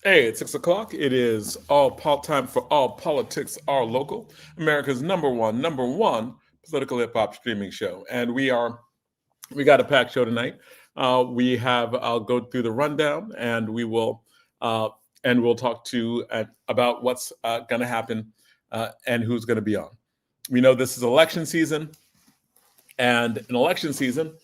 Hey, it's 6 o'clock. It is time for All Politics Are Local, America's number one political hip hop streaming show. And we got a packed show tonight. I'll go through the rundown, uh, and we'll talk about what's going to happen and who's going to be on. We know this is election season, and in election season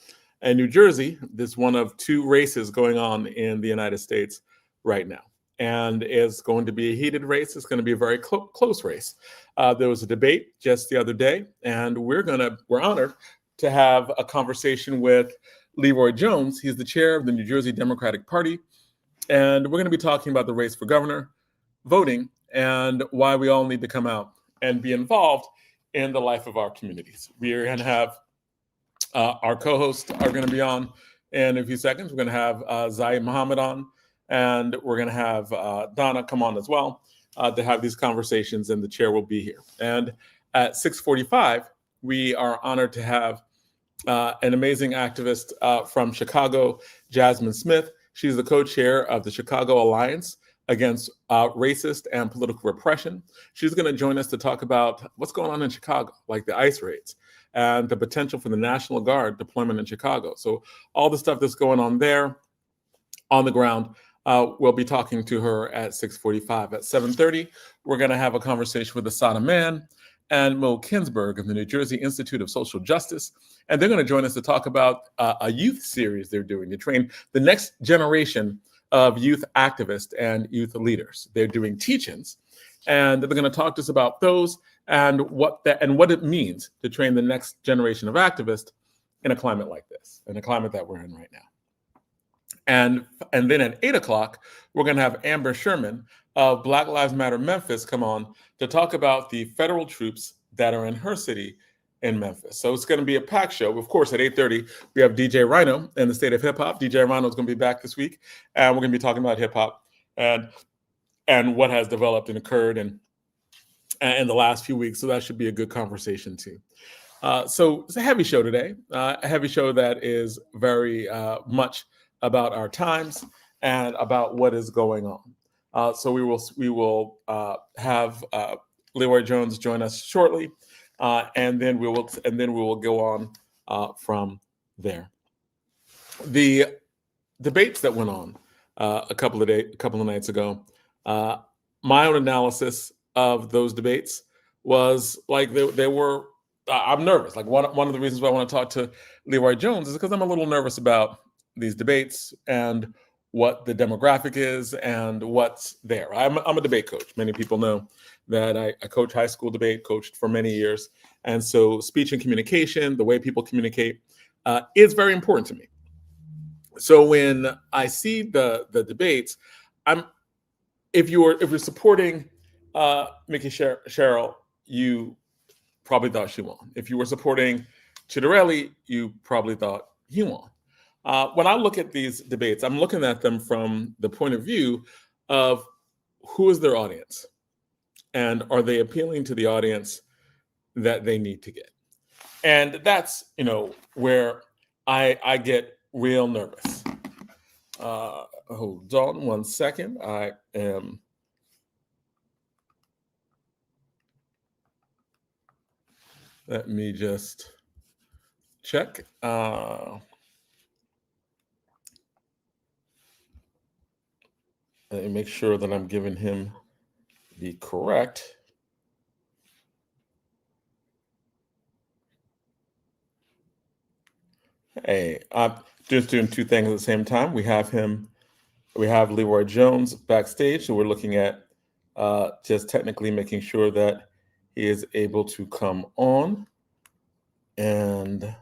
in New Jersey, there's one of two races going on in the United States right now. And it's going to be a heated race. It's going to be a very close race. There was a debate just the other day, and we're honored to have a conversation with Leroy Jones. He's the chair of the New Jersey Democratic Party, and we're going to be talking about the race for governor, voting, and why we all need to come out and be involved in the life of our communities. We're going to have our co-hosts are going to be on in a few seconds. We're going to have Zaid Muhammad on, and we're going to have Donna come on as well to have these conversations, and the chair will be here. And at 6:45, we are honored to have an amazing activist from Chicago, Jasmine Smith. She's the co-chair of the Chicago Alliance Against Racist and Political Repression. She's going to join us to talk about what's going on in Chicago, like the ICE raids, and the potential for the National Guard deployment in Chicago. So all the stuff that's going on there on the ground, we'll be talking to her at 6:45. At 7:30, we're going to have a conversation with Assata Mann and Kinsburg of the New Jersey Institute of Social Justice. And they're going to join us to talk about a youth series they're doing to train the next generation of youth activists and youth leaders. They're doing teach-ins, and they're going to talk to us about those and what it means to train the next generation of activists in a climate like this, in a climate that we're in right now. And then at 8 o'clock, we're going to have Amber Sherman of Black Lives Matter Memphis come on to talk about the federal troops that are in her city in Memphis. So it's going to be a packed show. Of course, at 8:30, we have DJ Rhino in the state of hip hop. DJ Rhino is going to be back this week, and we're going to be talking about hip hop and what has developed and occurred in the last few weeks. So that should be a good conversation too. So it's a heavy show today, a heavy show that is very much about our times and about what is going on. So we will have Leroy Jones join us shortly, and then we will go on from there. The debates that went on a couple of nights ago, my own analysis of those debates was like they were. I'm nervous. Like one of the reasons why I want to talk to Leroy Jones is because I'm a little nervous about these debates and what the demographic is and what's there. I'm a debate coach. Many people know that I coach high school debate, coached for many years. And so speech and communication, the way people communicate, is very important to me. So when I see the debates, if you're supporting Mickey Sherrill, you probably thought she won. If you were supporting Chidarelli, you probably thought he won. When I look at these debates, I'm looking at them from the point of view of who is their audience, and are they appealing to the audience that they need to get? And that's where I get real nervous. Hold on one second. I am. Let me just check. Let me make sure that I'm giving him the correct. Hey, I'm just doing two things at the same time. We have Leroy Jones backstage, so we're looking at just technically making sure that he is able to come on, and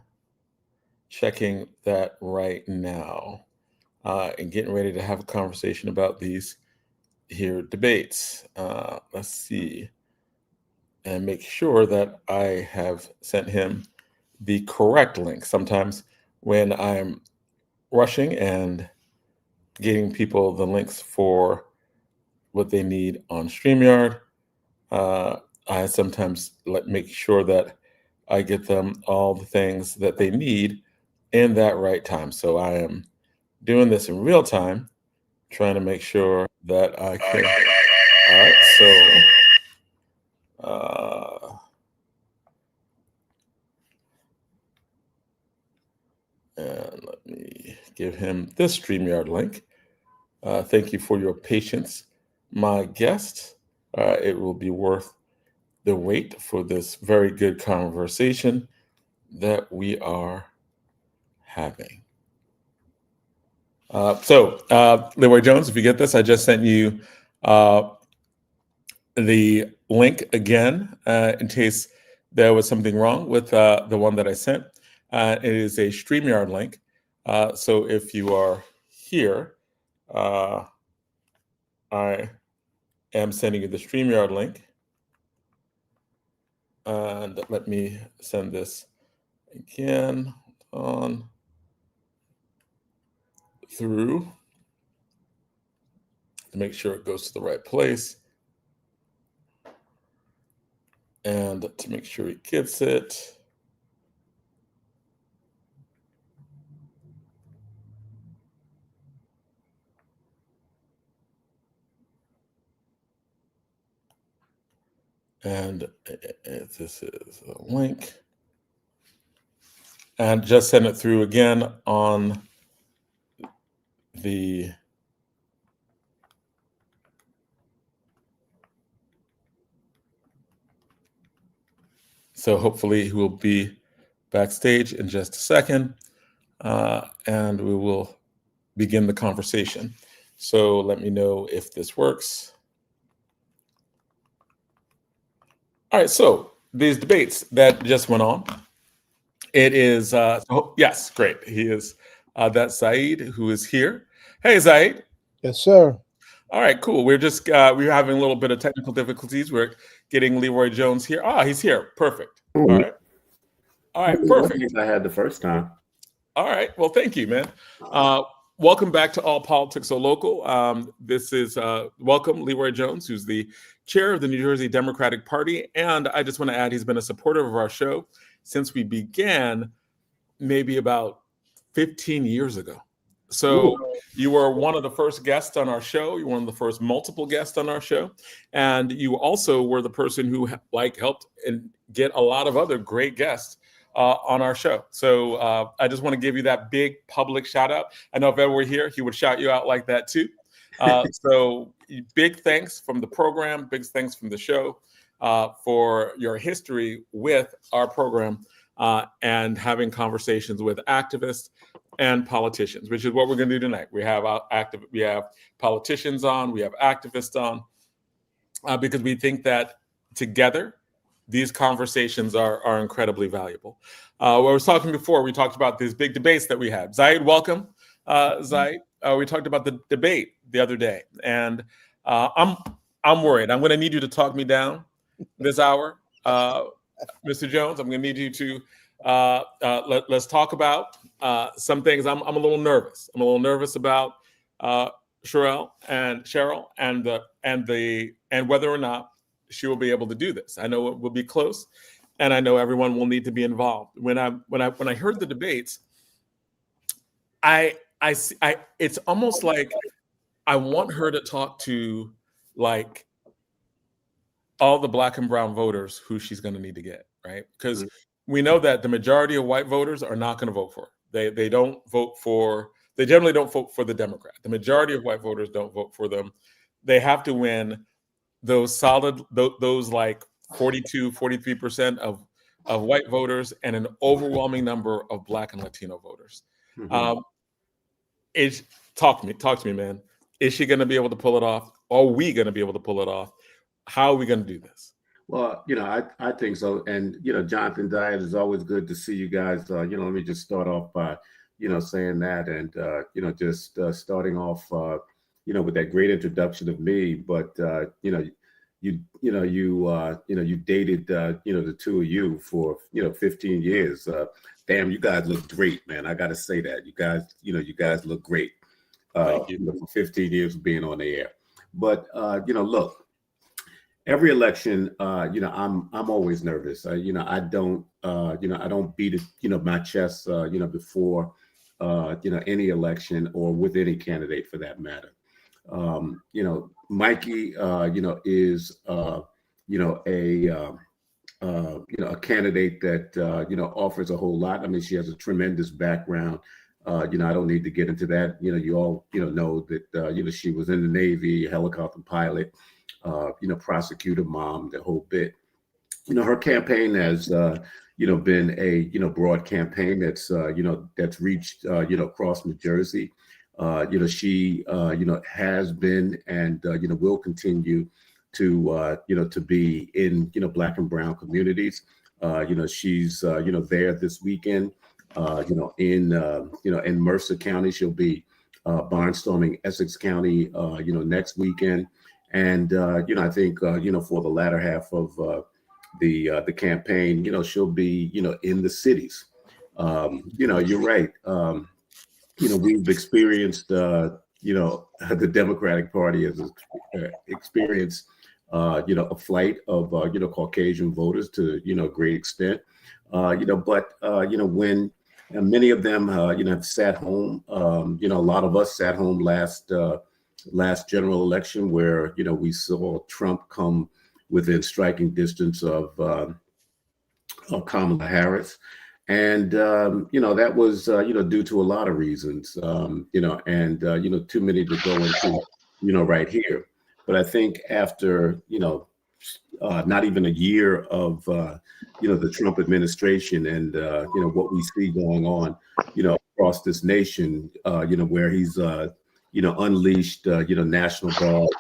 checking that right now. And getting ready to have a conversation about these here debates. Let's see. And make sure that I have sent him the correct link. Sometimes when I'm rushing and getting people the links for what they need on StreamYard, I sometimes make sure that I get them all the things that they need in that right time. So I am doing this in real time, trying to make sure that I can. All right, so and let me give him this StreamYard link. Thank you for your patience, my guest. It will be worth the wait for this very good conversation that we are having. Leroy Jones, if you get this, I just sent you the link again in case there was something wrong with the one that I sent. It is a StreamYard link. So if you are here, I am sending you the StreamYard link. And let me send this again on through to make sure it goes to the right place. And to make sure he gets it. And this is a link. And just send it through again on the so hopefully he will be backstage in just a second, and we will begin the conversation. So let me know if this works. All right, so these debates that just went on, it is, yes, great. He is, that's Zaid, who is here. Hey, Zaid. Yes, sir. All right, cool. We're just, we're having a little bit of technical difficulties. We're getting Leroy Jones here. Ah, he's here. Perfect. All right. All right, perfect. I had the first time. All right. Well, thank you, man. Welcome back to All Politics So Local. This is welcome Leroy Jones, who's the chair of the New Jersey Democratic Party. And I just want to add, he's been a supporter of our show since we began maybe about 15 years ago. So you were one of the first guests on our show. You were one of the first multiple guests on our show. And you also were the person who helped and get a lot of other great guests on our show. So I just want to give you that big public shout out. I know if Ed were here, he would shout you out like that too. So big thanks from the program, big thanks from the show for your history with our program and having conversations with activists and politicians, which is what we're going to do tonight. We have politicians on, we have activists on, because we think that together, these conversations are incredibly valuable. We were talking before, we talked about these big debates that we had. Zaid, welcome. Zaid, we talked about the debate the other day, and I'm worried. I'm going to need you to talk me down this hour, Mr. Jones. I'm going to need you to let's talk about some things. I'm a little nervous. I'm a little nervous about Cheryl and whether or not she will be able to do this. I know it will be close, and I know everyone will need to be involved. When I heard the debates, it's almost like I want her to talk to like all the Black and brown voters who she's going to need to get, right? Because we know that the majority of white voters are not going to vote for her. They generally don't vote for the Democrat. The majority of white voters don't vote for them. They have to win those like 43% of white voters and an overwhelming number of Black and Latino voters. Talk to me, man. Is she going to be able to pull it off? Are we going to be able to pull it off? How are we going to do this? Well, I think so. And, Jonathan Diet, is always good to see you guys. Let me just start off by, saying that and, just starting off, with that great introduction of me. But, you dated, the two of you for, 15 years. Damn, you guys look great, man. I got to say that. You guys look great for 15 years of being on the air. But, look. Every election, I'm always nervous. I don't beat it, my chest, before, any election or with any candidate for that matter. Mikey, is a candidate that offers a whole lot. I mean, she has a tremendous background. I don't need to get into that. You all know that she was in the Navy, helicopter pilot, prosecutor, mom, the whole bit. Her campaign has been a broad campaign that's reached across New Jersey. She has been and will continue to be in Black and brown communities. She's there this weekend. In Mercer County, she'll be barnstorming Essex County next weekend. And I think for the latter half of the campaign, she'll be in the cities. You're right. We've experienced the Democratic Party has experienced a flight of Caucasian voters to a great extent. But when many of them have sat home, a lot of us sat home last general election where we saw Trump come within striking distance of Kamala Harris. And, that was, due to a lot of reasons, and too many to go into, right here. But I think after, not even a year of, the Trump administration and, what we see going on, across this nation, where he's, unleashed, National Guard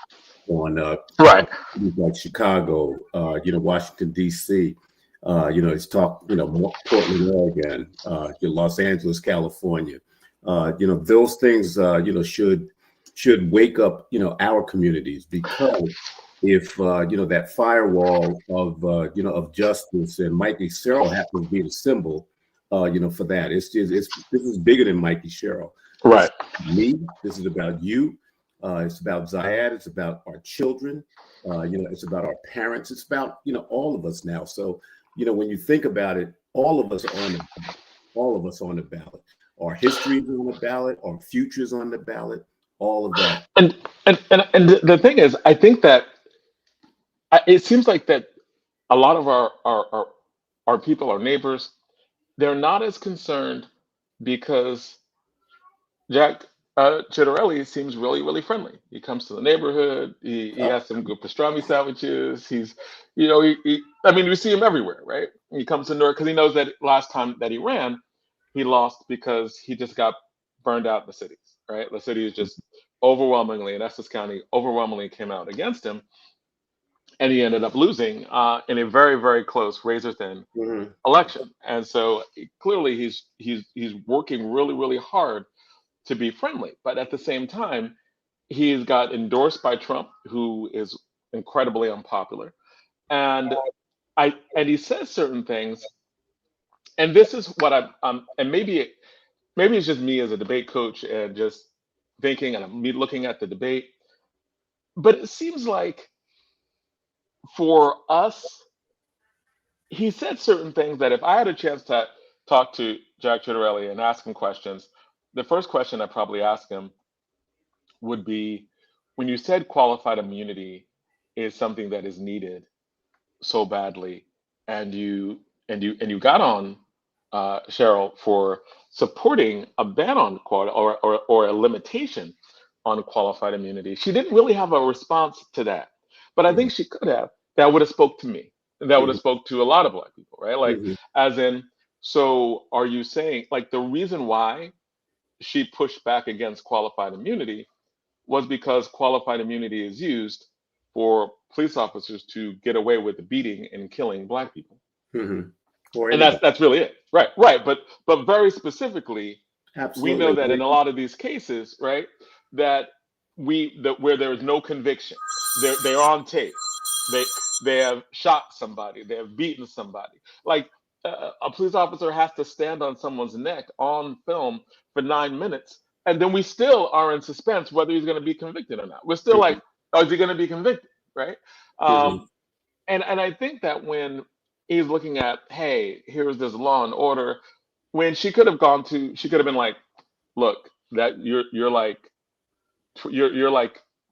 on right, like Chicago, Washington, D.C., it's talk, Portland, Oregon, Los Angeles, California. Those things, should wake up, our communities, because if that firewall of justice, and Mikey Sherrill happens to be the symbol, for that. This is bigger than Mikey Sherrill. right. Me, this is about you. It's about Zayad. It's about our children. It's about our parents. It's about all of us now. So when you think about it, all of us are on the ballot. Our history is on the ballot. Our future is on the ballot. All of that. And the thing is, I think that it seems like that a lot of our people, our neighbors, they're not as concerned because Jack Ciattarelli seems really, really friendly. He comes to the neighborhood. He has some good pastrami sandwiches. He's, I mean, we see him everywhere, right? He comes to Newark because he knows that last time that he ran, he lost because he just got burned out in the cities, right? The city is just overwhelmingly, in Essex County, overwhelmingly came out against him. And he ended up losing in a very, very close, razor-thin election. And so clearly he's working really, really hard to be friendly. But at the same time, he's got endorsed by Trump, who is incredibly unpopular. And he says certain things. And this is what and maybe it's just me as a debate coach and just thinking and me looking at the debate. But it seems like for us, he said certain things that if I had a chance to talk to Jack Ciattarelli and ask him questions, the first question I'd probably ask him would be, when you said qualified immunity is something that is needed so badly, and you got on Cheryl for supporting a ban on or a limitation on qualified immunity. She didn't really have a response to that, but I think she could have. That would have spoke to me. That would have spoke to a lot of Black people, right? Like, as in, so are you saying, like, the reason why she pushed back against qualified immunity was because qualified immunity is used for police officers to get away with beating and killing Black people. And that's really it. Right. But very specifically, absolutely, we know that in a lot of these cases, right, that where there is no conviction, they're on tape. They have shot somebody, they have beaten somebody. Like a police officer has to stand on someone's neck on film for 9 minutes, and then we still are in suspense whether he's going to be convicted or not. We're still like, oh, is he going to be convicted, right? And I think that when he's looking at, hey, here's this law and order, when she could have been like, look, that you're like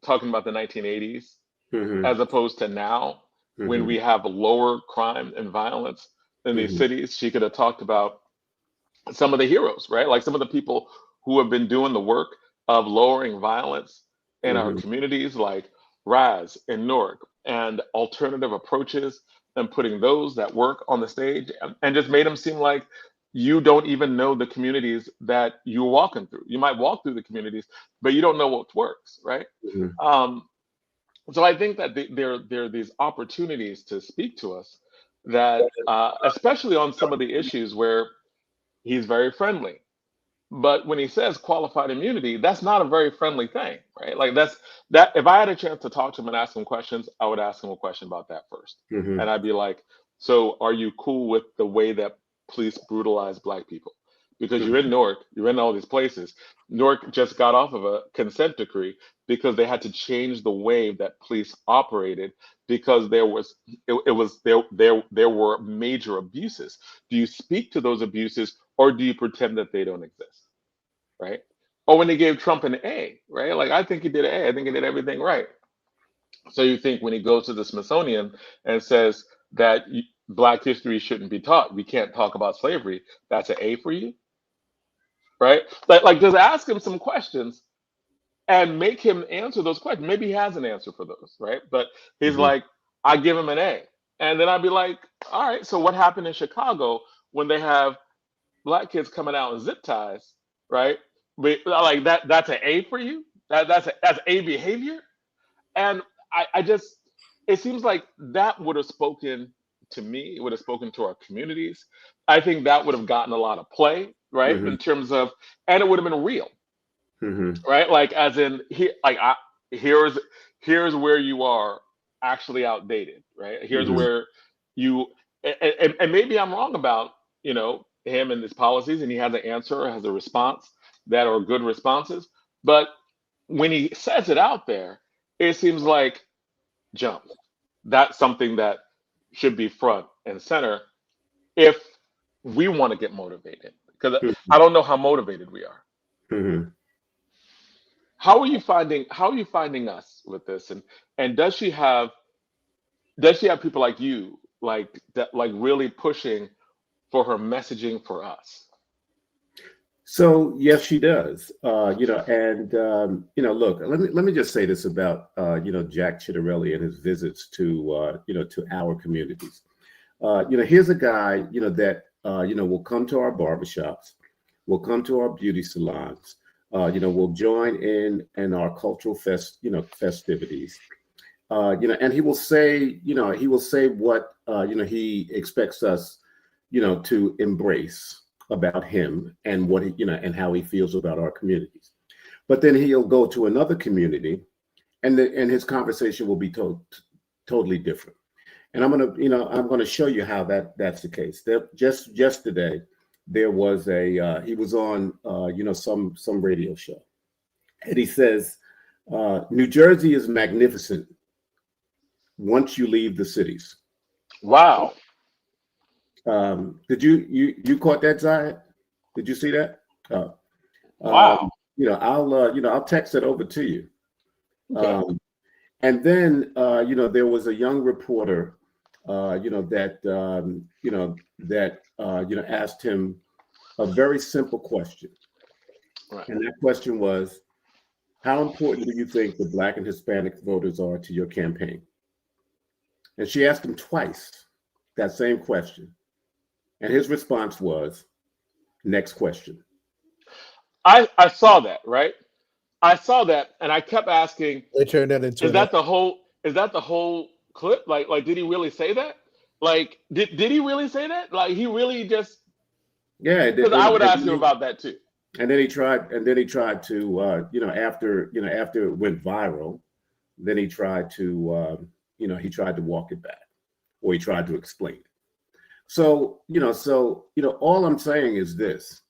talking about the 1980s Mm-hmm. as opposed to now, when we have lower crime and violence in these Mm-hmm. cities. She could have talked about some of the heroes, right? Like some of the people who have been doing the work of lowering violence in our Mm-hmm. communities, like Raz and Newark, and alternative approaches, and putting those that work on the stage, and just made them seem like you don't even know the communities that you're walking through. You might walk through the communities, but you don't know what works, right? Mm-hmm. Um, so I think that there are these opportunities to speak to us that, especially on some of the issues where he's very friendly. But when he says qualified immunity, that's not a very friendly thing, right? Like that. If I had a chance to talk to him and ask him questions, I would ask him a question about that first, Mm-hmm. and I'd be like, "So, are you cool with the way that police brutalize Black people? Because you're in Newark, you're in all these places. Newark just got off of a consent decree because they had to change the way that police operated because it was there were major abuses. Do you speak to those abuses or do you pretend that they don't exist?" Right? Or when they gave Trump an A, right? Like I think he did an A. I think he did everything right. So you think when he goes to the Smithsonian and says that Black history shouldn't be taught, we can't talk about slavery, that's an A for you, right? Like just ask him some questions and make him answer those questions. Maybe he has an answer for those, right? But he's Mm-hmm. like, I give him an A. And then I'd be like, all right, so what happened in Chicago when they have Black kids coming out in zip ties, right? But like that's an A for you? That's A behavior? And I just it seems like that would have spoken to me, it would have spoken to our communities. I think that would have gotten a lot of play, right? Mm-hmm. In terms of, and it would have been real, Mm-hmm. right? Like as in here's where you are actually outdated, right? Here's Mm-hmm. where you and maybe I'm wrong about him and his policies, and he has an answer or has a response that are good responses. But when he says it out there, it seems like jump. That's something that should be front and center if we want to get motivated. Because I don't know how motivated we are. Mm-hmm. How are you finding us with this? And does she have people like you like that like really pushing for her messaging for us? So yes, she does. And look, let me just say this about Jack Chitterelli and his visits to to our communities. Here's a guy that will come to our barbershops, will come to our beauty salons, will join in our cultural festivities. And he will say what he expects us to embrace about him and what and how he feels about our communities. But then he'll go to another community, and his conversation will be totally different. And I'm gonna show you how that's the case. Just yesterday, there was he was on some radio show, and he says, New Jersey is magnificent once you leave the cities. Wow. Did you caught that, Zion? Did you see that? Wow. I'll text it over to you. Okay. And then there was a young reporter that asked him a very simple question. Right. And that question was, how important do you think the Black and Hispanic voters are to your campaign? And she asked him twice that same question. And his response was, next question. I saw that, right? I saw that and I kept asking, They turned that into is that the whole clip? Like did he really say that? Like did he really say that? Like he really just Yeah, because I would ask him about that too. and then he tried to after it went viral, then he tried to walk it back, or he tried to explain it. So all I'm saying is this.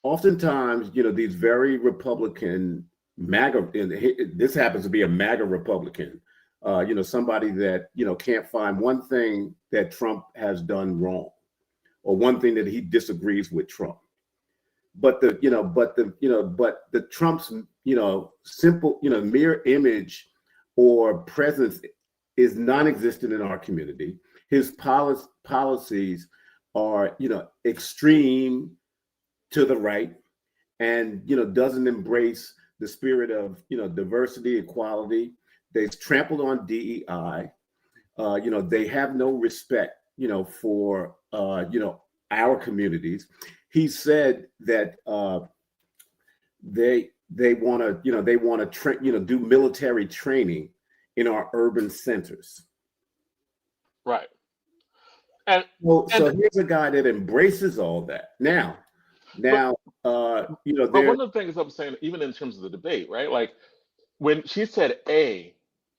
Oftentimes, these very Republican MAGA, this happens to be a MAGA Republican, somebody that, can't find one thing that Trump has done wrong or one thing that he disagrees with Trump. but the Trump's simple mere image or presence is non-existent in our community. His policies are extreme to the right, and doesn't embrace the spirit of diversity, equality. They've trampled on DEI. They have no respect for our communities. He said that they want to do military training in our urban centers. Right. And so here's a guy that embraces all that. Now, but one of the things I'm saying, even in terms of the debate, right? Like when she said A,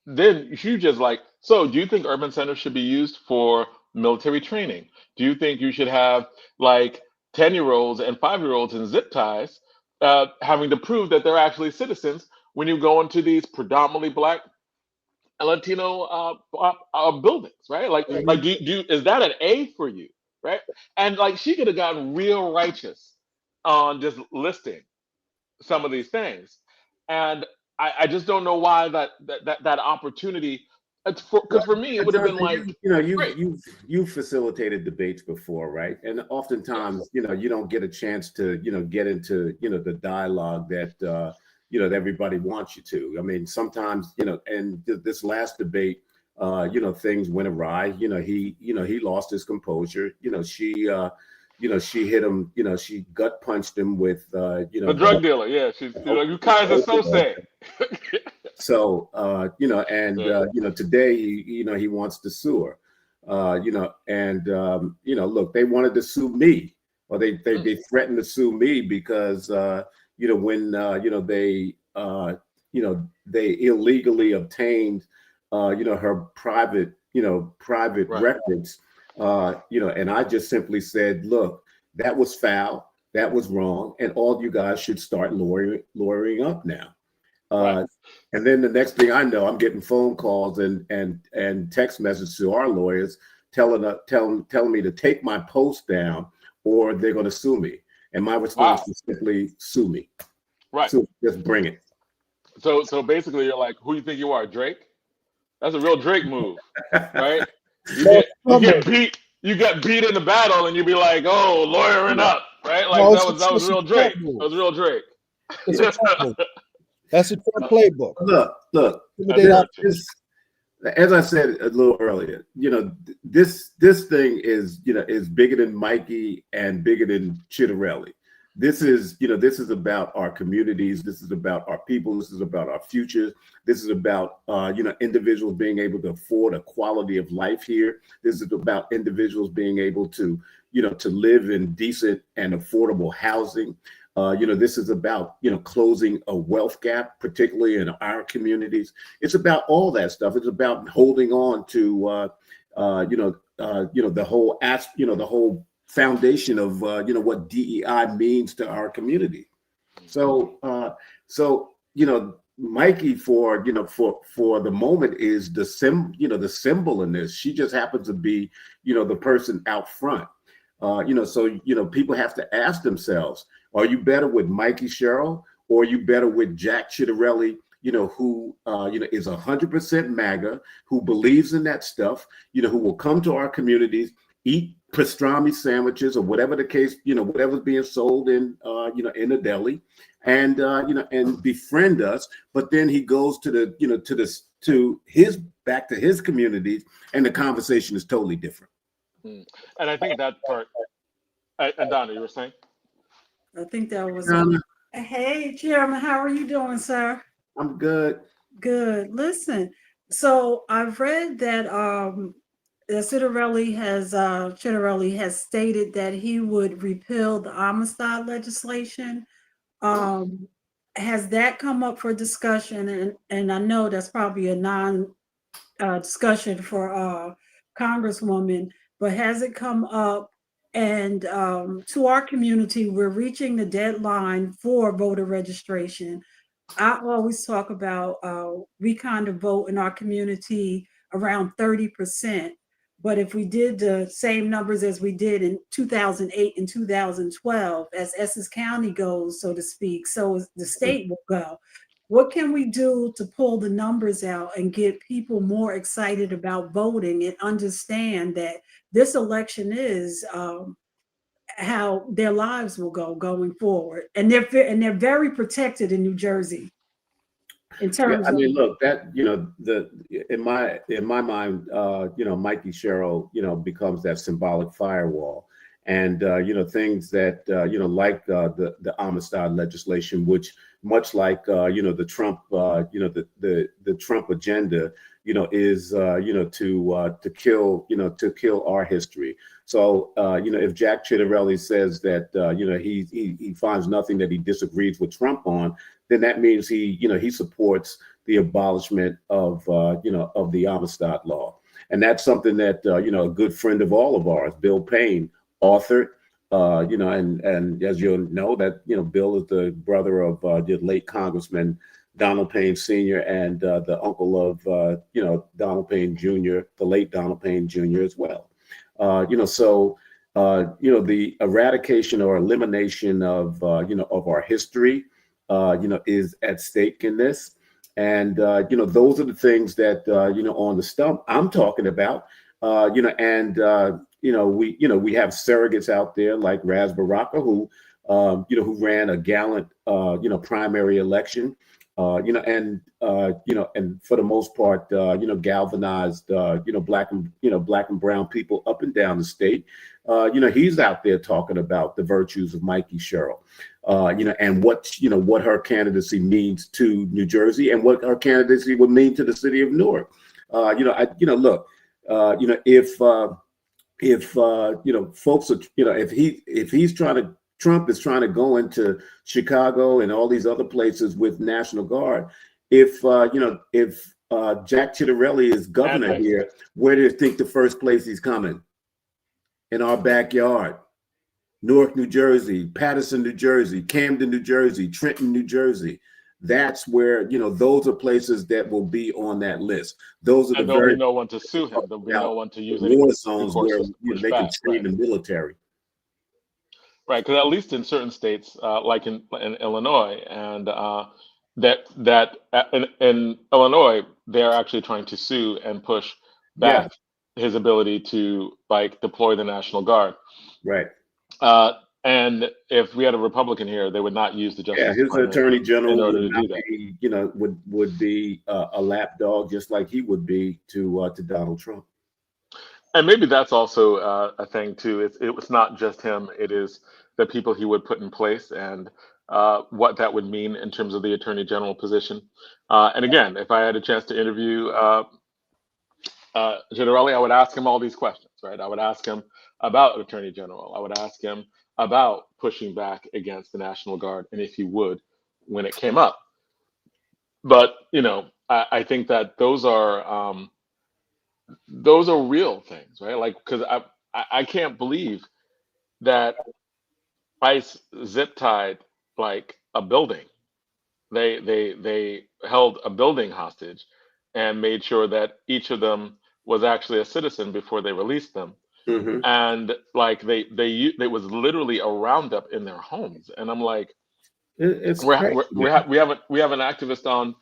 then she just like, so do you think urban centers should be used for military training? Do you think you should have like 10-year-olds and 5-year-olds in zip ties having to prove that they're actually citizens when you go into these predominantly Black and Latino buildings, right? Like is that an A for you, right? And like she could have gotten real righteous on just listing some of these things, and I just don't know why that opportunity. Because for me, it would have been like, you've facilitated debates before, right? And oftentimes, you don't get a chance to get into the dialogue that that everybody wants you to. I mean, sometimes and this last debate, things went awry. He lost his composure. She hit him. She gut punched him with the drug dealer. Yeah, she's you guys are so sad. So today he wants to sue her. Look, they wanted to sue me, or they threatened to sue me because when they illegally obtained her private records. And I just simply said, look, that was foul, that was wrong, and all you guys should start lawyering up now. And then the next thing I know, I'm getting phone calls and text messages to our lawyers telling me to take my post down or they're going to sue me. And my response was simply sue me. Right. So just bring it. So basically, you're like, who you think you are, Drake? That's a real Drake move, right? You get beat in the battle, and you be like, "Oh, lawyering up," right? Like that was real Drake. That was real Drake. That's a Trump playbook. Look. As I said a little earlier, this thing is bigger than Mikey and bigger than Chitterelli. This is about our communities. This is about our people. This is about our futures. This is about individuals being able to afford a quality of life here. This is about individuals being able to to live in decent and affordable housing. This is about closing a wealth gap, particularly in our communities. It's about all that stuff. It's about holding on to the whole foundation of what DEI means to our community. So Mikey for the moment is the symbol in this. She just happens to be the person out front. So people have to ask themselves, are you better with Mikey Sherrill, or are you better with Jack Chitterelli, who is 100% MAGA, who believes in that stuff, who will come to our communities, eat pastrami sandwiches or whatever the case, whatever's being sold in in a deli, and and befriend us. But then he goes to his communities, and the conversation is totally different. And I think that part. And Donna, you were saying? I think that was. Hey, Chairman, how are you doing, sir? I'm good. Good. Listen, so I've read that Chitterelli has stated that he would repeal the homicide legislation. Has that come up for discussion? And I know that's probably a non-discussion for Congresswoman, but has it come up? And to our community, we're reaching the deadline for voter registration. I always talk about we kind of vote in our community around 30%. But if we did the same numbers as we did in 2008 and 2012, as Essex County goes, so to speak, so the state will go. What can we do to pull the numbers out and get people more excited about voting and understand that this election is how their lives will go going forward? And they're very protected in New Jersey in Yeah, terms I of. mean, look, that in my mind, Mikey Sherrill, becomes that symbolic firewall, and things that like the Amistad legislation, which much like the Trump, the Trump agenda, is to kill our history. So if Jack Ciattarelli says that he finds nothing that he disagrees with Trump on, then that means he supports the abolishment of the Amistad law, and that's something that a good friend of all of ours, Bill Payne, authored. And as you know, that Bill is the brother of the late Congressman Donald Payne Sr. and the uncle of Donald Payne Jr., the late Donald Payne Jr. as well. The eradication or elimination of our history, is at stake in this. And, those are the things that, on the stump I'm talking about, we have surrogates out there like Raz Baraka, who ran a gallant, primary election, and for the most part, galvanized, black and brown people up and down the state. He's out there talking about the virtues of Mikey Sherrill, and what her candidacy means to New Jersey and what her candidacy would mean to the city of Newark. If folks are, if Trump is trying to go into Chicago and all these other places with National Guard, if Jack Ciattarelli is governor here, where do you think the first place he's coming? In our backyard. Newark, New Jersey, Paterson, New Jersey, Camden, New Jersey, Trenton, New Jersey. That's where, those are places that will be on that list. Those are there'll be no one to sue him. There'll be no one to use war zones where they can train the military. Right, because at least in certain states, like in Illinois, and in Illinois, they're actually trying to sue and push back his ability to deploy the National Guard. Right. And if we had a Republican here, they would not use the Justice his Department Attorney General in order would to do not that. would be a lapdog, just like he would be to Donald Trump. And maybe that's also a thing too. It was not just him; it is the people he would put in place and what that would mean in terms of the Attorney General position. And again, if I had a chance to interview Ciattarelli, I would ask him all these questions. Right? I would ask him about Attorney General. I would ask him about pushing back against the National Guard, and if he would, when it came up. But I think that those are real things, right? Because I can't believe that ICE zip tied a building. They held a building hostage and made sure that each of them was actually a citizen before they released them. Mm-hmm. And they was literally a roundup in their homes. And I'm like, it's we crazy, have an activist on,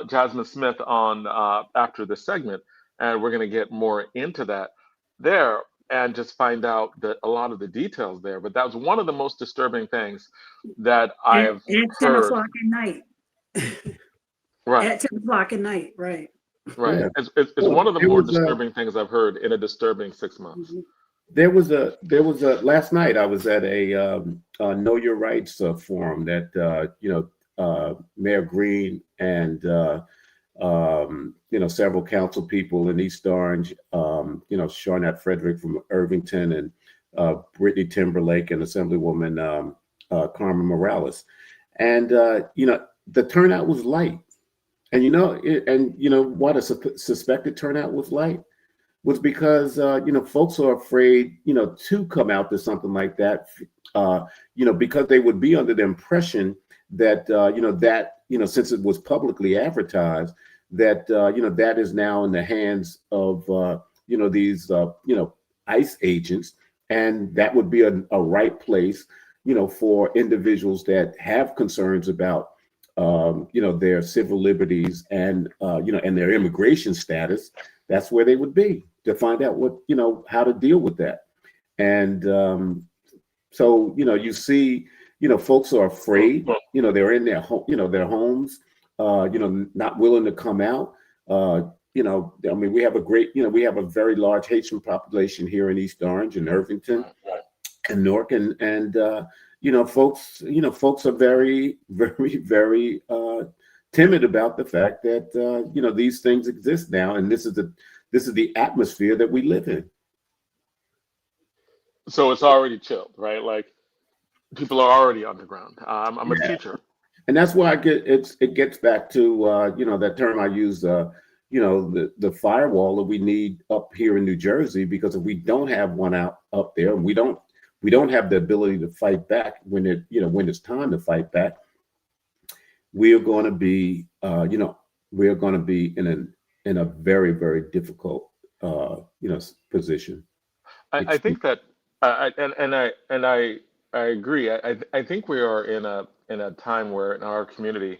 Jasmine Smith, on after the segment, and we're going to get more into that there and just find out that a lot of the details there. But that was one of the most disturbing things that I have heard. 10 o'clock at night. Right. At 10 o'clock at night, right. Right. Yeah. It's one of the more disturbing things I've heard in a disturbing 6 months. There was a last night I was at a Know Your Rights forum that Mayor Green and several council people in East Orange, Sharnette Frederick from Irvington and Brittany Timberlake and Assemblywoman Carmen Morales, and the turnout was light. And what a suspected turnout was light was because folks are afraid to come out to something like that because they would be under the impression that since it was publicly advertised that that is now in the hands of these ICE agents, and that would be a right place, for individuals that have concerns about their civil liberties and and their immigration status. That's where they would be to find out how to deal with that. And so you see, folks are afraid. They're in their home, their homes, not willing to come out. I mean, we have we have a very large Haitian population here in East Orange and Irvington and Newark, and folks are very, very, very timid about the fact that these things exist now, and this is the atmosphere that we live in. So it's already chilled, right? Like people are already underground. I'm a teacher, and that's why it gets back to that term I use. The firewall that we need up here in New Jersey, because if we don't have one up there, we don't have the ability to fight back when it's time to fight back. We are going to be in a very, very difficult position. I think that I agree. I think we are in a time where in our community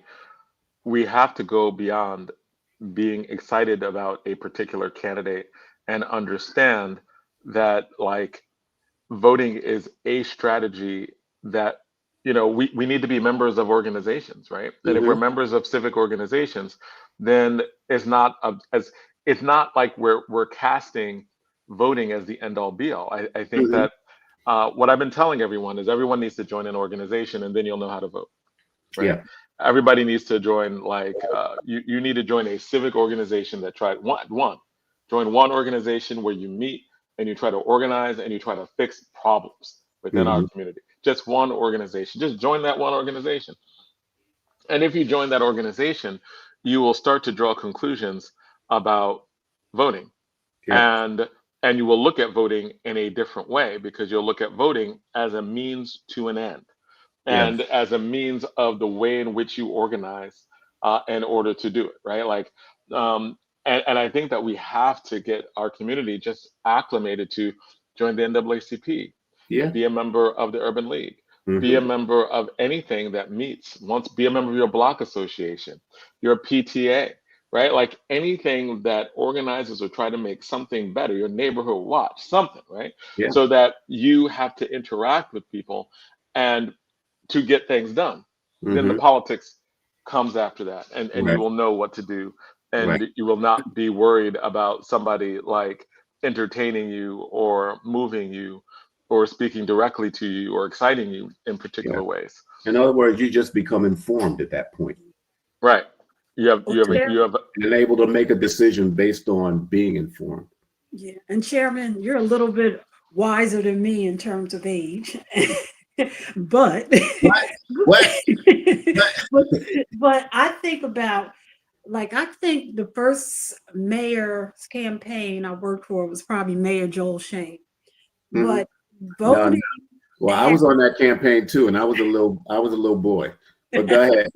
we have to go beyond being excited about a particular candidate and understand that like voting is a strategy that we need to be members of organizations, right? And if we're members of civic organizations, then it's not like we're casting voting as the end all be all. I think that what I've been telling everyone is everyone needs to join an organization, and then you'll know how to vote, right? Yeah. Everybody needs to join, like you need to join a civic organization that join one organization where you meet and you try to organize and you try to fix problems within our community. Just one organization. Just join that one organization. And if you join that organization, you will start to draw conclusions about voting. Yeah. And you will look at voting in a different way, because you'll look at voting as a means to an end. And as a means of the way in which you organize in order to do it, right? Like, and I think that we have to get our community just acclimated to join the NAACP, be a member of the Urban League, be a member of anything that meets. Be a member of your block association, your PTA, right? Like anything that organizes or try to make something better, your neighborhood watch, something, right? Yeah. So that you have to interact with people and to get things done. Then the politics comes after that, and you will know what to do, and you will not be worried about somebody like entertaining you or moving you or speaking directly to you or exciting you in particular ways. In other words, you just become informed at that point. Right. You have and able to make a decision based on being informed. Yeah. And Chairman, you're a little bit wiser than me in terms of age. But but I think about, like, I think the first mayor's campaign I worked for was probably Mayor Joel Shane. But voting. Well, I was on that campaign too, and I was a little boy. But go ahead.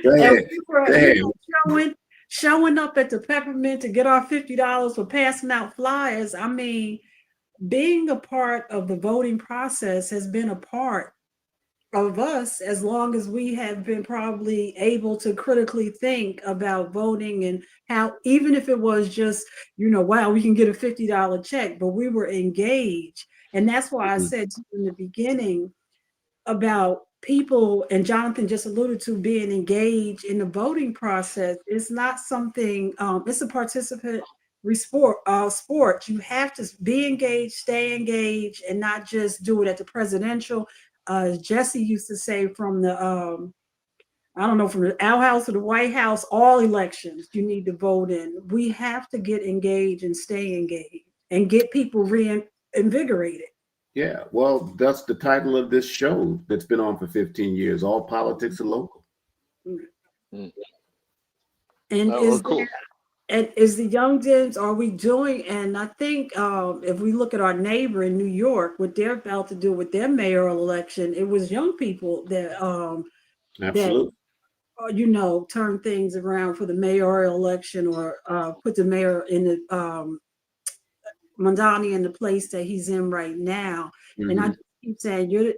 We were showing up at the Peppermint to get our $50 for passing out flyers. I mean, being a part of the voting process has been a part of us as long as we have been probably able to critically think about voting, and how, even if it was just, wow, we can get a $50 check, but we were engaged. And that's why I said in the beginning about people, and Jonathan just alluded to, being engaged in the voting process. It's not something, it's a participant sport. You have to be engaged, stay engaged, and not just do it at the presidential. Jesse used to say, from the from the outhouse to the White House, all elections you need to vote in. We have to get engaged and stay engaged and get people reinvigorated. Yeah, well, that's the title of this show that's been on for 15 years. All politics are local. And is the young Dems, are we doing? And I think if we look at our neighbor in New York, what they're about to do with their mayoral election, it was young people that absolutely, that turn things around for the mayoral election, or put the mayor in the Mondani in the place that he's in right now. And I Mhm. just keep saying, you're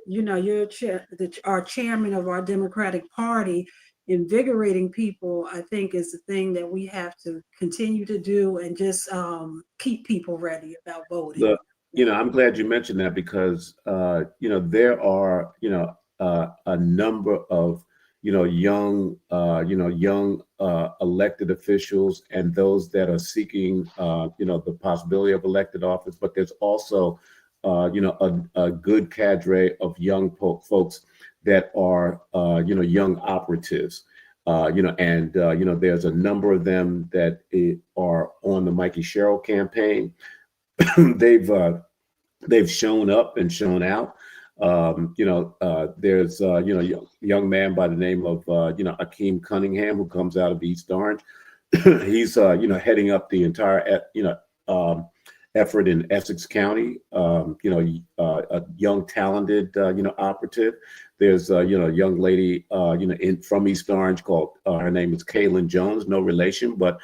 our chairman of our Democratic Party. Invigorating people, I think, is the thing that we have to continue to do, and just keep people ready about voting. Look, I'm glad you mentioned that because there are a number of young elected officials and those that are seeking the possibility of elected office, but there's also a good cadre of young folks that are young operatives. There's a number of them that are on the Mikey Sherrill campaign. They've shown up and shown out. There's young man by the name of Akeem Cunningham, who comes out of East Orange. He's heading up the entire effort in Essex County. A young talented operative. There's a young lady from East Orange called her name is Kaylin Jones, no relation, but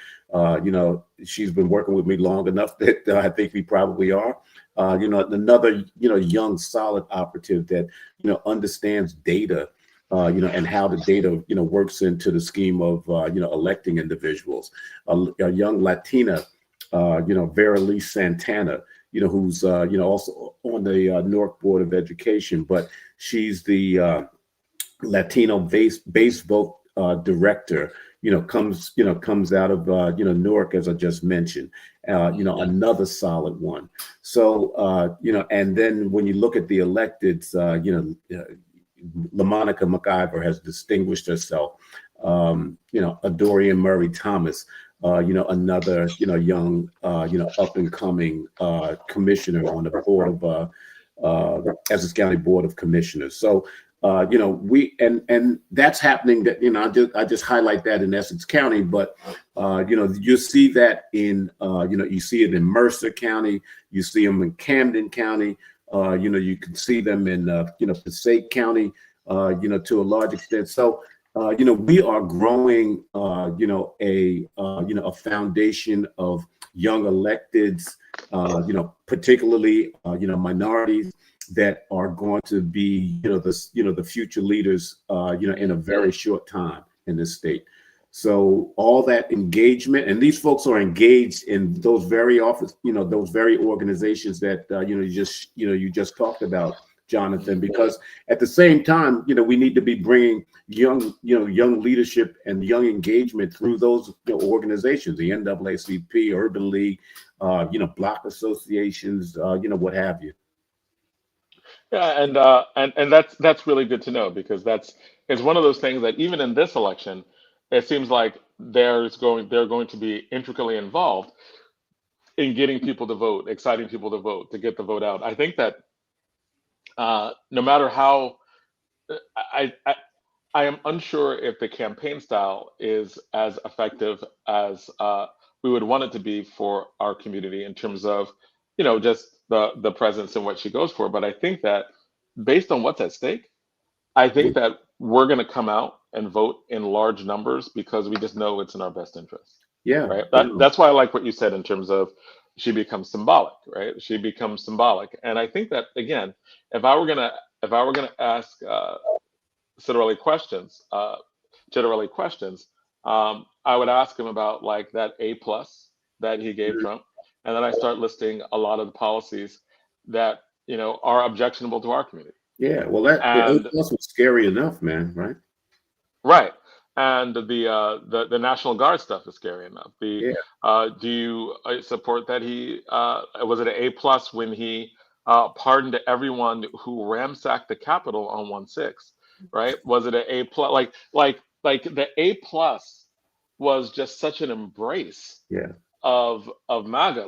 she's been working with me long enough that I think we probably are. Another young solid operative that understands data, and how the data works into the scheme of electing individuals. A young Latina, Verily Santana, who's also on the Newark Board of Education, but she's the Latino base vote director. Comes out of Newark, as I just mentioned. Another solid one. So and then when you look at the electeds, LaMonica McIver has distinguished herself. Adorian Murray Thomas, another young up and coming commissioner on the board of Essex County Board of Commissioners. So we and that's happening. That I just highlight that in Essex County, but you see that in you see it in Mercer County, you see them in Camden County, you can see them in Passaic County, to a large extent. So we are growing a foundation of young electeds, particularly minorities, that are going to be the future leaders in a very short time in this state. So all that engagement, and these folks are engaged in those very office, those very organizations that you just talked about, Jonathan, because at the same time, we need to be bringing young leadership and young engagement through those organizations, the NAACP, Urban League, block associations, what have you. Yeah, and that's really good to know, because it's one of those things that even in this election, it seems like they're going to be intricately involved in getting people to vote, exciting people to vote, to get the vote out. I think that no matter how, I am unsure if the campaign style is as effective as we would want it to be for our community in terms of, just the presence and what she goes for. But I think that based on what's at stake, I think that we're going to come out and vote in large numbers because we just know it's in our best interest. Yeah. Right. That's why I like what you said in terms of she becomes symbolic, right? She becomes symbolic. And I think that, again, if I were gonna ask Citarelli questions, I would ask him about like that A+ that he gave Trump, and then I start listing a lot of the policies that are objectionable to our community. Yeah, well, the A+ was scary enough, man, right? Right. And the National Guard stuff is scary enough. Do you support that he was it an A+ when he pardoned everyone who ransacked the Capitol on 1/6, right? Was it an A+? Like the A+ was just such an embrace of MAGA.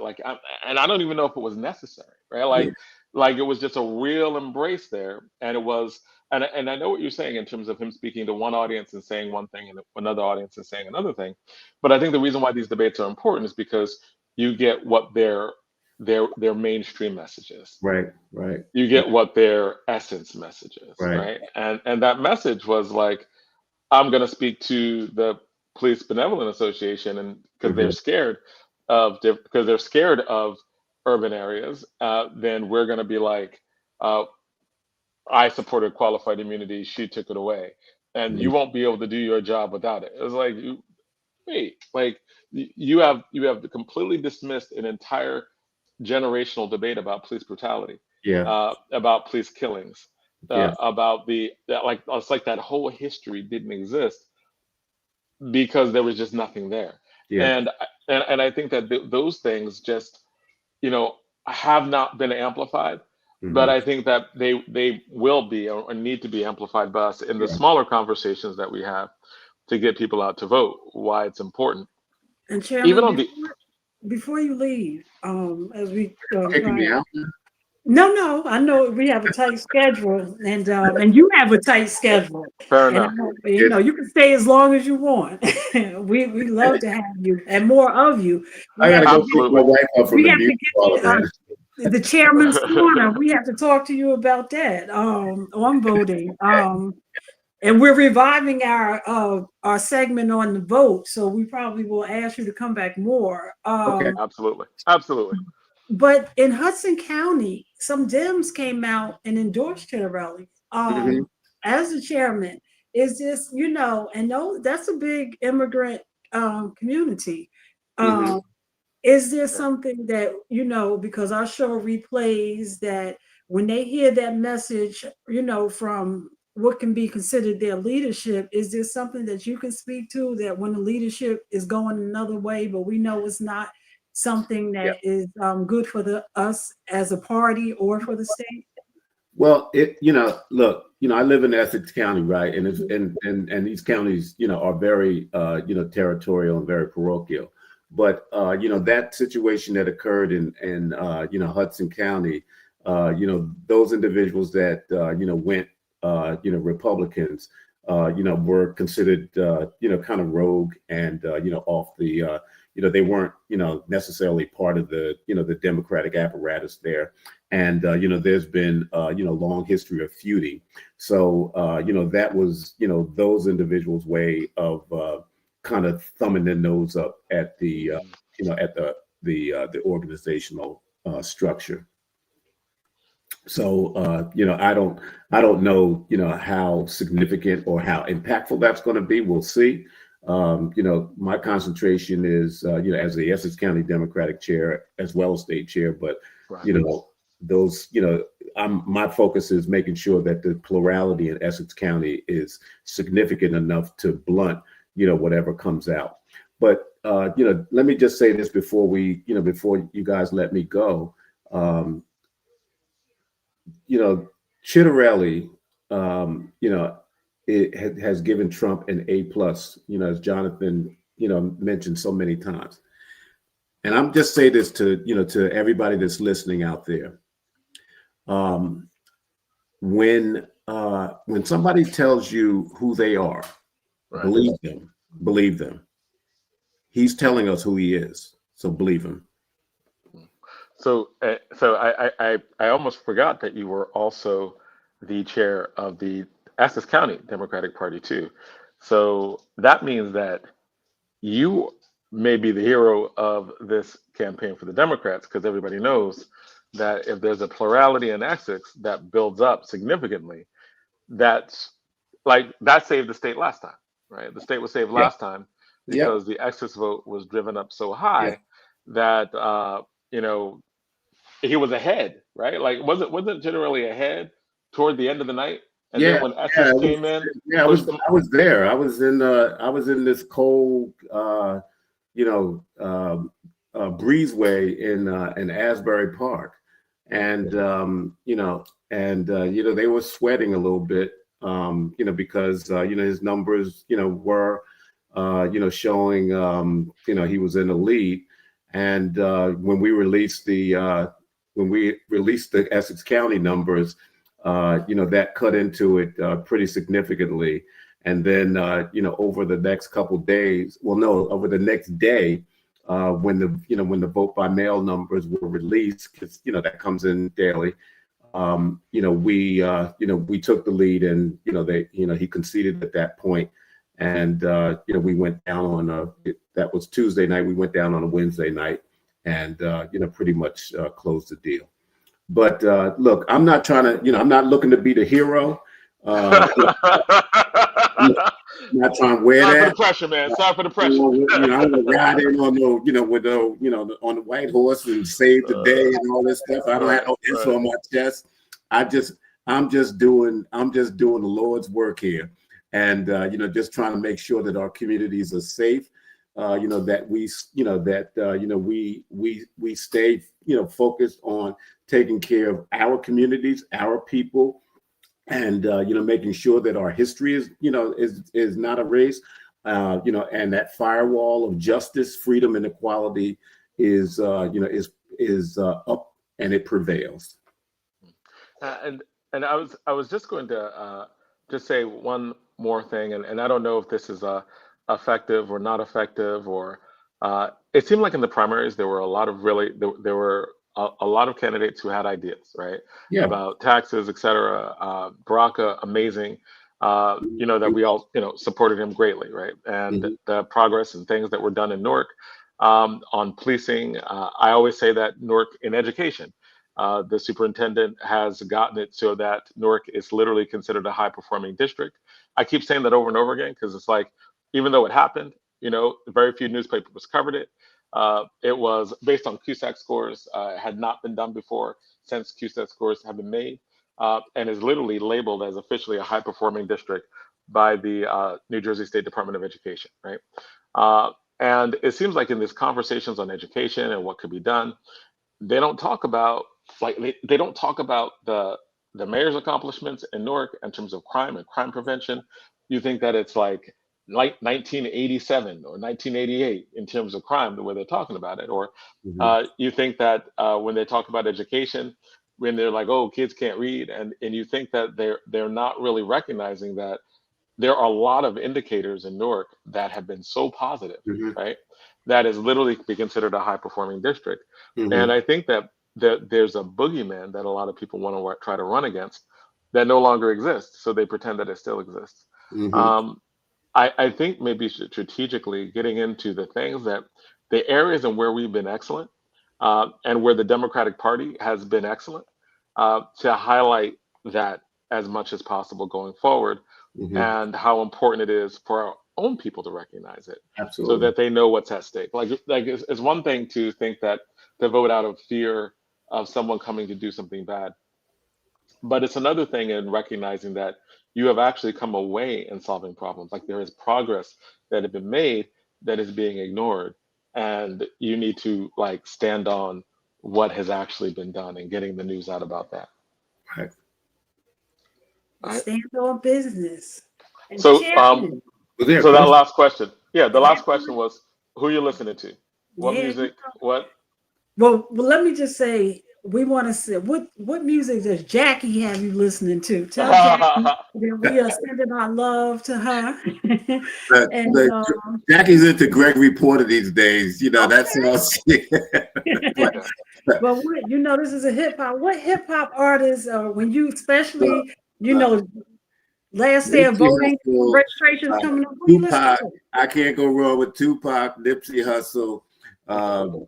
And I don't even know if it was necessary, right? Like it was just a real embrace there, and it was. And I know what you're saying in terms of him speaking to one audience and saying one thing and another audience and saying another thing. But I think the reason why these debates are important is because you get what their mainstream message is. Right. You get what their essence message is, right? And that message was like, I'm going to speak to the Police Benevolent Association, and because they're scared of urban areas, then we're going to be like, I supported qualified immunity, she took it away, and you won't be able to do your job without it. It was like, wait, like you have completely dismissed an entire generational debate about police brutality, Yeah. about police killings, Yeah. about like it's like that whole history didn't exist because there was just nothing there. Yeah. And I think that those things just, have not been amplified, but I think that they will be or need to be amplified by us in the smaller conversations that we have to get people out to vote, why it's important. And Even Chairman, on the before you leave, as we Kicking me out? No, I know we have a tight schedule, and you have a tight schedule. fair And enough. you can stay as long as you want. we love to have you and more of you. I gotta go pick Absolutely. my wife up from We the have to beauty get parlor, man. the chairman's corner. We have to talk to you about that on voting. And we're reviving our segment on the vote, so we probably will ask you to come back more. Okay. Absolutely. But in Hudson County, some Dems came out and endorsed Chiarelli as the chairman. Is this, and no, that's a big immigrant community. Is there something that, because our show replays that when they hear that message, from what can be considered their leadership, is there something that you can speak to that when the leadership is going another way, but we know it's not something that is good for us as a party or for the state? Well, look, I live in Essex County, right? And and these counties, are very, territorial and very parochial. But, that situation that occurred in Hudson County, those individuals that, went, Republicans, were considered, kind of rogue and, off the, they weren't, necessarily part of the, the Democratic apparatus there. And, there's been, long history of feuding. So, that was, those individuals' way of kind of thumbing their nose up at the, at the organizational structure. So, I don't know, how significant or how impactful that's going to be. We'll see. My concentration is, as the Essex County Democratic Chair as well as state chair, but, those, my focus is making sure that the plurality in Essex County is significant enough to blunt, whatever comes out. But, let me just say this before before you guys let me go. Chiarelli, it has given Trump an A+, as Jonathan, mentioned so many times. And I'm just saying this to, to everybody that's listening out there. When somebody tells you who they are, believe them. He's telling us who he is, so believe him. So I almost forgot that you were also the chair of the Essex County Democratic Party too. So that means that you may be the hero of this campaign for the Democrats, because everybody knows that if there's a plurality in Essex that builds up significantly, that saved the state last time, right? The state was saved last time because the Essex vote was driven up so high that he was ahead, right? Like wasn't generally ahead toward the end of the night, and then when Essex came in, I was there. I was in this cold, breezeway in Asbury Park, and they were sweating a little bit, because his numbers, were showing, he was in the lead, and when we released the Essex County numbers, that cut into it pretty significantly. And then, over the next couple days, over the next day, when the vote by mail numbers were released, because that comes in daily, we took the lead, and he conceded at that point, and we went down on that was Tuesday night. We went down on a Wednesday night, and pretty much close the deal. But look, I'm not trying to, I'm not looking to be the hero. I'm not trying to wear Sorry that. for the pressure, man. Sorry for the pressure. I don't want to ride in on on the white horse and save the day and all this stuff. I don't have no S on my chest. I'm just doing the Lord's work here, and just trying to make sure that our communities are safe. That we stay focused on taking care of our communities, our people, and making sure that our history is not erased. And that firewall of justice, freedom, and equality is up and it prevails. And I was just going to just say one more thing, and I don't know if this is effective or not effective, or it seemed like in the primaries there were a lot of there were a lot of candidates who had ideas, right? Yeah. About taxes, et cetera. Baraka, amazing. That we all supported him greatly, right? And the progress and things that were done in Newark on policing. I always say that Newark in education, the superintendent has gotten it so that Newark is literally considered a high-performing district. I keep saying that over and over again because it's like, even though it happened, very few newspapers covered it. It was based on CUSAC scores, had not been done before since CUSAC scores have been made, and is literally labeled as officially a high-performing district by the New Jersey State Department of Education, right? And it seems like in these conversations on education and what could be done, they don't talk about they don't talk about the mayor's accomplishments in Newark in terms of crime and crime prevention. You think that it's like 1987 or 1988 in terms of crime, the way they're talking about it, or you think that when they talk about education, when they're like, oh, kids can't read, and you think that they're not really recognizing that there are a lot of indicators in Newark that have been so positive, right? That is literally be considered a high performing district. And I think that there's a boogeyman that a lot of people want to try to run against that no longer exists. So they pretend that it still exists. I think maybe strategically getting into the things that the areas in where we've been excellent and where the Democratic Party has been excellent, to highlight that as much as possible going forward, and how important it is for our own people to recognize it. Absolutely. So that they know what's at stake. Like it's one thing to think that to vote out of fear of someone coming to do something bad, but it's another thing in recognizing that you have actually come away in solving problems. Like there is progress that has been made that is being ignored, and you need to stand on what has actually been done and getting the news out about that. Right. Stand on business. And So, champion. so that last question, the last question was, who you listening to? What music? What? Well, let me just say, we want to say, what music does Jackie have you listening to? Tell Jackie that we are sending our love to her. Jackie's into Gregory Porter these days. That's all she. But this is a hip hop. What hip hop artists, when you especially, last day of voting registration coming up? Who you listen to? I can't go wrong with Tupac, Nipsey Hussle. I'm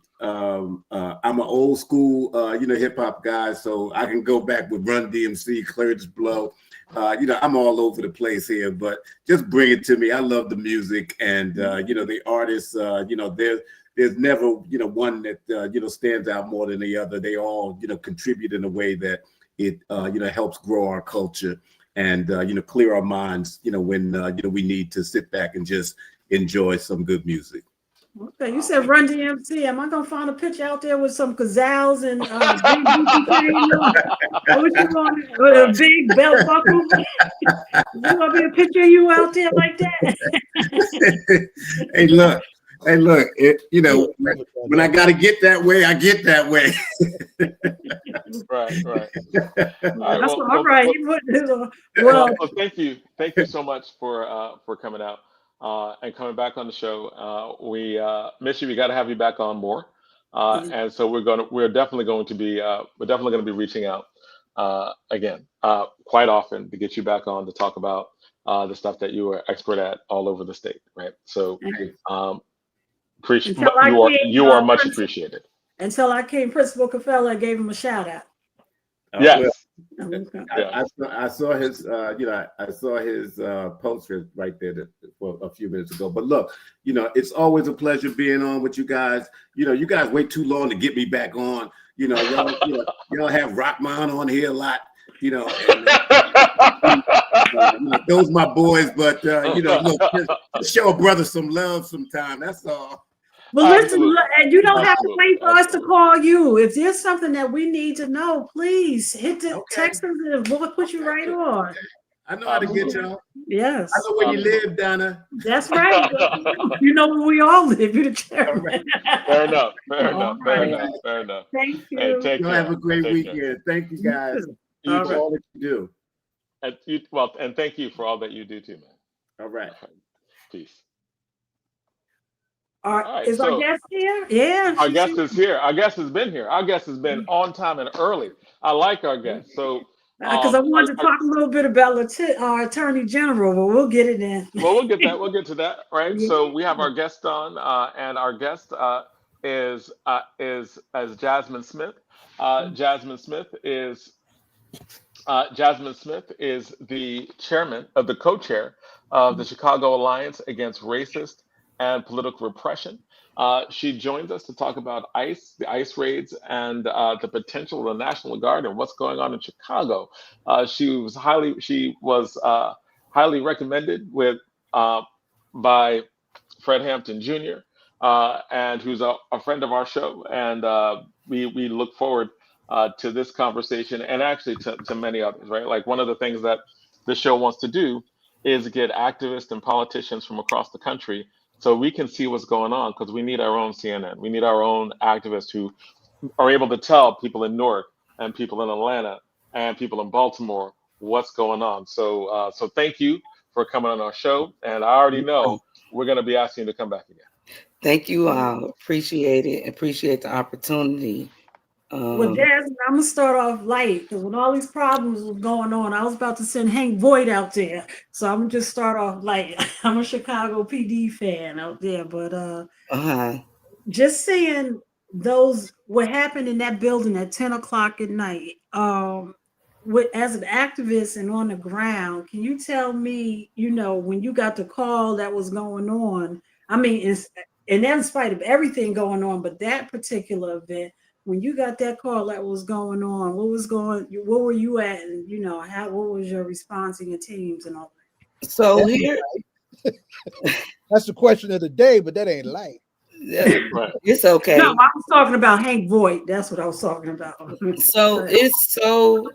an old school, hip hop guy, so I can go back with Run DMC, Kurtis Blow. I'm all over the place here, but just bring it to me. I love the music, and the artists. There's never one that stands out more than the other. They all contribute in a way that it helps grow our culture and clear our minds. When we need to sit back and just enjoy some good music. Okay, you said Run DMC. Am I gonna find a picture out there with some gazelles and with a big belt buckle? You want me to picture you out there like that? Hey, look. When I gotta get that way, I get that way. Right. All right. Well, thank you so much for coming out. And coming back on the show. We miss you. We got to have you back on more. And so we're definitely going to be reaching out again quite often to get you back on to talk about the stuff that you are expert at all over the state, right? So you are much appreciated. until I came Principal Cafella and gave him a shout out. Yes. Okay. I saw his, I saw his poster right there for a few minutes ago. But look, it's always a pleasure being on with you guys. You guys wait too long to get me back on. Y'all have Rockman on here a lot. Those my boys, but just show a brother some love sometime. That's all. Well, listen, and you don't have to wait for us to call you. If there's something that we need to know, please hit the text us and we'll put you right on. I know how to get y'all. Yes. I know where you live, Donna. That's right. You know where we all live. You're the chairman. Right. Fair enough. Thank you. Hey, take care. Have a great weekend. Thank you, guys. You for all that you do. And thank you for all that you do too, man. All right. Peace. All right, is our guest here? Yeah. Our guest is here. Our guest has been here. Our guest has been on time and early. I like our guest. So because I wanted to talk a little bit about our Attorney General, but we'll get it in. Well, we'll get that. We'll get to that, right? Yeah. So we have our guest on, and our guest is Jasmine Smith. Jasmine Smith is the chairman of the co-chair of the Chicago Alliance Against Racist and Political Repression. She joins us to talk about ICE, the ICE raids, and the potential of the National Guard and what's going on in Chicago. She was highly recommended by Fred Hampton Jr., and who's a friend of our show. And we look forward to this conversation and actually to many others, right? Like one of the things that the show wants to do is get activists and politicians from across the country so we can see what's going on, because we need our own CNN. We need our own activists who are able to tell people in Newark and people in Atlanta and people in Baltimore what's going on. So thank you for coming on our show. And I already know we're going to be asking you to come back again. Thank you. Appreciate it. Appreciate the opportunity. Well, Jasmine, I'm gonna start off light because when all these problems were going on, I was about to send Hank Boyd out there. So I'm gonna just start off light. I'm a Chicago PD fan out there, but just saying what happened in that building at 10 o'clock at night. As an activist and on the ground, can you tell me, when you got the call that was going on? I mean, and in spite of everything going on, but that particular event. When you got that call that was going on, what were you at, and what was your response and your teams and all that? So here, that's the question of the day, but that ain't light. Yeah, it's okay. No, I was talking about Hank Voigt. That's what I was talking about. So it's so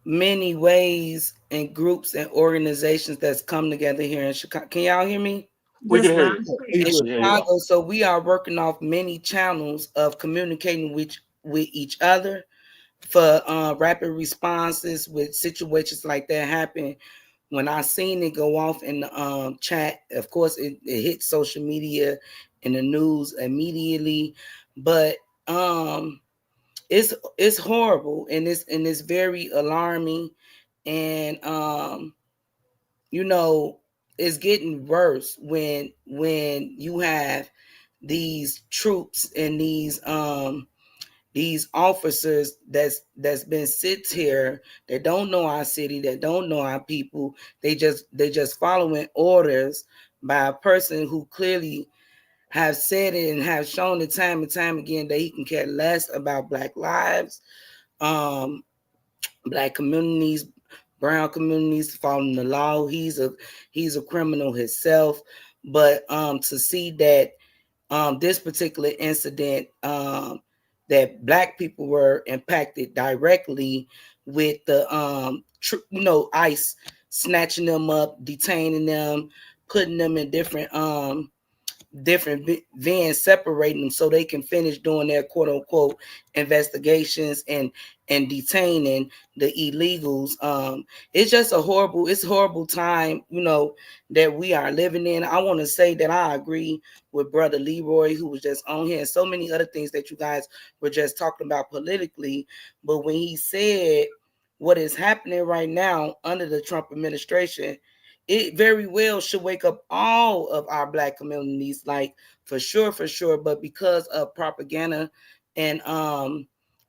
many ways and groups and organizations that's come together here in Chicago. Can y'all hear me? We can hear you. In Chicago, so we are working off many channels of communicating with each other for rapid responses with situations like that happen. When I seen it go off in the chat, of course it hit social media and the news immediately, but it's horrible and it's very alarming, and it's getting worse when you have these troops and these officers that's been sits here that don't know our city, that don't know our people. They just following orders by a person who clearly have said it and have shown it time and time again that he can care less about Black lives, Black communities, brown communities, following the law. He's a criminal himself. But to see that this particular incident, that Black people were impacted directly with the ICE snatching them up, detaining them, putting them in different vans, separating them so they can finish doing their quote unquote investigations and detaining the illegals. It's just a horrible time, that we are living in. I want to say that I agree with Brother Leroy, who was just on here, and so many other things that you guys were just talking about politically. But when he said what is happening right now under the Trump administration, it very well should wake up all of our Black communities, like for sure. But because of propaganda and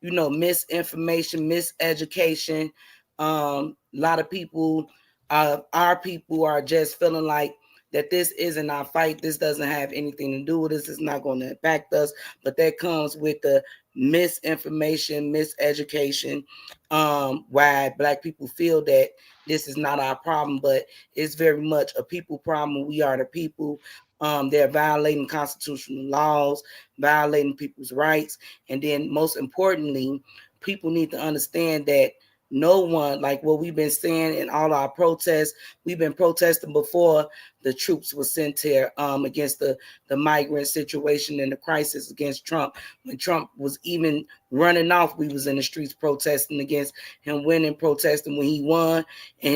misinformation, miseducation. A lot of people, our people are just feeling like that this isn't our fight. This doesn't have anything to do with us. It's not going to impact us. But that comes with the misinformation, miseducation, why Black people feel that this is not our problem, but it's very much a people problem. We are the people. They're violating constitutional laws, violating people's rights. And then most importantly, people need to understand that no one, like what we've been saying in all our protests, we've been protesting before the troops were sent here against the migrant situation and the crisis against Trump. When Trump was even running off, we was in the streets protesting against him winning, protesting when he won, and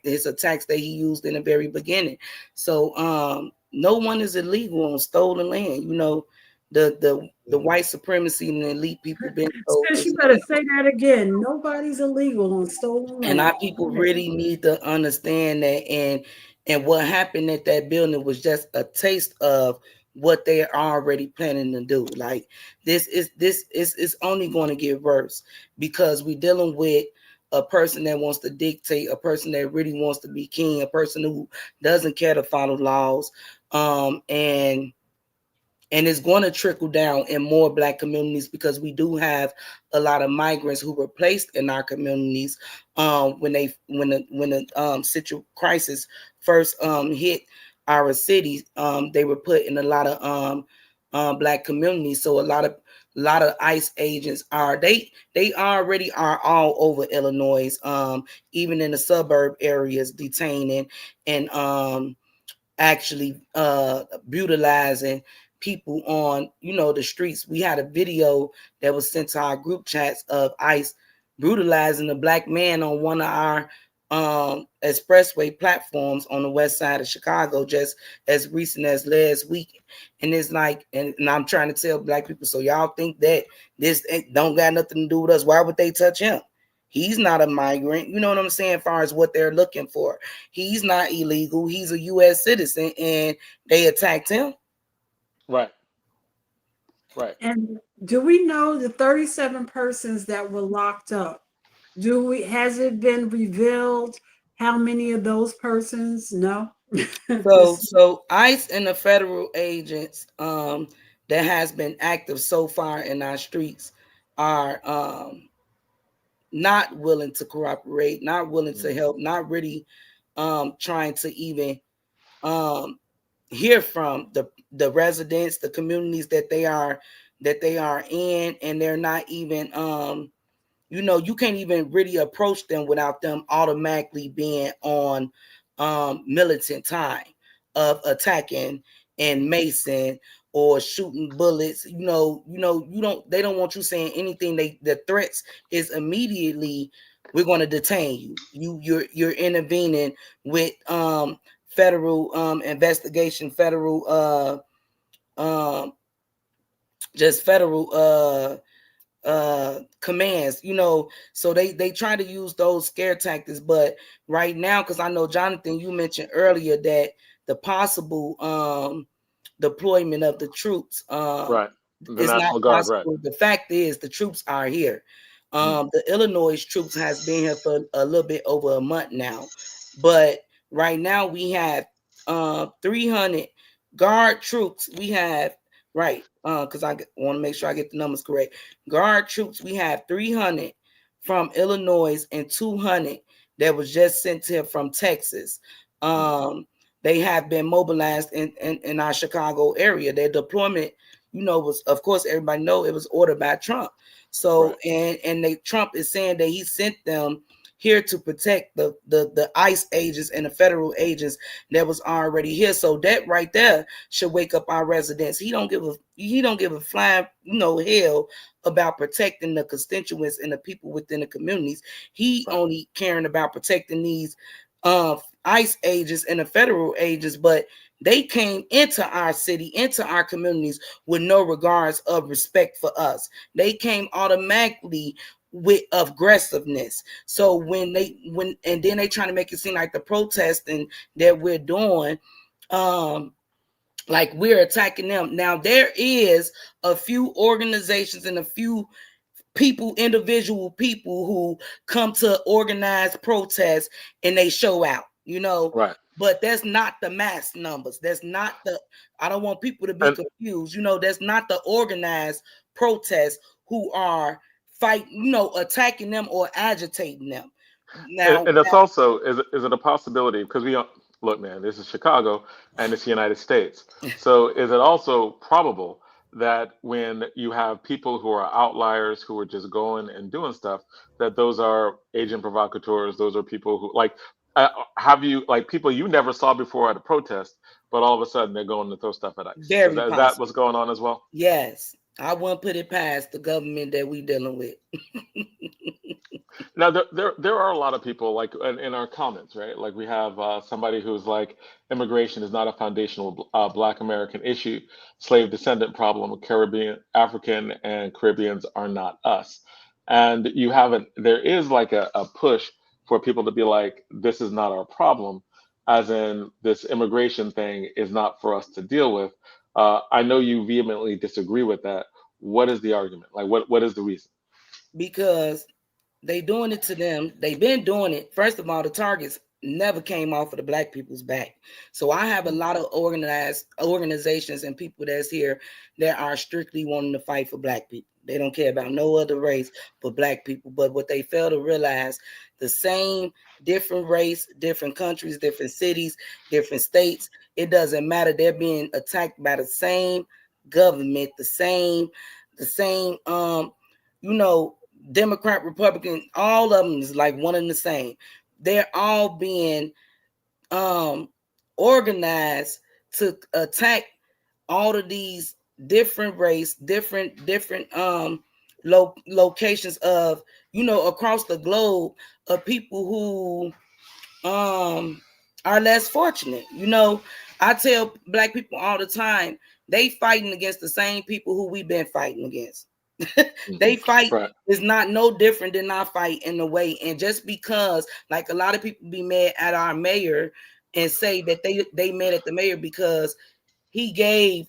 his attacks that he used in the very beginning. So no one is illegal on stolen land. The white supremacy and the elite people been told. Sis, you better say that again. Nobody's illegal on stolen land. And our people really need to understand that. And what happened at that building was just a taste of what they're already planning to do. Like this is only going to get worse because we're dealing with a person that wants to dictate, a person that really wants to be king, a person who doesn't care to follow laws, and it's going to trickle down in more Black communities because we do have a lot of migrants who were placed in our communities when the crisis first hit our cities. They were put in a lot of Black communities. So a lot of ICE agents they already are all over Illinois, even in the suburb areas, detaining and actually brutalizing people on the streets. We had a video that was sent to our group chats of ICE brutalizing a Black man on one of our expressway platforms on the west side of Chicago just as recent as last week. And it's like, and I'm trying to tell Black people, so y'all think that this don't got nothing to do with us, why would they touch him? He's not a migrant. You know what I'm saying? As far as what they're looking for, he's not illegal. He's a U.S. citizen, and they attacked him. Right. And do we know the 37 persons that were locked up? Has it been revealed how many of those persons? No. So ICE and the federal agents that has been active so far in our streets are not willing to cooperate, not willing to help, not really trying to even hear from the residents, the communities that they are in, and they're not even you can't even really approach them without them automatically being on militant time of attacking and macing or shooting bullets. They don't want you saying anything. The threats is immediately, we're going to detain you. You're intervening with federal investigation, federal commands, so they try to use those scare tactics. But right now, because I know, Jonathan, you mentioned earlier that the possible deployment of the troops Right. is not possible. Right. The fact is the troops are here. The Illinois troops has been here for a little bit over a month now, but right now we have 300 guard troops. We have because I want to make sure I get the numbers correct. Guard troops, we have 300 from Illinois and 200 that was just sent here from Texas. They have been mobilized in our Chicago area. Their deployment, was, of course, everybody know it was ordered by Trump. So, right. and Trump is saying that he sent them here to protect the ICE agents and the federal agents that was already here. So that right there should wake up our residents. He don't give a flying hell about protecting the constituents and the people within the communities. He only caring about protecting these ICE agents and the federal agents, but they came into our city, into our communities with no regards of respect for us. They came automatically with aggressiveness. So when and then they trying to make it seem like the protesting that we're doing like we're attacking them. Now there is a few organizations and a few people, individual people who come to organize protests and they show out, you know. Right. But that's not the mass numbers. That's not the, I don't want people to be confused. You know, that's not the organized protests who are fighting, you know, attacking them or agitating them. Now, and that's also, is it a possibility, because we don't, look, man, this is Chicago and it's the United States. So is it also probable that when you have people who are outliers, who are just going and doing stuff, that those are agent provocateurs, those are people who, like, have you, like, people you never saw before at a protest, but all of a sudden they're going to throw stuff at ICE? Very Is that what's going on as well? Yes. I wouldn't put it past the government that we dealing with. Now, there are a lot of people, like in our comments, right? Like we have somebody who's like, immigration is not a foundational Black American issue. Slave descendant problem. Caribbean, African, and Caribbeans are not us. And you have there is like a push for people to be like, this is not our problem, as in this immigration thing is not for us to deal with. I know you vehemently disagree with that. What is the argument? Like, what is the reason? Because they doing it to them. They've been doing it. First of all, the targets never came off of the Black people's back. So I have a lot of organizations and people that's here that are strictly wanting to fight for Black people. They don't care about no other race but Black people. But what they fail to realize, the same different race, different countries, different cities, different states, it doesn't matter. They're being attacked by the same government, the same, you know, Democrat, Republican, all of them is like one and the same. They're all being organized to attack all of these different race, different locations of, you know, across the globe, of people who are less fortunate. You know, I tell Black people all the time, they fighting against the same people who we've been fighting against. They fight is not no different than our fight in a way. And just because, like, a lot of people be mad at our mayor and say that they mad at the mayor because he gave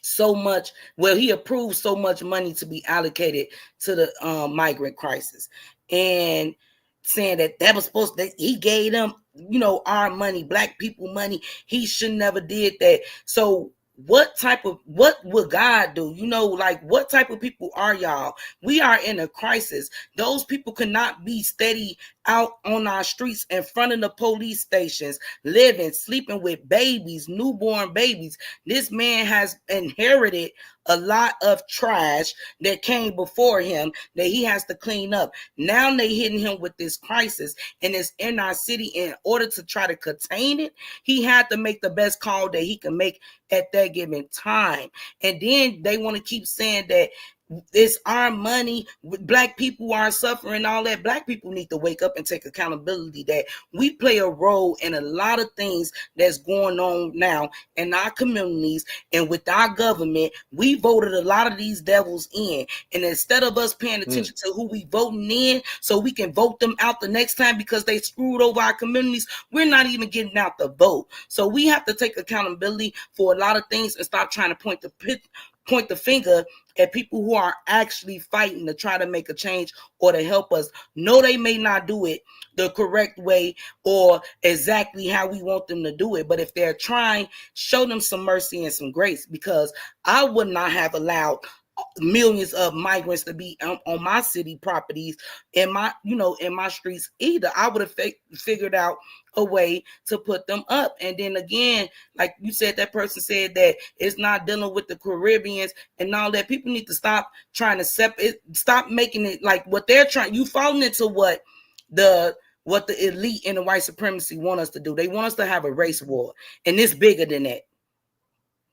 so much, well, he approved so much money to be allocated to the migrant crisis, and saying that was supposed to, he gave them, you know, our money, Black people money. He should never did that. So what would God do? You know, like, what type of people are y'all? We are in a crisis. Those people cannot be steady out on our streets in front of the police stations, living, sleeping with babies, newborn babies. This man has inherited a lot of trash that came before him that he has to clean up. Now they hitting him with this crisis, and it's in our city. In order to try to contain it, he had to make the best call that he can make at that given time. And then they want to keep saying that it's our money, Black people are suffering, all that. Black people need to wake up and take accountability that we play a role in a lot of things that's going on now in our communities and with our government. We voted a lot of these devils in, and instead of us paying attention to who we voting in so we can vote them out the next time because they screwed over our communities, we're not even getting out the vote. So we have to take accountability for a lot of things and stop trying to point the finger at people who are actually fighting to try to make a change or to help us. No, they may not do it the correct way or exactly how we want them to do it, but if they're trying, show them some mercy and some grace, because I would not have allowed millions of migrants to be on my city properties, in my, you know, in my streets either. I would have figured out a way to put them up. And then again, like you said, that person said that it's not dealing with the Caribbeans and all that. People need to stop trying to stop making it like what they're trying. You falling into what the elite and the white supremacy want us to do. They want us to have a race war, and it's bigger than that.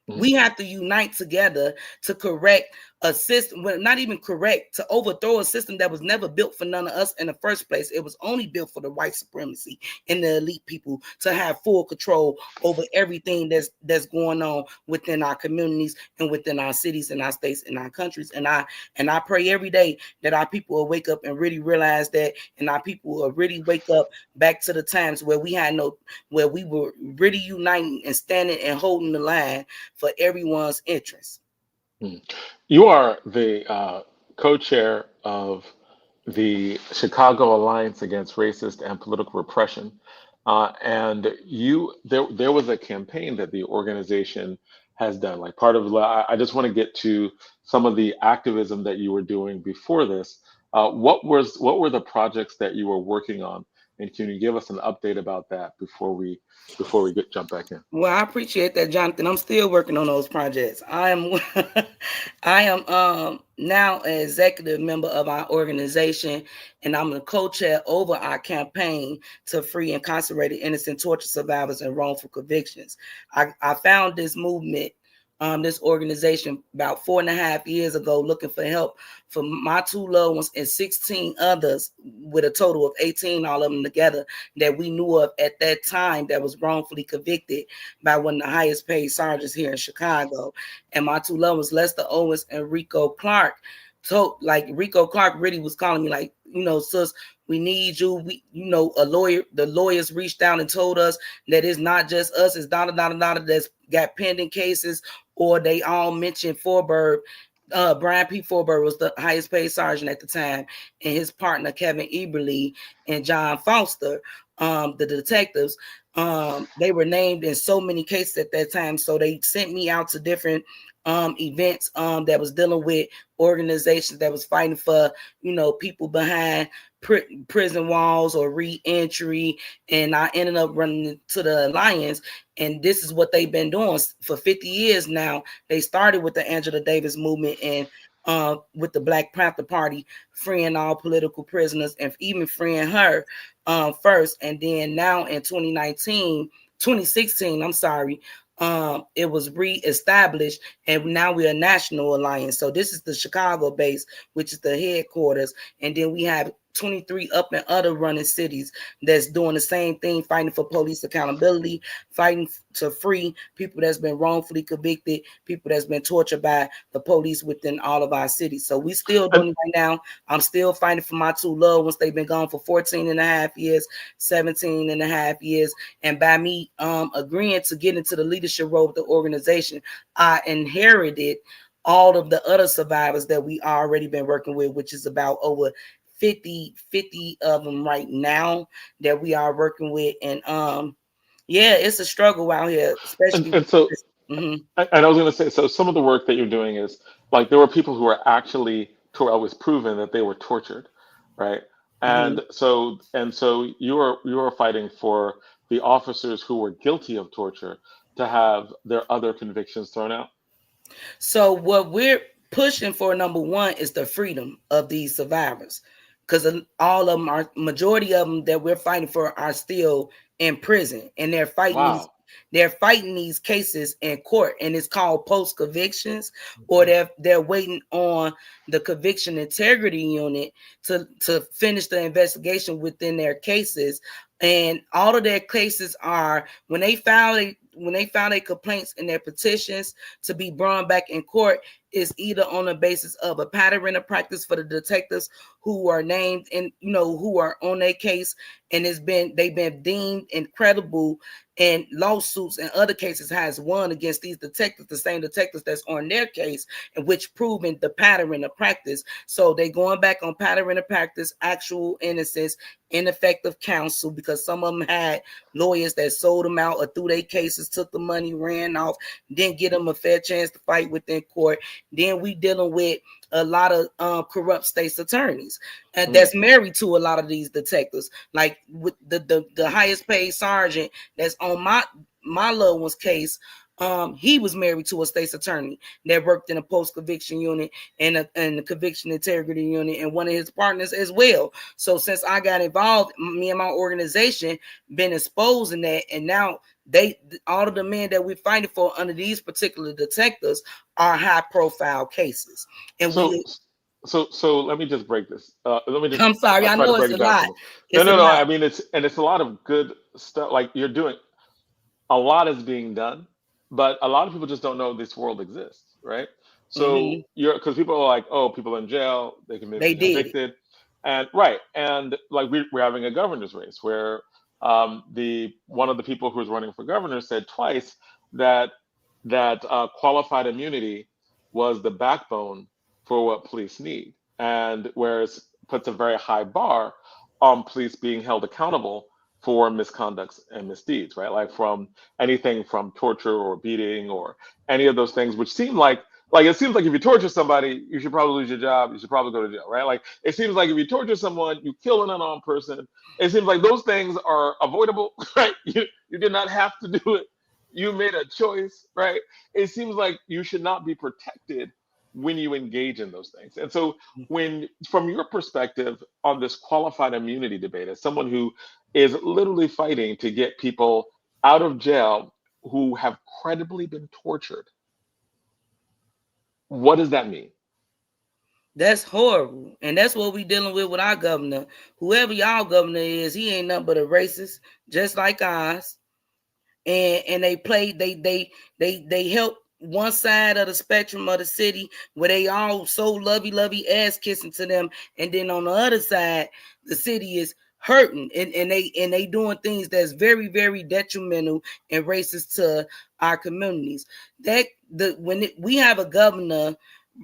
We have to unite together to correct a system, well, not even correct, to overthrow a system that was never built for none of us in the first place. It was only built for the white supremacy and the elite people to have full control over everything that's going on within our communities and within our cities and our states and our countries. And I pray every day that our people will wake up and really realize that, and our people will really wake up back to the times where we were really uniting and standing and holding the line for everyone's interest. You are the co-chair of the Chicago Alliance Against Racist and Political Repression, and there was a campaign that the organization has done. Like part of, I just want to get to some of the activism that you were doing before this. What were the projects that you were working on, and can you give us an update about that before we jump back in? Well, I appreciate that, Jonathan. I'm still working on those projects. I am now an executive member of our organization, and I'm the co-chair over our campaign to free incarcerated innocent torture survivors and wrongful convictions. I found this movement, this organization, about 4.5 years ago, looking for help for my 2 loved ones and 16 others, with a total of 18, all of them together, that we knew of at that time that was wrongfully convicted by one of the highest paid sergeants here in Chicago. And my 2 loved ones, Lester Owens and Rico Clark. So Rico Clark really was calling me like, sis, we need you. The lawyers reached out and told us that it's not just us, it's that's got pending cases, or they all mentioned Forberg. Brian P. Forberg was the highest paid sergeant at the time, and his partner Kevin Eberly and John Foster, the detectives. They were named in so many cases at that time, so they sent me out to different events that was dealing with organizations that was fighting for people behind prison walls or re-entry, and I ended up running to the Alliance, and this is what they've been doing for 50 years now. They started with the Angela Davis movement and with the Black Panther Party, freeing all political prisoners and even freeing her first, and then now in 2016, it was re-established, and now we're a national alliance. So this is the Chicago base, which is the headquarters, and then we have 23 up and other running cities that's doing the same thing, fighting for police accountability, fighting to free people that's been wrongfully convicted, people that's been tortured by the police within all of our cities. So we still doing it right now. I'm still fighting for my 2 loved ones. They've been gone for 14.5 years, 17.5 years. And by me agreeing to get into the leadership role of the organization, I inherited all of the other survivors that we already been working with, which is about over 50 of them right now that we are working with. And yeah, it's a struggle out here, especially. And so, and I was going to say, so some of the work that you're doing is like, there were people who were actually, it was proven that they were tortured, right? And so you were fighting for the officers who were guilty of torture to have their other convictions thrown out. So what we're pushing for, number one, is the freedom of these survivors, because all of them, majority of them that we're fighting for, are still in prison, and they're fighting these cases in court, and it's called post convictions, or they're waiting on the conviction integrity unit to finish the investigation within their cases. And all of their cases are, when they file their complaints and their petitions to be brought back in court, is either on the basis of a pattern of practice for the detectives who are named and who are on their case, and they've been deemed incredible, and lawsuits and other cases has won against these detectives, the same detectives that's on their case, and which proven the pattern of practice. So they going back on pattern of practice, actual innocence, ineffective counsel, because some of them had lawyers that sold them out or threw their cases, took the money, ran off, didn't get them a fair chance to fight within court. Then we dealing with a lot of corrupt state's attorneys that's married to a lot of these detectives, like with the highest paid sergeant that's on my loved one's case. He was married to a state's attorney that worked in a post-conviction unit and the conviction integrity unit, and one of his partners as well. So since I got involved, me and my organization been exposed in that, and now all of the men that we're fighting for under these particular detectives are high-profile cases. And so let me just break this. I'm sorry, I try to know break it's it a down. lot. No. I mean, it's a lot of good stuff. Like, you're doing a lot is being done, but a lot of people just don't know this world exists, right? So because people are like, oh, people in jail, they can be convicted, and right, and like we're having a governor's race where one of the people who's running for governor said twice that qualified immunity was the backbone for what police need, and whereas puts a very high bar on police being held accountable for misconducts and misdeeds, right? Like from anything from torture or beating or any of those things, which seem like it seems like if you torture somebody, you should probably lose your job. You should probably go to jail, right? Like it seems like if you torture someone, you kill an unarmed person. It seems like those things are avoidable, right? You did not have to do it. You made a choice, right? It seems like you should not be protected when you engage in those things. And so when, from your perspective on this qualified immunity debate, as someone who is literally fighting to get people out of jail who have credibly been tortured, what does that mean? That's horrible. And that's what we dealing with our governor. Whoever y'all governor is, he ain't nothing but a racist, just like ours. And they help one side of the spectrum of the city where they all so lovey ass kissing to them, and then on the other side the city is hurting and they doing things that's very, very detrimental and racist to our communities. We have a governor,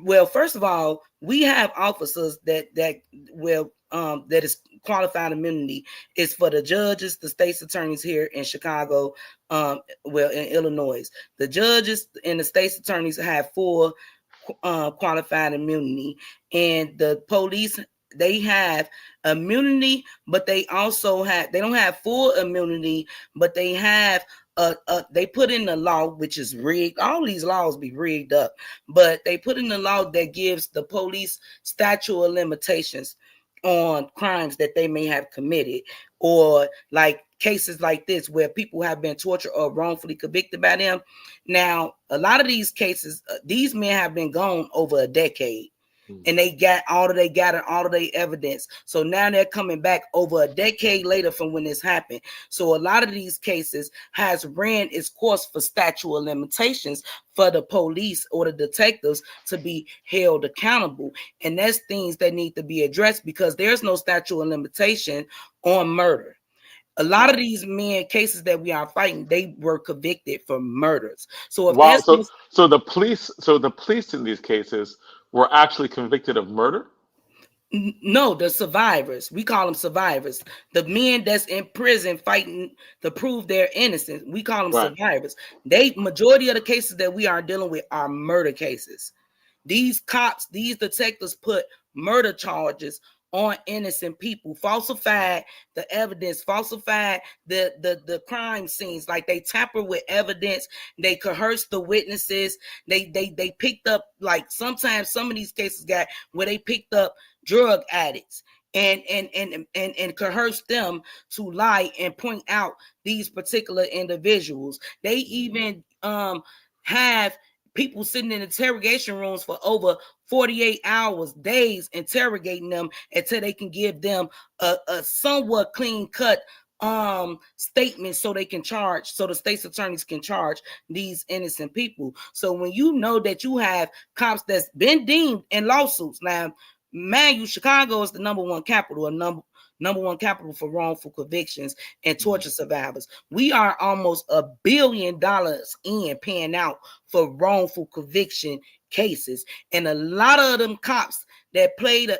well, first of all, we have officers that is qualified immunity is for the judges, the state's attorneys here in Chicago, in Illinois. The judges and the state's attorneys have full qualified immunity, and the police, they have immunity, but they don't have full immunity, but they have they put in the law, which is rigged. All these laws be rigged up, but they put in the law that gives the police statute of limitations on crimes that they may have committed, or like cases like this where people have been tortured or wrongfully convicted by them. Now, a lot of these cases, these men have been gone over a decade. And they got all of their evidence. So now they're coming back over a decade later from when this happened. So a lot of these cases has ran its course for statute of limitations for the police or the detectives to be held accountable. And that's things that need to be addressed, because there's no statute of limitation on murder. A lot of these cases that we are fighting, they were convicted for murders. So if so the police in these cases were actually convicted of murder? No, the survivors. We call them survivors. The men that's in prison fighting to prove their innocence, we call them survivors. Majority of the cases that we are dealing with are murder cases. These cops, these detectives put murder charges on innocent people, falsified the evidence, falsified the crime scenes. Like, they tamper with evidence, they coerce the witnesses, they picked up, like, sometimes some of these cases got where they picked up drug addicts and coerce them to lie and point out these particular individuals. They even have people sitting in interrogation rooms for over 48 hours, days, interrogating them until they can give them a somewhat clean cut statement so they can charge, so the state's attorneys can charge these innocent people. So when you know that you have cops that's been deemed in lawsuits, now, man, Chicago is the number one capital, number one capital for wrongful convictions and torture survivors. We are almost $1 billion in paying out for wrongful conviction cases, and a lot of them cops that played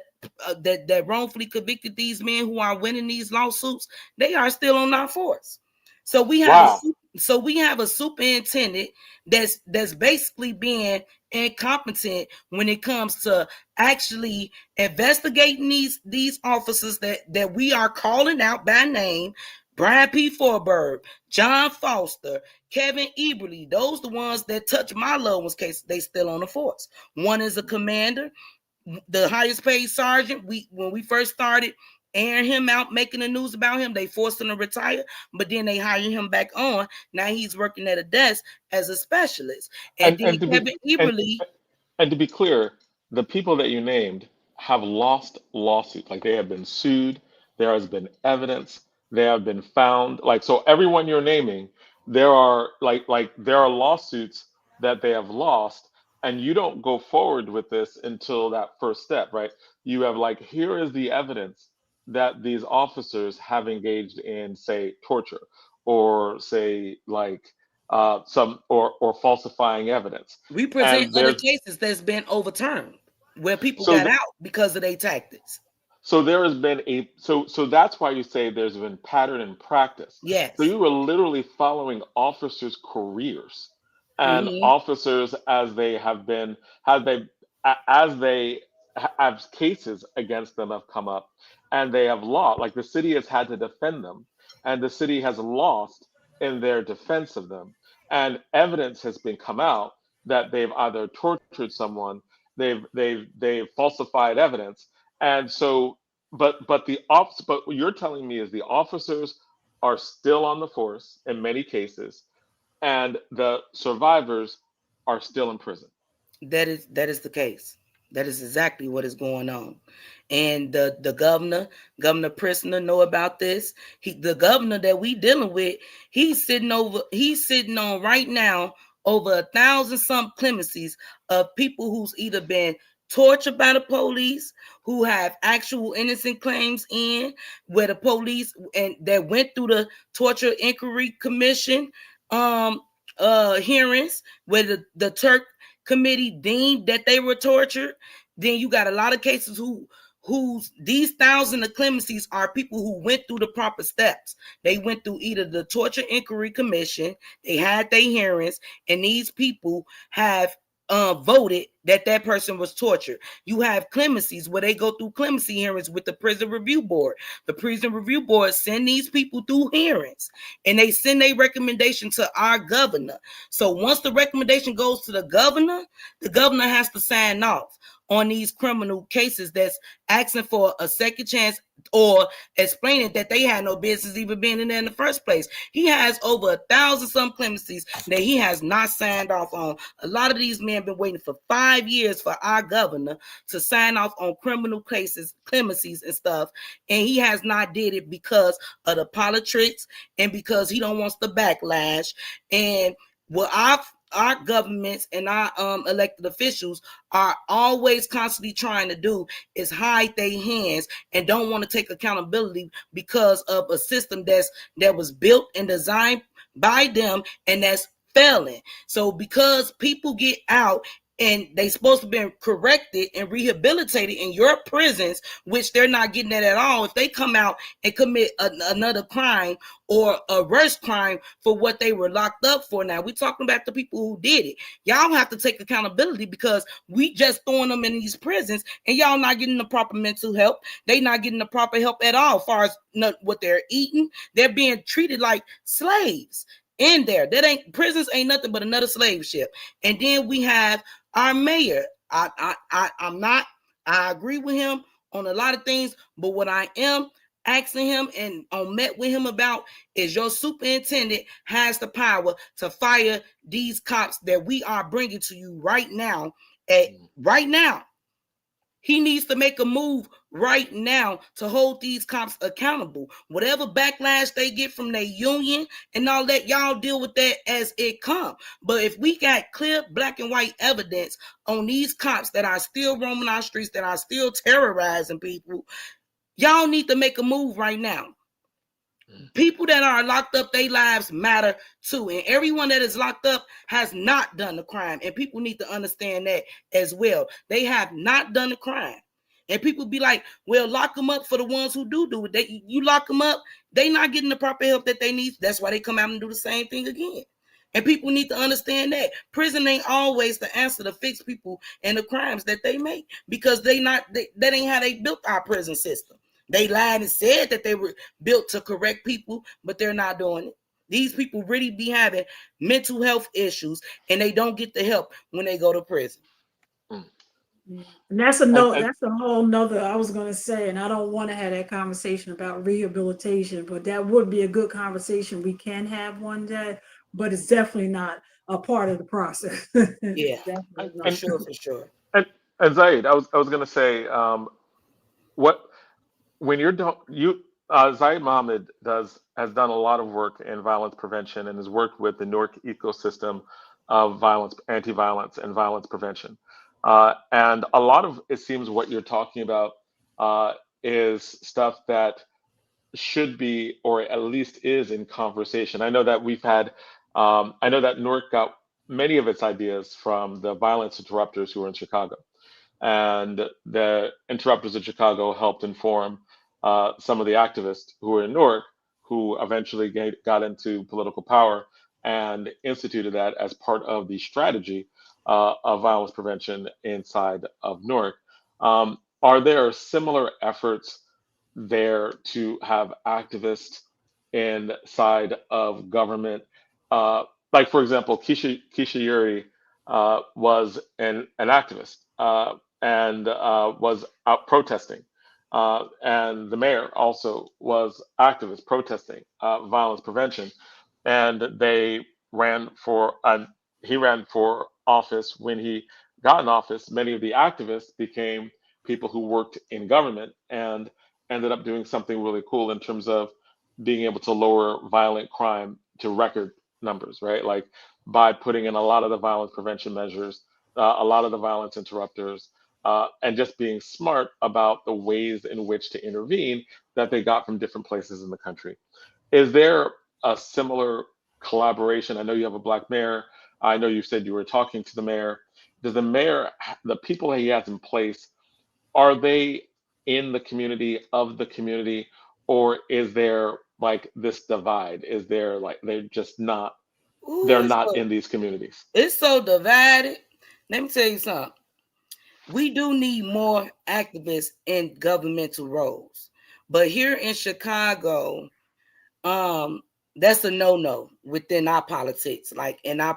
that wrongfully convicted these men who are winning these lawsuits, they are still on our force. So we have a superintendent that's basically being incompetent when it comes to actually investigating these officers that we are calling out by name: Brian P. Forberg, John Foster, Kevin Eberly, those the ones that touch my loved one's case. They still on the force. One is a commander, the highest paid sergeant. When we first started airing him out, making the news about him, they forced him to retire, but then they hired him back on. Now he's working at a desk as a specialist. And then Kevin Eberly. And to be clear, the people that you named have lost lawsuits. Like, they have been sued. There has been evidence. They have been found. Like, so everyone you're naming, there are there are lawsuits that they have lost, and you don't go forward with this until that first step, right? You have here is the evidence that these officers have engaged in, say, torture, or say or falsifying evidence. We present other cases that's been overturned where people got out because of their tactics. So there has been so that's why you say there's been pattern and practice. Yes. So you were literally following officers' careers and officers as they have cases against them have come up, and they have lost. Like, the city has had to defend them, and the city has lost in their defense of them. And evidence has been come out that they've either tortured someone, they've falsified evidence. And so, but what you're telling me is the officers are still on the force in many cases, and the survivors are still in prison. That is the case. That is exactly what is going on. And the Governor Prisoner, know about this. The governor that we dealing with, he's sitting on right now over 1,000 some clemencies of people who's either been tortured by the police, who have actual innocent claims in, where the police and that went through the Torture Inquiry Commission hearings, where the Turk Committee deemed that they were tortured. Then you got a lot of cases whose these 1,000 of clemencies are people who went through the proper steps. They went through either the Torture Inquiry Commission, they had their hearings, and these people have voted that person was tortured. You have clemencies where they go through clemency hearings with the Prison Review Board. The Prison Review Board send these people through hearings, and they send a recommendation to our governor. So once the recommendation goes to the governor has to sign off on these criminal cases that's asking for a second chance, or explaining that they had no business even being in there in the first place. He has over 1,000 some clemencies that he has not signed off on. A lot of these men have been waiting for 5 years for our governor to sign off on criminal cases, clemencies and stuff, and he has not did it because of the politics and because he don't want the backlash. And what our governments and our elected officials are always constantly trying to do is hide their hands and don't want to take accountability because of a system that was built and designed by them and that's failing. So because people get out and they supposed to be corrected and rehabilitated in your prisons, which they're not getting that at all. If they come out and commit another crime or a worse crime for what they were locked up for, now we're talking about the people who did it. Y'all have to take accountability because we just throwing them in these prisons and y'all not getting the proper mental help. They not getting the proper help at all as far as what they're eating. They're being treated like slaves in there. Prisons ain't nothing but another slave ship. And then we have our mayor. I agree with him on a lot of things, but what I am asking him and met with him about is your superintendent has the power to fire these cops that we are bringing to you right now. Right now. He needs to make a move right now to hold these cops accountable. Whatever backlash they get from their union and all that, y'all deal with that as it comes. But if we got clear black and white evidence on these cops that are still roaming our streets, that are still terrorizing people, y'all need to make a move right now. People that are locked up, their lives matter too. And everyone that is locked up has not done the crime. And people need to understand that as well. They have not done the crime. And people be like, well, lock them up for the ones who do it. You lock them up, they not getting the proper help that they need. That's why they come out and do the same thing again. And people need to understand that prison ain't always the answer to fix people and the crimes that they make, because that ain't how they built our prison system. They lied and said that they were built to correct people, but they're not doing it. These people really be having mental health issues, and they don't get the help when they go to prison. And that's that's a whole nother, I was going to say, and I don't want to have that conversation about rehabilitation, but that would be a good conversation we can have one day, but it's definitely not a part of the process. Yeah, for sure. And Zaid, I was gonna say, what when Zaid Mohammed has done a lot of work in violence prevention and has worked with the Newark ecosystem of violence, anti-violence, and violence prevention. And a lot of it seems what you're talking about is stuff that should be, or at least is, in conversation. I know that I know that Newark got many of its ideas from the violence interrupters who were in Chicago. And the interrupters of Chicago helped inform some of the activists who were in Newark, who eventually got into political power and instituted that as part of the strategy of violence prevention inside of Newark. Are there similar efforts there to have activists inside of government? Like, for example, Keisha Yuri was an activist and was out protesting. And the mayor also was activist protesting violence prevention. And he ran for office. When he got in office, many of the activists became people who worked in government and ended up doing something really cool in terms of being able to lower violent crime to record numbers, right? Like by putting in a lot of the violence prevention measures, a lot of the violence interrupters, and just being smart about the ways in which to intervene that they got from different places in the country. Is there a similar collaboration? I know you have a Black mayor. I know you said you were talking to the mayor. Does the mayor, the people that he has in place, are they in the community, of the community, or is there like this divide? Is there like they're not in these communities? It's so divided. Let me tell you something. We do need more activists in governmental roles, but here in Chicago, that's a no within our politics, like in our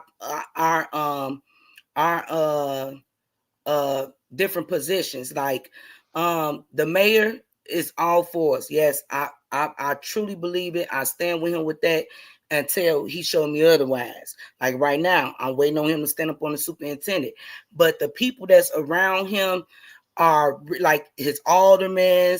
different positions. Like the mayor is all for us. Yes, I truly believe it. I stand with him with that until he showed me otherwise. Like right now, I'm waiting on him to stand up on the superintendent. But the people that's around him are like his aldermen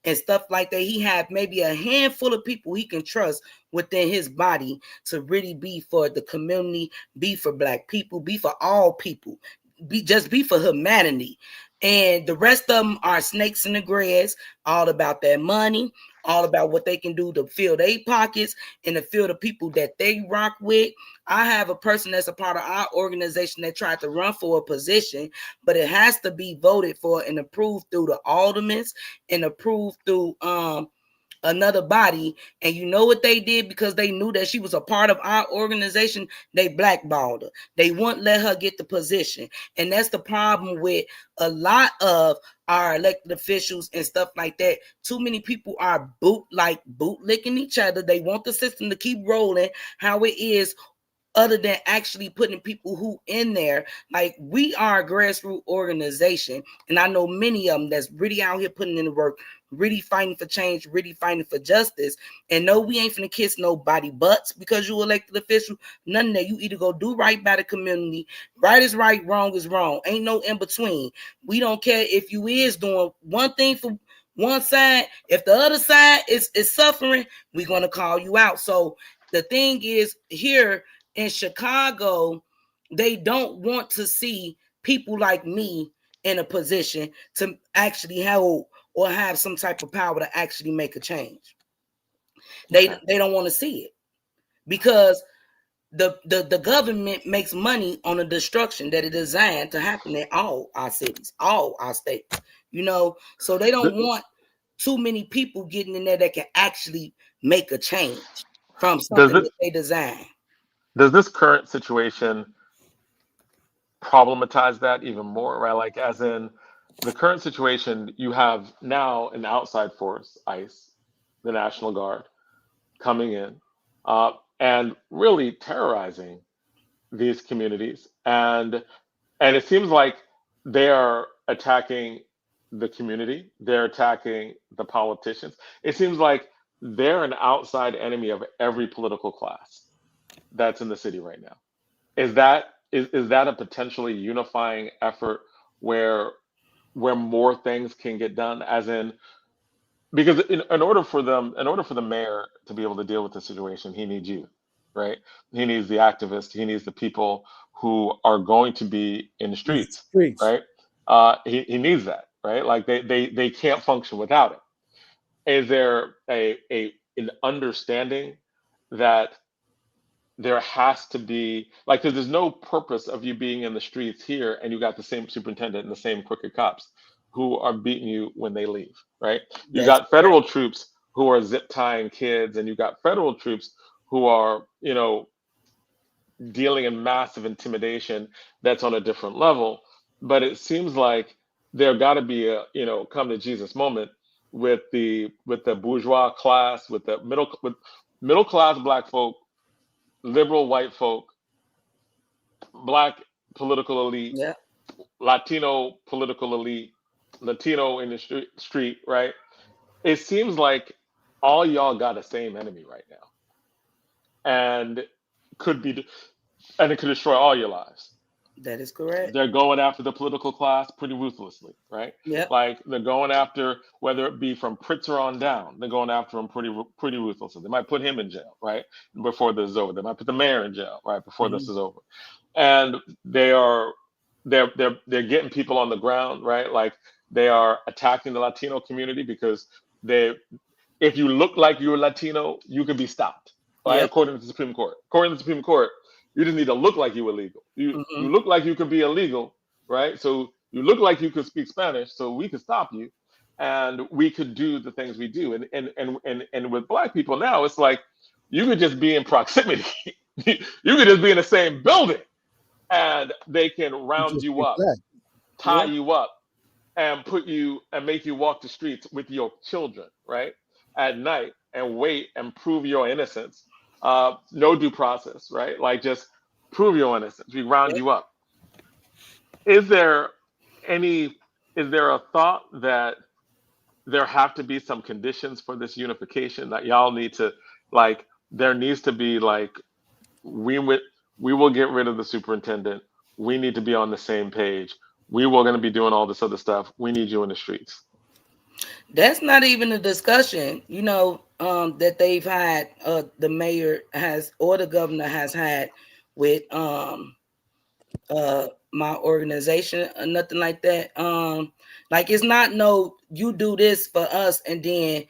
and stuff like that. He have maybe a handful of people he can trust within his body to really be for the community, be for Black people, be for all people, be for humanity. And the rest of them are snakes in the grass, all about that money, all about what they can do to fill their pockets and to fill the people that they rock with. I have a person that's a part of our organization that tried to run for a position, but it has to be voted for and approved through the aldermen and approved through another body. And you know what they did? Because they knew that she was a part of our organization, they blackballed her. They wouldn't let her get the position. And that's the problem with a lot of our elected officials and stuff like that. Too many people are bootlicking each other. They want the system to keep rolling how it is, other than actually putting people who in there. Like, we are a grassroots organization, and I know many of them that's really out here putting in the work, really fighting for change, really fighting for justice. And no, we ain't finna kiss nobody butts because you elected official. None of that. You either go do right by the community. Right is right, wrong is wrong. Ain't no in between. We don't care if you is doing one thing for one side. If the other side is suffering, we're gonna call you out. So the thing is, here in Chicago, they don't want to see people like me in a position to actually hold or have some type of power to actually make a change. They don't want to see it because the government makes money on the destruction that it designed to happen in all our cities, all our states, so they don't want too many people getting in there that can actually make a change from something that they design. Does this current situation problematize that even more, right? Like, as in the current situation, you have now an outside force, ICE, the National Guard, coming in. and really terrorizing these communities. And it seems like they are attacking the community. They're attacking the politicians. It seems like they're an outside enemy of every political class that's in the city right now. Is that a potentially unifying effort where more things can get done? As in, because in order for the mayor to be able to deal with the situation, he needs you, right? He needs the activists. He needs the people who are going to be in the streets, Streets. right? He needs that, right? Like they can't function without it. Is there an understanding that there has to be, like, because there's no purpose of you being in the streets here and you got the same superintendent and the same crooked cops who are beating you when they leave, right? You That's got federal troops who are zip tying kids, and you got federal troops who are, dealing in massive intimidation that's on a different level. But it seems like there got to be a, come to Jesus moment with the bourgeois class, with middle class Black folk, liberal white folk, Black political elite, yeah. Latino political elite, Latino in the street, right? It seems like all y'all got the same enemy right now, and it could destroy all your lives. That is correct. They're going after the political class pretty ruthlessly, right? Yep. Like they're going after, whether it be from Pritzker on down, they're going after him pretty ruthlessly. They might put him in jail, right, before this is over. They might put the mayor in jail, right, before this is over. And they're getting people on the ground, right? Like they are attacking the Latino community because if you look like you're Latino, you can be stopped, right? Yep. According to the Supreme Court. According to the Supreme Court, you just need to look like you illegal. You look like you could be illegal, right? So you look like you could speak Spanish, so we could stop you, and we could do the things we do. And with Black people now, it's like you could just be in proximity. You could just be in the same building, and they can round you up, tie you up, and put you and make you walk the streets with your children, right, at night, and wait and prove your innocence. No due process, right? Like just prove your innocence. We round you up. Is there a thought that there have to be some conditions for this unification, that y'all need to, like, there needs to be like, we will get rid of the superintendent. We need to be on the same page. We were going to be doing all this other stuff. We need you in the streets. That's not even a discussion, that they've had, the mayor has, or the governor has had with my organization or nothing like that. Like it's not you do this for us and then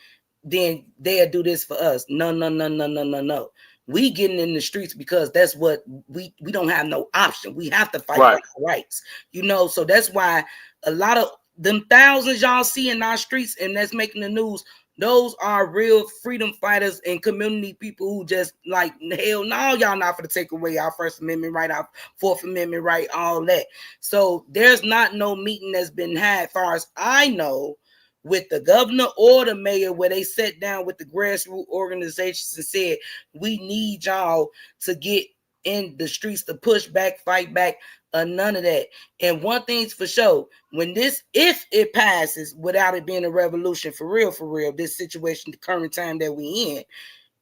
they'll do this for us. No. We getting in the streets because that's what we don't have no option. We have to fight for our rights, so that's why a lot of them thousands y'all see in our streets and that's making the news, those are real freedom fighters and community people who just like, hell no, y'all not going to take away our First Amendment right, our Fourth Amendment right, all that. So there's not no meeting that's been had, far as I know, with the governor or the mayor where they sat down with the grassroots organizations and said, we need y'all to get in the streets to push back, fight back. None of that. And one thing's for sure, if it passes without it being a revolution for real, this situation, the current time that we in,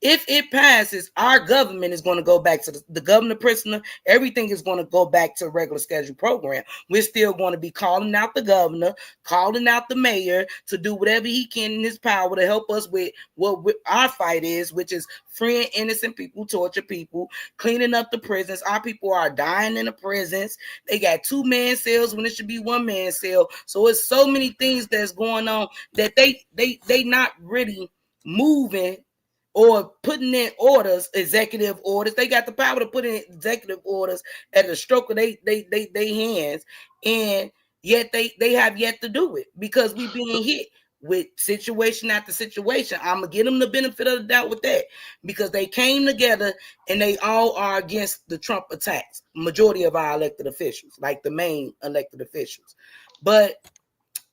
if it passes, our government is going to go back to the governor prisoner. Everything is going to go back to a regular scheduled program. We're still going to be calling out the governor, calling out the mayor to do whatever he can in his power to help us with what our fight is, which is freeing innocent people, torture people, cleaning up the prisons. Our people are dying in the prisons. They got 2-man cells when it should be 1-man cell. So it's so many things that's going on that they not really moving or putting in orders, executive orders. They got the power to put in executive orders at the stroke of they hands, and yet they have yet to do it because we being hit with situation after situation. I'm gonna give them the benefit of the doubt with that because they came together and they all are against the Trump attacks. Majority of our elected officials, like the main elected officials, but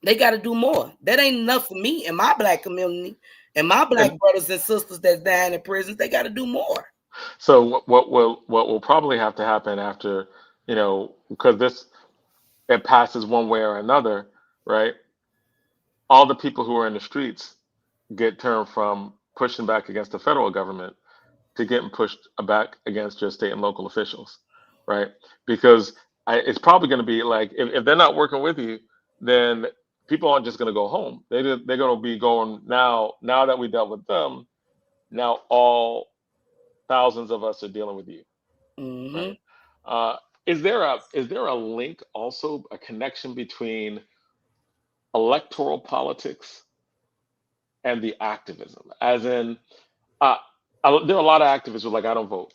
they got to do more. That ain't enough for me and my Black community. And my Black brothers and sisters that's dying in prisons, they got to do more. So what will probably have to happen after, because it passes one way or another, right? All the people who are in the streets get turned from pushing back against the federal government to getting pushed back against your state and local officials, right? Because it's probably going to be like if they're not working with you, then people aren't just going to go home. They're going to be going now. Now that we dealt with them, now all thousands of us are dealing with you, Mm-hmm. right? Uh, is there a link also a connection between electoral politics and the activism? As in, uh, there are a lot of activists who are like, I don't vote.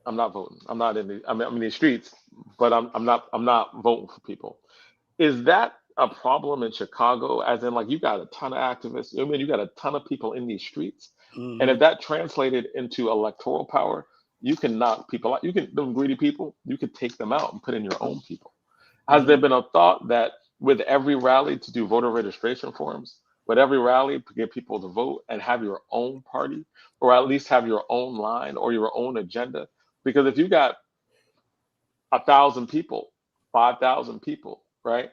I'm not voting. I'm not in the. I'm in the streets, but I'm not voting for people. Is that a problem in Chicago? As in, like, you got a ton of activists. I mean, you got a ton of people in these streets, and Mm-hmm. if that translated into electoral power, you can knock people out. You can them greedy people. You could take them out and put in your own people. Has there Mm-hmm. been a thought that with every rally to do voter registration forms, with every rally to get people to vote and have your own party, or at least have your own line or your own agenda? Because if you got 1,000 people, 5,000 people, right?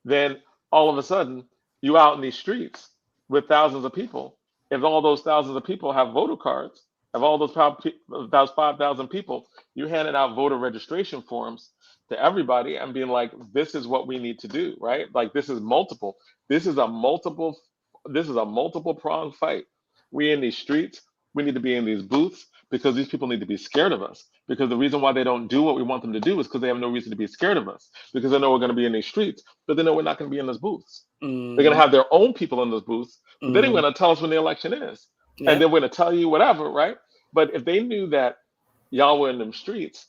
Then all of a sudden you out in these streets with thousands of people. If all those thousands of people have voter cards, if all those 5,000 people, you handing out voter registration forms to everybody and being like, this is what we need to do, right? Like this is multiple. This is a multiple. This is a multiple pronged fight. We in these streets. We need to be in these booths because these people need to be scared of us. Because the reason why they don't do what we want them to do is because they have no reason to be scared of us. Because they know we're going to be in these streets, but they know we're not going to be in those booths. They're going to Mm-hmm. have their own people in those booths, but they ain't Mm-hmm. going to tell us when the election is. And Yep. then we're going to tell you whatever, right? But if they knew that y'all were in them streets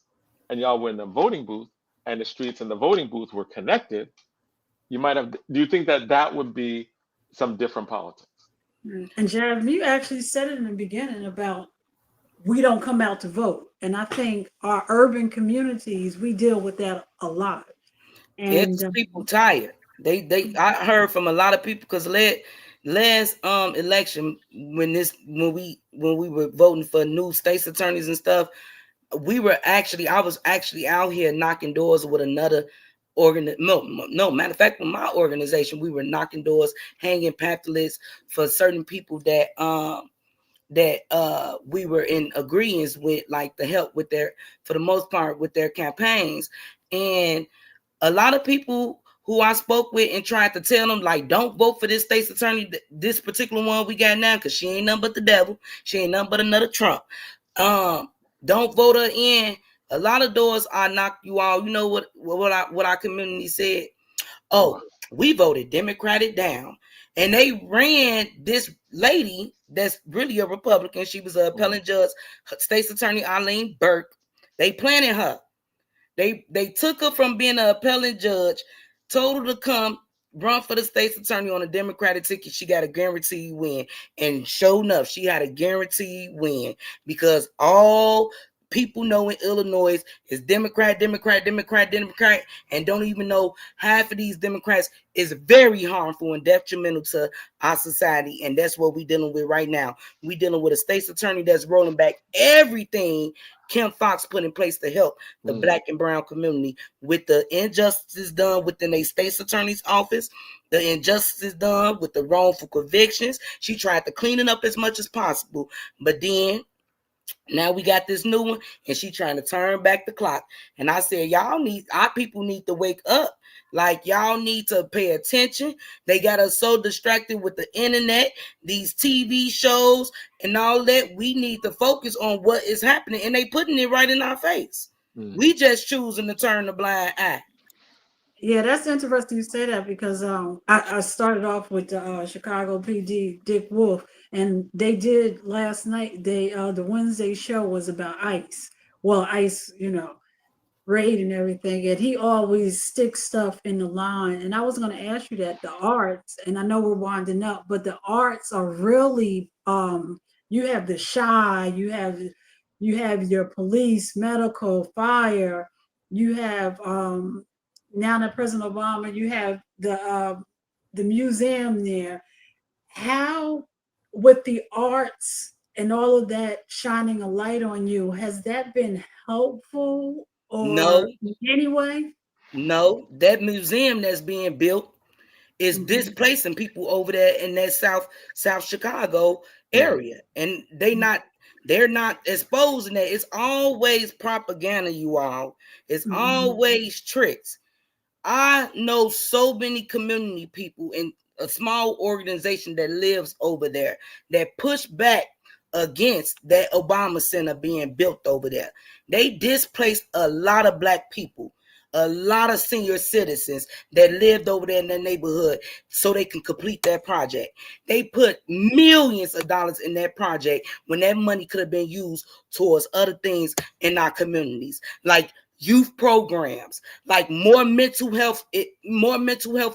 and y'all were in the voting booth and the streets and the voting booth were connected, you might have. Do you think that that would be some different politics? And Jasmine, you actually said it in the beginning about we don't come out to vote. And I think our urban communities, we deal with that a lot. And It's people tired. I heard from a lot of people because last election when we were voting for new states attorneys and stuff, I was actually out here knocking doors with another no, matter of fact, with my organization, we were knocking doors, hanging pamphlets for certain people that we were in agreement with, like the help with their, for the most part, with their campaigns. And a lot of people who I spoke with and tried to tell them, like, don't vote for this state's attorney, this particular one we got now, because she ain't nothing but the devil. She ain't nothing but another Trump. Don't vote her in. A lot of doors I knocked you out. You know what our community said? Oh, we voted Democratic down. And they ran this lady that's really a Republican. She was an appellant judge, state's attorney Eileen Burke. They planted her. They took her from being an appellant judge, told her to come run for the state's attorney on a Democratic ticket. She got a guaranteed win. And sure enough, she had a guaranteed win because all people know in Illinois is Democrat, and don't even know half of these Democrats is very harmful and detrimental to our society. And that's what we're dealing with right now. We're dealing with a state's attorney that's rolling back everything Kim Foxx put in place to help the Black and brown community with the injustices done within a state's attorney's office, the injustices done with the wrongful convictions. She tried to clean it up as much as possible, but then now we got this new one, and she trying to turn back the clock. And I said, our people need to wake up. Like, y'all need to pay attention. They got us so distracted with the internet, these TV shows, and all that. We need to focus on what is happening, and they putting it right in our face. We just choosing to turn the blind eye. yeah, that's interesting you say that because I started off with the Chicago PD, Dick Wolf, and they did last night. The Wednesday show was about ICE. Well, ICE, raid and everything, and he always sticks stuff in the line. And I was going to ask you that the arts, and I know we're winding up, but the arts are really you have the shy, you have your police, medical, fire, you have now that President Obama, you have the museum there. How with the arts and all of that shining a light on you, has that been helpful No, or in any way? no, that museum that's being built is displacing people over there in that South Chicago area, and they're not exposing that. It's always propaganda, you all. It's always tricks. I know so many community people in a small organization that lives over there that push back against that Obama Center being built over there. They displaced a lot of Black people, a lot of senior citizens that lived over there in their neighborhood so they can complete that project. They put millions of dollars in that project when that money could have been used towards other things in our communities, like youth programs, like more mental health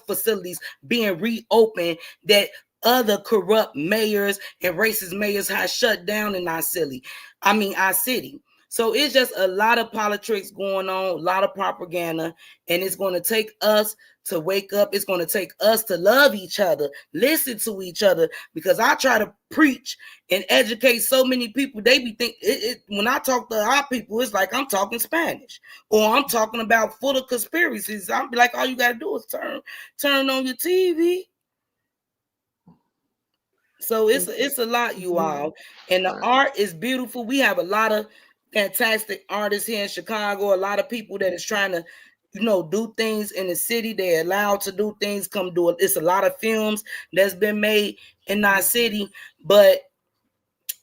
facilities being reopened that other corrupt mayors and racist mayors have shut down in our city. So it's just a lot of politics going on, a lot of propaganda, and it's going to take us to wake up. It's going to take us to love each other, listen to each other, because I try to preach and educate so many people. They be think when I talk to our people, it's like I'm talking Spanish or I'm talking about full of conspiracies. I'm be like, all you got to do is turn on your TV. So it's a lot, you all, and the art is beautiful. We have a lot of fantastic artists here in Chicago. A lot of people that is trying to, do things in the city. They're allowed to do things. Come do it. It's a lot of films that's been made in our city, but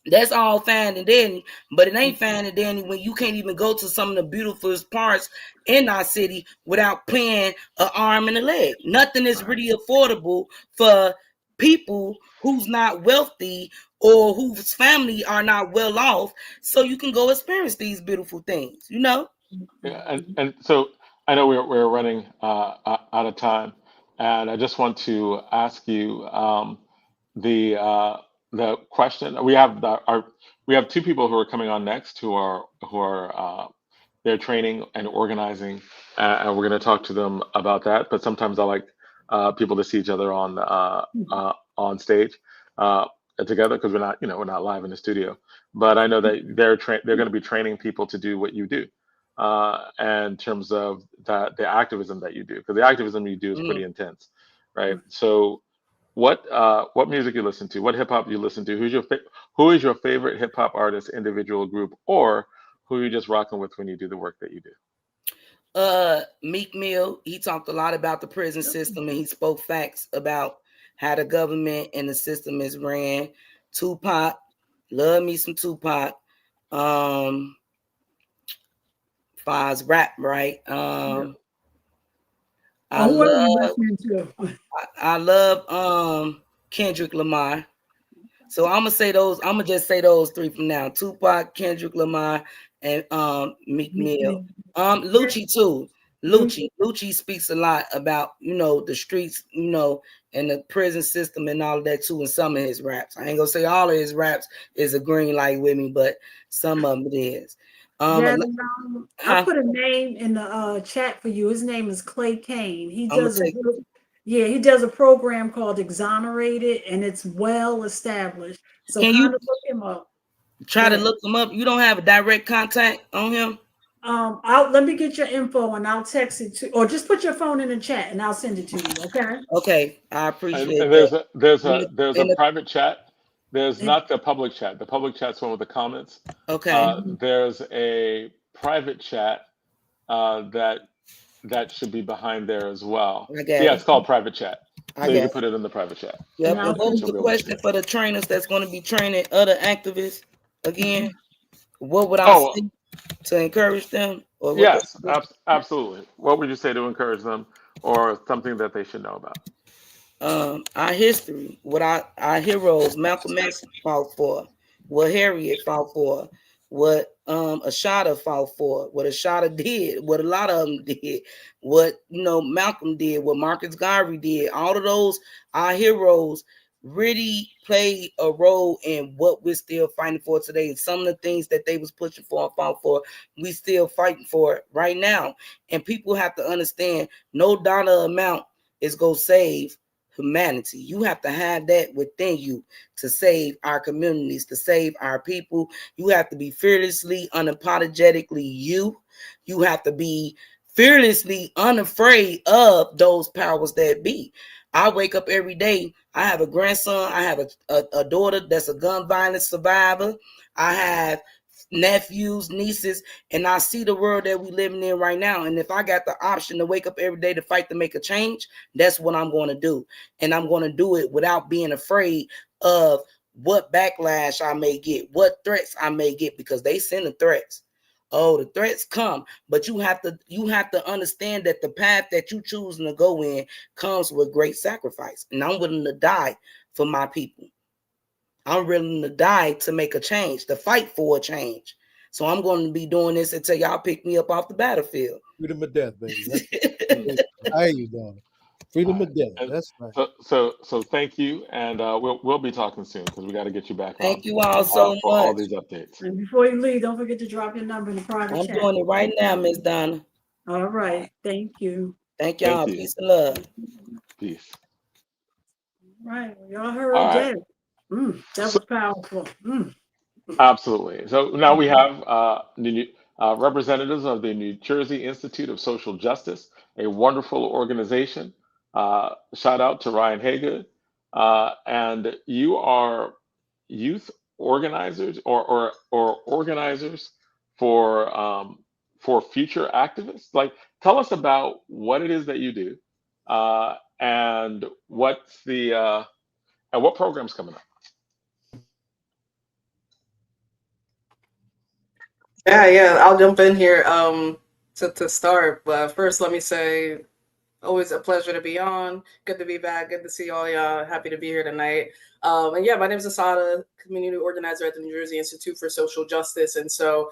that's all fine and dandy, but it ain't fine and dandy when you can't even go to some of the beautiful parts in our city without paying an arm and a leg. Nothing is really affordable for people who's not wealthy or whose family are not well off, so you can go experience these beautiful things, Yeah, and so I know we're running out of time, and I just want to ask you the question. We have two people who are coming on next who are they're training and organizing, and we're going to talk to them about that. But sometimes I like people to see each other on stage together, because we're not live in the studio. But I know that they're going to be training people to do what you do, in terms of the activism that you do, because the activism you do is pretty intense, right? So what music you listen to, what hip hop you listen to, who is your favorite hip hop artist, individual, group, or who you're just rocking with when you do the work that you do? Meek Mill, he talked a lot about the prison system, and he spoke facts about how the government and the system is ran. Tupac, love me some Tupac. Faz rap, right? I love Kendrick Lamar. So I'm gonna just say those three from now: Tupac, Kendrick Lamar, and Meek Mill. Lucci too. Lucci speaks a lot about the streets, and the prison system and all of that too in some of his raps. I ain't gonna say all of his raps is a green light with me, but some of it is. I put a name in the chat for you. His name is Clay Kane. He does a program called Exonerated, and it's well established. So can you look him up? Try to look him up. You don't have a direct contact on him? Let me get your info and I'll text it to, or just put your phone in the chat and I'll send it to you. Okay. Okay, I appreciate it. And there's a private chat. There's not the public chat. The public chat's one with the comments. Okay. There's a private chat that should be behind there as well. It's called private chat. So you can put it in the private chat. Yep. And what was the question for the trainers that's going to be training other activists again? What would I say to encourage them? Or yes, absolutely. What would you say to encourage them, or something that they should know about? Our history, what our heroes, Malcolm X fought for, what Harriet fought for, what Assata fought for, what Assata did, what a lot of them did, what Malcolm did, what Marcus Garvey did. All of those, our heroes, really played a role in what we're still fighting for today. Some of the things that they was pushing for and fought for, we still fighting for it right now. And people have to understand, no dollar amount is gonna save humanity. You have to have that within you to save our communities, to save our people. You have to be fearlessly, unapologetically you. You have to be fearlessly unafraid of those powers that be. I wake up every day. I have a grandson. I have a daughter that's a gun violence survivor. I have nephews, nieces, and I see the world that we living in right now. And if I got the option to wake up every day to fight to make a change, that's what I'm going to do. And I'm going to do it without being afraid of what backlash I may get, what threats I may get, because they send the threats. Oh, the threats come, but you have to understand that the path that you choose to go in comes with great sacrifice. And I'm willing to die for my people. I'm willing to die to make a change, to fight for a change. So I'm going to be doing this until y'all pick me up off the battlefield. Freedom of death, baby. I hear you, Donna. Freedom of death. That's right. So thank you, and we'll be talking soon because we got to get you back on. Thank you all so for much. all these updates. And before you leave, don't forget to drop your number in the private I'm chat. doing it right now, Miss Donna. All right. Thank you. Thank y'all. Thank you. Peace and love. Peace. All right. Well, y'all heard All right. that. That was powerful. Absolutely. So now we have representatives of the New Jersey Institute of Social Justice, a wonderful organization. Shout out to Ryan Haygood. And you are youth organizers or organizers for future activists. Like, tell us about what it is that you do, and what's the and what program's coming up. Yeah, I'll jump in here to start. But first, let me say, always a pleasure to be on. Good to be back. Good to see all y'all. Happy to be here tonight. And yeah, my name is Assata, community organizer at the New Jersey Institute for Social Justice. And so,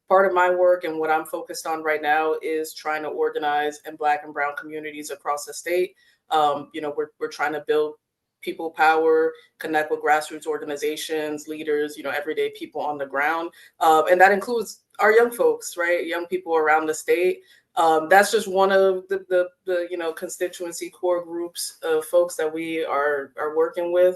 part of my work and what I'm focused on right now is trying to organize in Black and Brown communities across the state. We're trying to build people power, connect with grassroots organizations, leaders, everyday people on the ground. And that includes our young folks, right? Young people around the state. That's just one of the constituency core groups of folks that we are working with.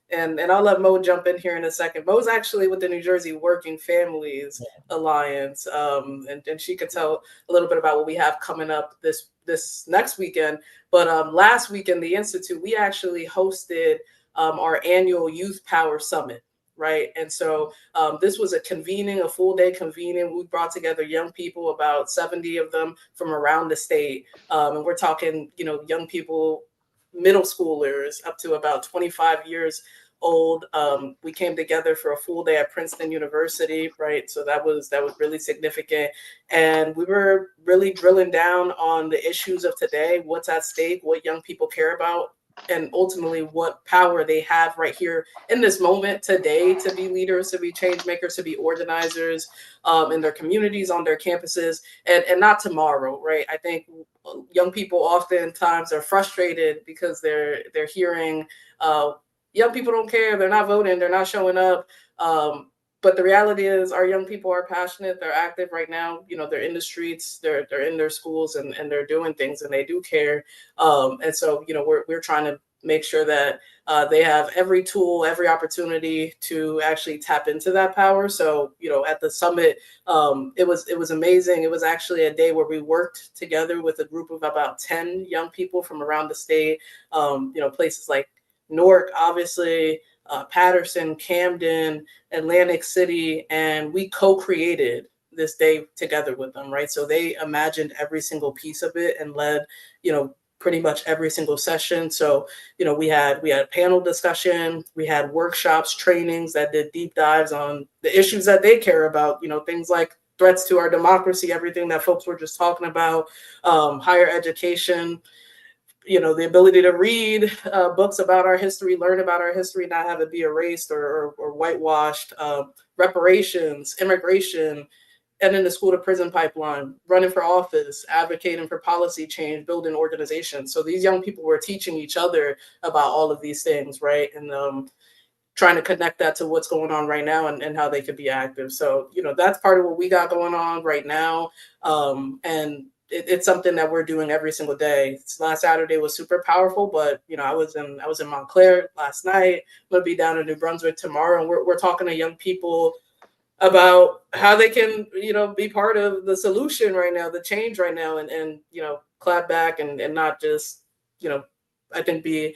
And I'll let Mo jump in here in a second. Mo's actually with the New Jersey Working Families Alliance, and she could tell a little bit about what we have coming up this next weekend. But last weekend, the Institute, we actually hosted our annual Youth Power Summit. Right. And so this was a full day convening. We brought together young people, about 70 of them from around the state. And we're talking, young people, middle schoolers up to about 25 years old. We came together for a full day at Princeton University. Right. So that was really significant. And we were really drilling down on the issues of today, what's at stake, what young people care about, and ultimately what power they have right here in this moment today to be leaders, to be change makers, to be organizers in their communities, on their campuses, and not tomorrow, right? I think young people oftentimes are frustrated because they're hearing young people don't care, they're not voting, they're not showing up. But the reality is our young people are passionate, they're active right now, they're in the streets, they're in their schools, and they're doing things, and they do care. And so, we're trying to make sure that they have every tool, every opportunity to actually tap into that power. So, at the summit, it was amazing. It was actually a day where we worked together with a group of about 10 young people from around the state, places like Newark, obviously, Patterson, Camden, Atlantic City, and we co-created this day together with them, right? So they imagined every single piece of it and led, pretty much every single session. So, we had a panel discussion, we had workshops, trainings that did deep dives on the issues that they care about, things like threats to our democracy, everything that folks were just talking about, higher education, the ability to read books about our history, learn about our history, not have it be erased or whitewashed, reparations, immigration, and in the school to prison pipeline, running for office, advocating for policy change, building organizations. So these young people were teaching each other about all of these things, right? And trying to connect that to what's going on right now and how they could be active. So, that's part of what we got going on right now. And it's something that we're doing every single day. Last Saturday was super powerful, but I was in Montclair last night. I'm gonna be down in New Brunswick tomorrow, and we're talking to young people about how they can be part of the solution right now, the change right now, and clap back and not just I think be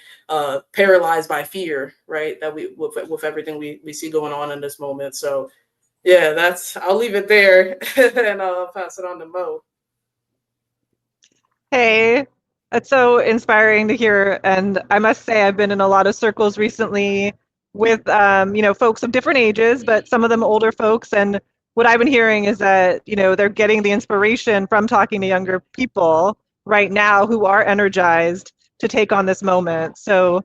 paralyzed by fear, right? That we with everything we see going on in this moment. So yeah, I'll leave it there and I'll pass it on to Mo. Hey, that's so inspiring to hear. And I must say, I've been in a lot of circles recently with, folks of different ages, but some of them older folks. And what I've been hearing is that, they're getting the inspiration from talking to younger people right now who are energized to take on this moment. So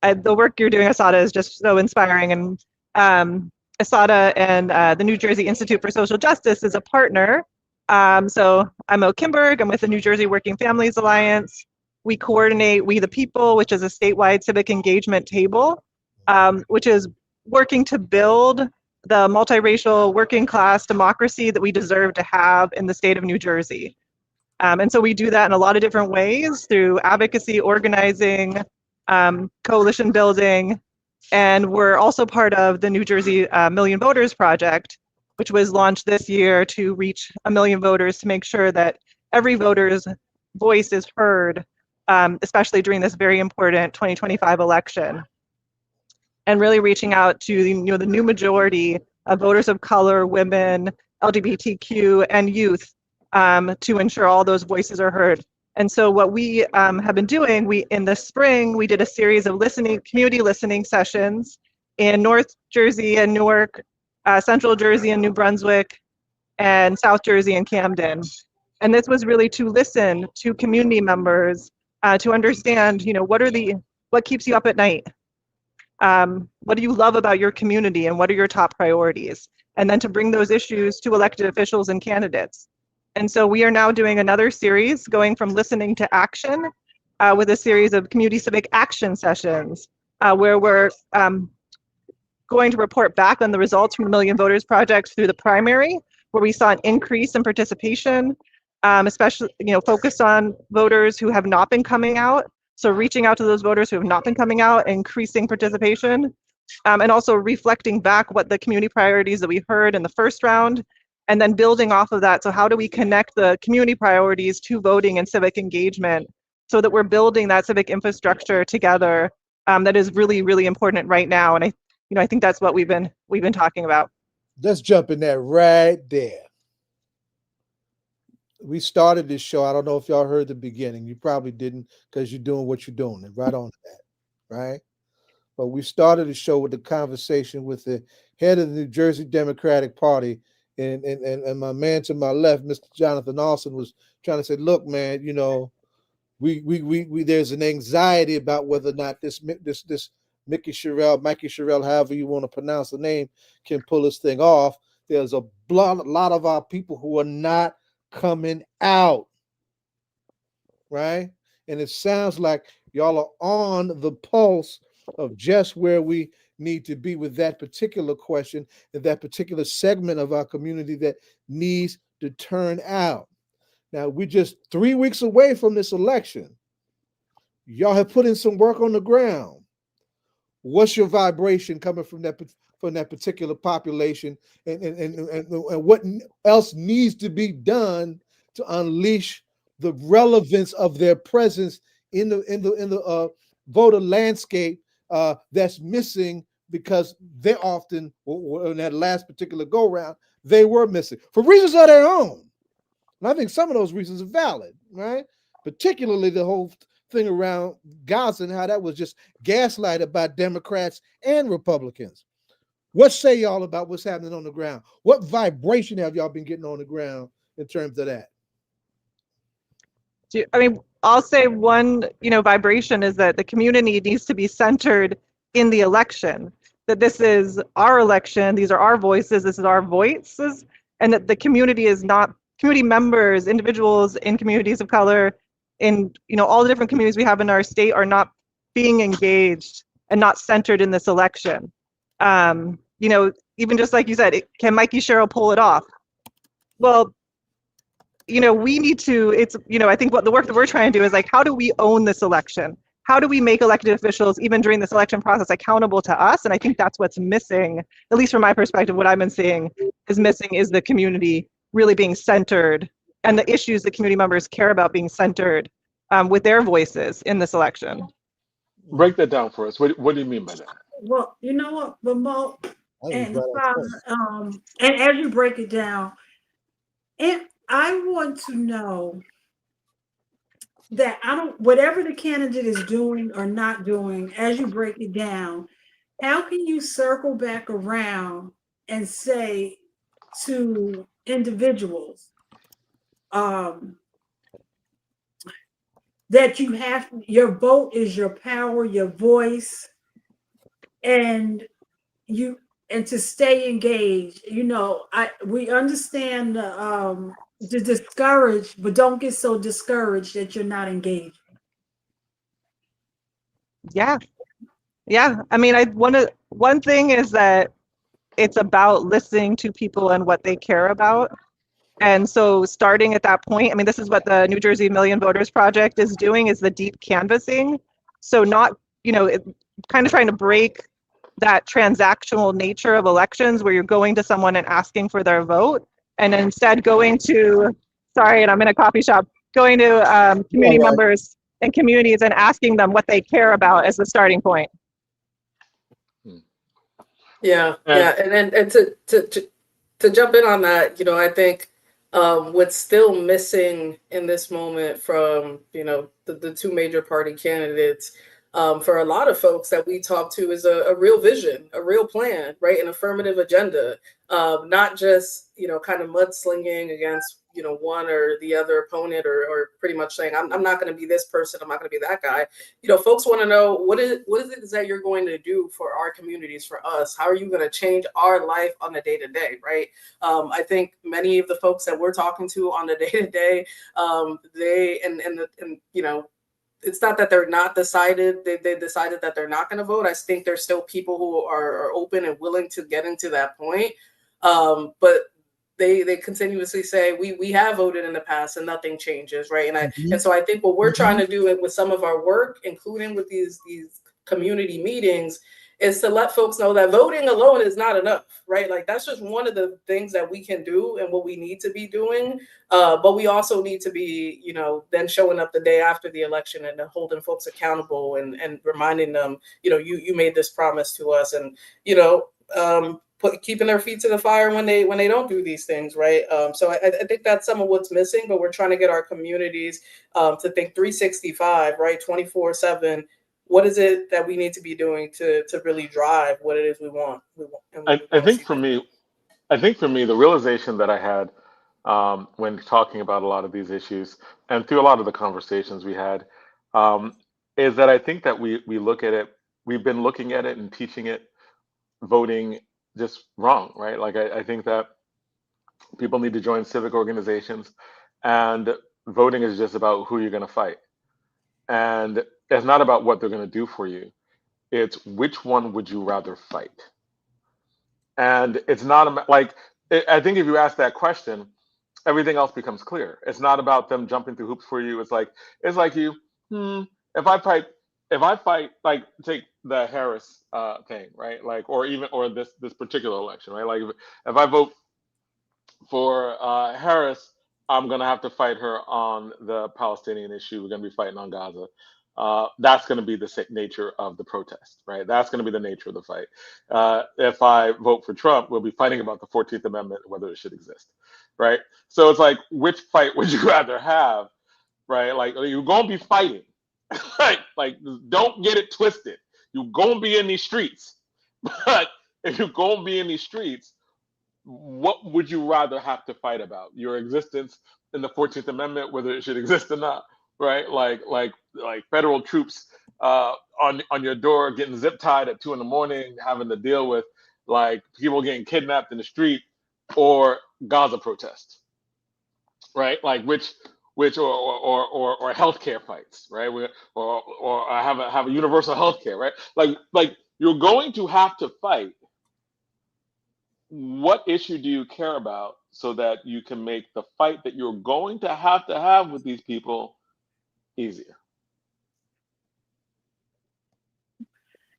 the work you're doing, Assata, is just so inspiring. And Assata and the New Jersey Institute for Social Justice is a partner. So I'm Mo Kinsburg. I'm with the New Jersey Working Families Alliance. We coordinate We the People, which is a statewide civic engagement table, which is working to build the multiracial working class democracy that we deserve to have in the state of New Jersey. And so we do that in a lot of different ways through advocacy, organizing, coalition building, and we're also part of the New Jersey Million Voters Project, which was launched this year to reach 1 million voters to make sure that every voter's voice is heard, especially during this very important 2025 election. And really reaching out to the new majority of voters of color, women, LGBTQ, and youth to ensure all those voices are heard. And so what we have been doing, in the spring, we did a series of community listening sessions in North Jersey and Newark, Central Jersey and New Brunswick, and South Jersey and Camden. And this was really to listen to community members to understand, what keeps you up at night? What do you love about your community and what are your top priorities? And then to bring those issues to elected officials and candidates. And so we are now doing another series going from listening to action with a series of community civic action sessions where we're going to report back on the results from the Million Voters Project through the primary, where we saw an increase in participation, especially focused on voters who have not been coming out. So reaching out to those voters who have not been coming out, increasing participation, and also reflecting back what the community priorities that we heard in the first round, and then building off of that. So how do we connect the community priorities to voting and civic engagement so that we're building that civic infrastructure together that is really, really important right now. And I think that's what we've been talking about. Let's jump in there right there. We started this show. I don't know if y'all heard the beginning. You probably didn't because you're doing what you're doing. And right on that, right? But we started the show with the conversation with the head of the New Jersey Democratic Party, and my man to my left, Mr. Jonathan Alston, was trying to say, look, man, we there's an anxiety about whether or not this Mikey Sherrill, however you want to pronounce the name, can pull this thing off. There's a lot of our people who are not coming out, right? And it sounds like y'all are on the pulse of just where we need to be with that particular question and that particular segment of our community that needs to turn out. Now, we're just 3 weeks away from this election. Y'all have put in some work on the ground. What's your vibration coming from that particular population, and what else needs to be done to unleash the relevance of their presence in the voter landscape that's missing, because they're often, in that last particular go round, they were missing for reasons of their own. And I think some of those reasons are valid, right? Particularly the whole thing around Gaza and how that was just gaslighted by Democrats and Republicans. What say y'all about what's happening on the ground? What vibration have y'all been getting on the ground in terms of that? I'll say one, vibration is that the community needs to be centered in the election, that this is our election, these are our voices, this is our voices, and that the community is not, community members, individuals in communities of color, in all the different communities we have in our state are not being engaged and not centered in this election. Even just like you said, can Mikey Sherrill pull it off? Well, we need to, I think what the work that we're trying to do is like, how do we own this election? How do we make elected officials, even during this election process, accountable to us? And I think that's what's missing, at least from my perspective, what I've been seeing is missing is the community really being centered and the issues that community members care about being centered with their voices in this election. Break that down for us. What do you mean by that? Well, you know what, but Mo and right and as you break it down, and I want to know that whatever the candidate is doing or not doing, as you break it down, how can you circle back around and say to individuals that your vote is your power, your voice, and to stay engaged? We understand the discouraged, but don't get so discouraged that you're not engaged. Yeah. I mean, one thing is that it's about listening to people and what they care about. And so starting at that point, I mean, this is what the New Jersey Million Voters Project is doing, is the deep canvassing. So not, kind of trying to break that transactional nature of elections where you're going to someone and asking for their vote, and instead going to, and I'm in a coffee shop, going to community members and communities and asking them what they care about as the starting point. Yeah. And to jump in on that, I think what's still missing in this moment from, the two major party candidates, for a lot of folks that we talk to, is a real vision, a real plan, right? An affirmative agenda, not just, kind of mudslinging against, one or the other opponent, or pretty much saying, I'm not going to be this person, I'm not going to be that guy. Folks want to know, what is it that you're going to do for our communities, for us? How are you going to change our life on the day-to-day, right? I think many of the folks that we're talking to on the day-to-day, it's not that they're not decided, they decided that they're not going to vote. I think there's still people who are open and willing to get into that point. But they continuously say, we have voted in the past and nothing changes, right? And so I think what we're trying to do with some of our work, including with these community meetings, is to let folks know that voting alone is not enough, right? Like, that's just one of the things that we can do and what we need to be doing. But we also need to be, then showing up the day after the election and holding folks accountable and reminding them, you made this promise to us, and, keeping their feet to the fire when they don't do these things, right? So I think that's some of what's missing, but we're trying to get our communities to think 365, right? 24/7. What is it that we need to be doing to really drive what it is we want? I think for me, the realization that I had when talking about a lot of these issues, and through a lot of the conversations we had, is that I think that we look at it, we've been looking at it and teaching it, voting, just wrong, right? Like, I think that people need to join civic organizations, and voting is just about who you're going to fight. And it's not about what they're going to do for you. It's which one would you rather fight? And it's not like, I think if you ask that question, everything else becomes clear. It's not about them jumping through hoops for you. It's like you, if I fight, like, take the Harris thing, right? Like, or this particular election, right? Like, if I vote for Harris, I'm gonna have to fight her on the Palestinian issue. We're gonna be fighting on Gaza. That's going to be the nature of the protest, right? That's going to be the nature of the fight. If I vote for Trump, we'll be fighting about the 14th Amendment, whether it should exist, right? So it's like, which fight would you rather have, right? Like, you're going to be fighting, right? Like, don't get it twisted. You're going to be in these streets. But if you're going to be in these streets, what would you rather have to fight about? Your existence in the 14th Amendment, whether it should exist or not, right? Like federal troops on your door, getting zip tied at 2 a.m, having to deal with like people getting kidnapped in the street, or Gaza protests, right? Like which or healthcare fights, right? Or have a universal healthcare, right? Like you're going to have to fight. What issue do you care about, so that you can make the fight that you're going to have with these people easier.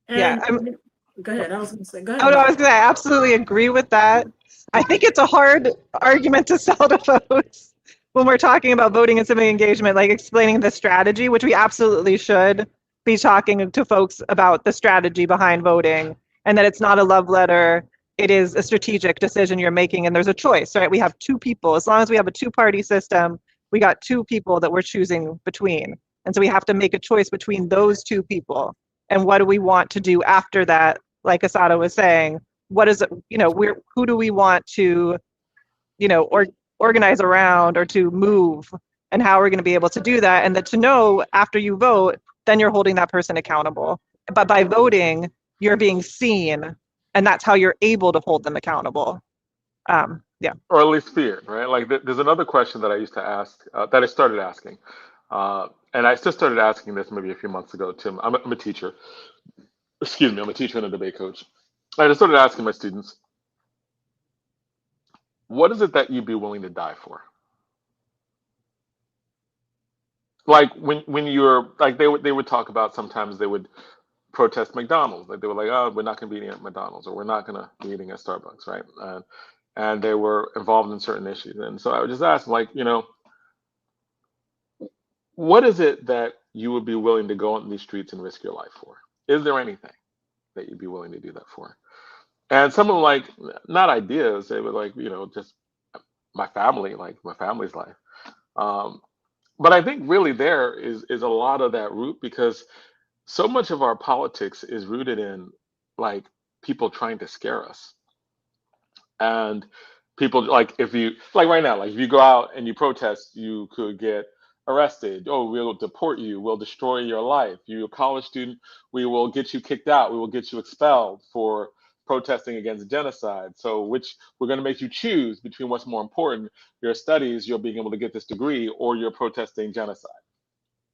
Yeah, And go ahead. I was going to say, go Oh, ahead. no, I was going to absolutely agree with that. I think it's a hard argument to sell to folks when we're talking about voting and civic engagement, like explaining the strategy, which we absolutely should be talking to folks about the strategy behind voting, and that it's not a love letter. It is a strategic decision you're making, and there's a choice, right? We have two people. As long as we have a two-party system, we got two people that we're choosing between. And so we have to make a choice between those two people. And what do we want to do after that? Like Assata was saying, what is it, who do we want to, organize around or to move, and how are we going to be able to do that? And that to know after you vote, then you're holding that person accountable. But by voting, you're being seen, and that's how you're able to hold them accountable. Yeah. Or at least feared, right? Like there's another question that I used to ask, that I started asking. And I just started asking this maybe a few months ago, Tim. I'm a teacher. Excuse me, I'm a teacher and a debate coach. I just started asking my students, what is it that you'd be willing to die for? Like when you're like they would talk about, sometimes they would protest McDonald's. Like they were like, oh, we're not going to be eating at McDonald's, or we're not going to be eating at Starbucks, right? And they were involved in certain issues. And so I would just ask them, like, what is it that you would be willing to go on these streets and risk your life for? Is there anything that you'd be willing to do that for? And some of them, like, not ideas, they were like, just my family, like my family's life. But I think really there is a lot of that root, because so much of our politics is rooted in like people trying to scare us. And people, like, if you, like right now, like if you go out and you protest, you could get arrested. Oh, we'll deport you. We'll destroy your life. You're a college student. We will get you kicked out. We will get you expelled for protesting against genocide. So we're going to make you choose between what's more important, your studies, you're being able to get this degree, or you're protesting genocide.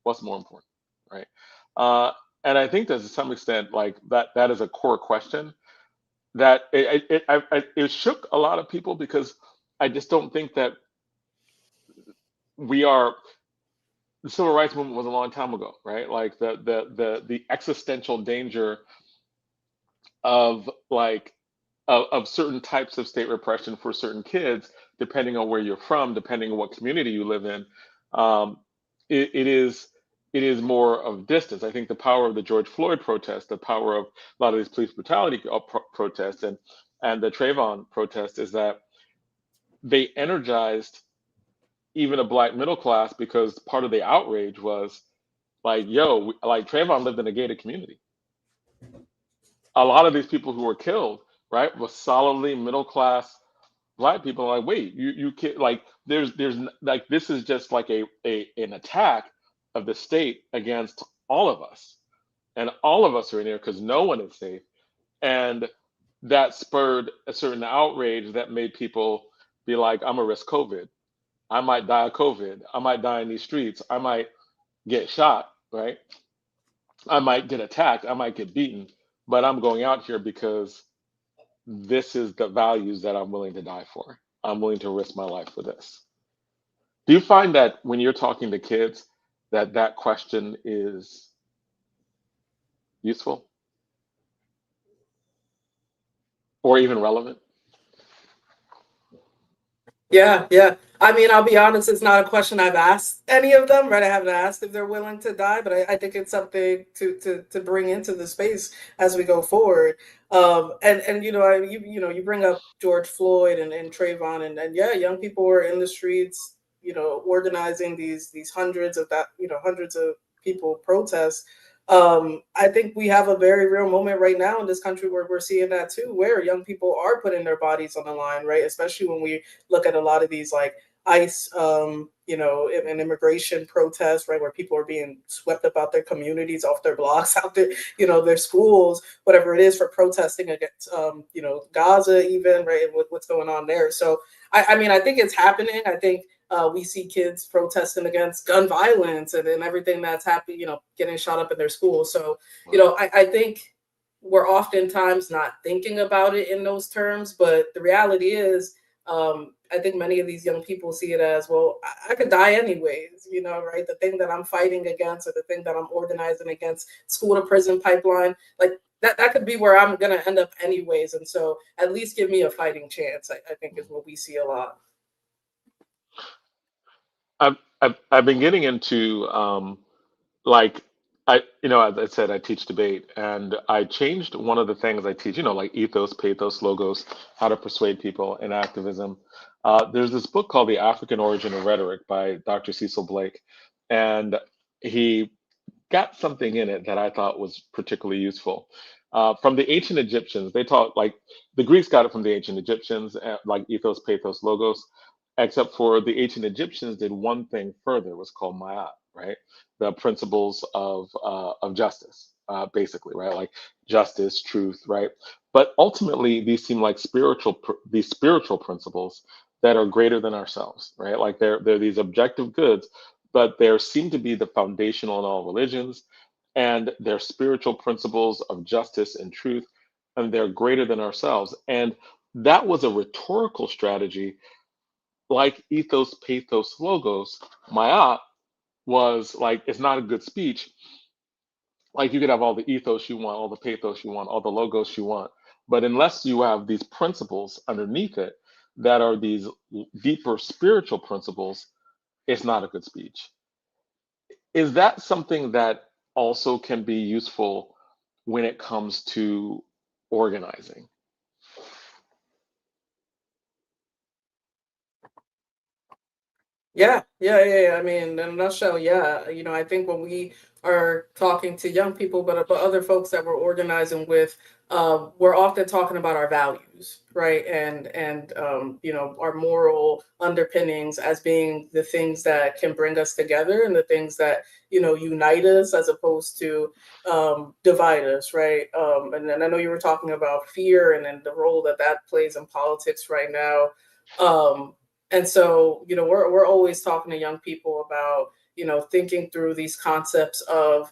What's more important, right? And I think that to some extent, like that is a core question that it shook a lot of people, because I just don't think that the civil rights movement was a long time ago, right? Like the existential danger of of certain types of state repression for certain kids, depending on where you're from, depending on what community you live in, it is more of distance. I think the power of the George Floyd protest, the power of a lot of these police brutality protests, and the Trayvon protest, is that they energized even a Black middle class, because part of the outrage was like, yo, like Trayvon lived in a gated community. A lot of these people who were killed, right, was solidly middle class Black people. Like, wait, you can't, like, there's like, this is just like an attack of the state against all of us, and all of us are in here because no one is safe. And that spurred a certain outrage that made people be like, I'm gonna risk COVID. I might die of COVID. I might die in these streets. I might get shot, right? I might get attacked. I might get beaten, but I'm going out here because this is the values that I'm willing to die for. I'm willing to risk my life for this. Do you find that when you're talking to kids that question is useful or even relevant? Yeah. I mean, I'll be honest, it's not a question I've asked any of them, right? I haven't asked if they're willing to die, but I think it's something to bring into the space as we go forward. And you bring up George Floyd and Trayvon, and yeah, young people were in the streets, organizing these hundreds of people protests. I think we have a very real moment right now in this country where we're seeing that too, where young people are putting their bodies on the line, right? Especially when we look at a lot of these like ICE, and immigration protests, right, where people are being swept about their communities, off their blocks, out there, their schools, whatever it is, for protesting against, Gaza, even, right, with what's going on there. So, I mean, I think it's happening. I think we see kids protesting against gun violence and everything that's happening, getting shot up in their schools. So, I think we're oftentimes not thinking about it in those terms, but the reality is, I think many of these young people see it as, well, I could die anyways, you know, right? The thing that I'm fighting against, or the thing that I'm organizing against, school to prison pipeline, like that could be where I'm going to end up anyways. And so at least give me a fighting chance, I think is what we see a lot. I've been getting into like as I said, I teach debate, and I changed one of the things I teach, like ethos, pathos, logos, how to persuade people in activism. There's this book called The African Origin of Rhetoric by Dr. Cecil Blake, and he got something in it that I thought was particularly useful. From the ancient Egyptians, they taught, like, the Greeks got it from the ancient Egyptians, like ethos, pathos, logos, except for the ancient Egyptians did one thing further. It was called ma'at, right? The principles of justice, basically, right? Like justice, truth, right? But ultimately, these seem like these spiritual principles that are greater than ourselves, right? Like they're these objective goods, but there seem to be the foundational in all religions, and they're spiritual principles of justice and truth, and they're greater than ourselves. And that was a rhetorical strategy, like ethos, pathos, logos. Ma'at was like, it's not a good speech. Like, you could have all the ethos you want, all the pathos you want, all the logos you want, but unless you have these principles underneath it that are these deeper spiritual principles, it's not a good speech. Is that something that also can be useful when it comes to organizing? Yeah. I mean, in a nutshell, yeah. You know, I think when we are talking to young people, but other folks that we're organizing with, we're often talking about our values, right? And you know, our moral underpinnings as being the things that can bring us together, and the things that, you know, unite us as opposed to divide us, right? And then I know you were talking about fear, and then the role that plays in politics right now. And so, you know, we're always talking to young people about, you know, thinking through these concepts of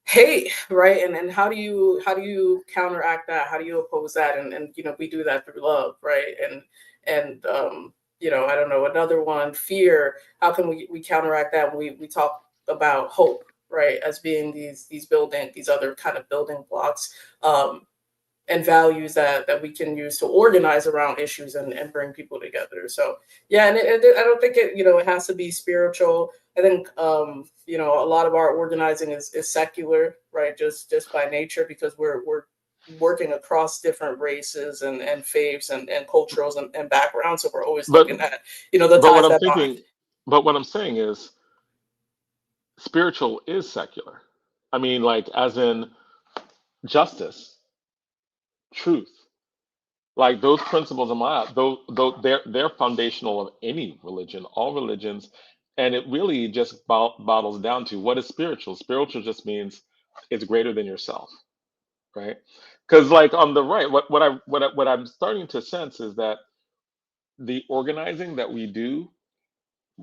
hate, right? And how do you counteract that? How do you oppose that? And you know, we do that through love, right? And you know, I don't know, another one, fear. How can we counteract that? We talk about hope, right, as being these other kind of building blocks. And values that we can use to organize around issues and bring people together. So yeah, and I don't think it has to be spiritual. I think you know, a lot of our organizing is secular, right? Just by nature, because we're working across different races and faiths and cultures and backgrounds. So we're always But looking at, you know, the but what ties I'm that bind. thinking, but what I'm saying is spiritual is secular. I mean, like, as in justice, truth, like those principles of my, though they're foundational of any religion, all religions. And it really just bottles down to, what is spiritual? Spiritual just means it's greater than yourself, right? Because, like, on the right, what I'm starting to sense is that the organizing that we do,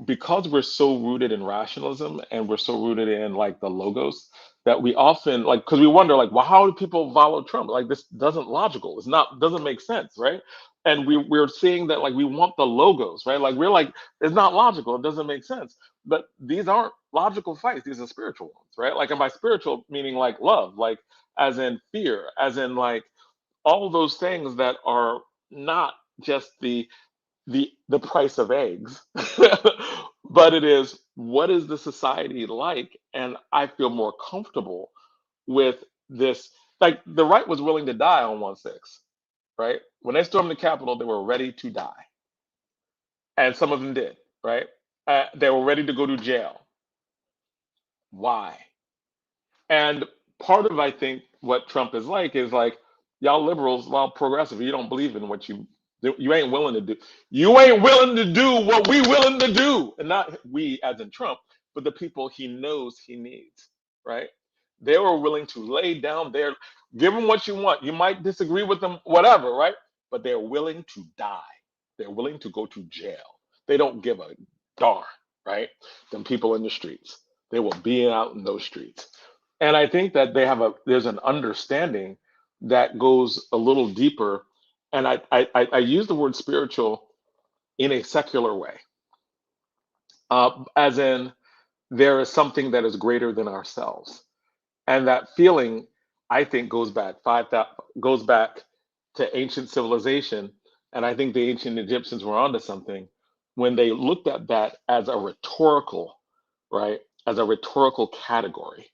because we're so rooted in rationalism, and we're so rooted in, like, the logos, that we often, like, because we wonder, like, well, how do people follow Trump? Like, this doesn't logical. It's not, doesn't make sense, right? And we're seeing that, like, we want the logos, right? Like, we're like, it's not logical. It doesn't make sense. But these aren't logical fights. These are spiritual ones, right? Like, and by spiritual meaning, like, love, like, as in fear, as in, like, all those things that are not just the price of eggs, but it is, what is the society like? And I feel more comfortable with this. Like, the right was willing to die on 1/6, right? When they stormed the Capitol, they were ready to die, and some of them did, right? They were ready to go to jail. Why? And part of, I think, what Trump is like is like, y'all liberals, while progressive, you don't believe in what you ain't willing to do. You ain't willing to do what we willing to do, and not we as in Trump, but the people he knows he needs, right? They were willing to lay down their, give them what you want. You might disagree with them, whatever, right? But they're willing to die. They're willing to go to jail. They don't give a darn, right? Them people in the streets. They will be out in those streets. And I think that there's an understanding that goes a little deeper. And I use the word spiritual in a secular way, as in there is something that is greater than ourselves. And that feeling, I think, goes back to ancient civilization. And I think the ancient Egyptians were onto something when they looked at that as a rhetorical, right, as a rhetorical category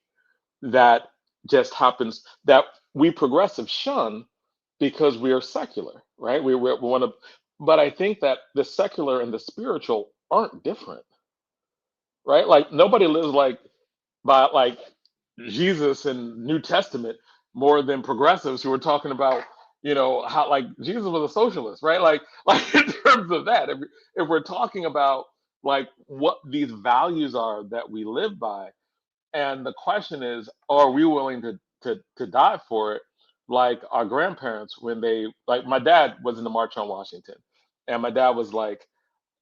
that just happens, that we progressive shun because we are secular, right? We want to, but I think that the secular and the spiritual aren't different, right? Like nobody lives like Jesus and New Testament more than progressives who are talking about, how like Jesus was a socialist, right? Like in terms of that, if we're talking about like what these values are that we live by, and the question is, are we willing to die for it? Like our grandparents, when they, like my dad was in the March on Washington, and my dad was like,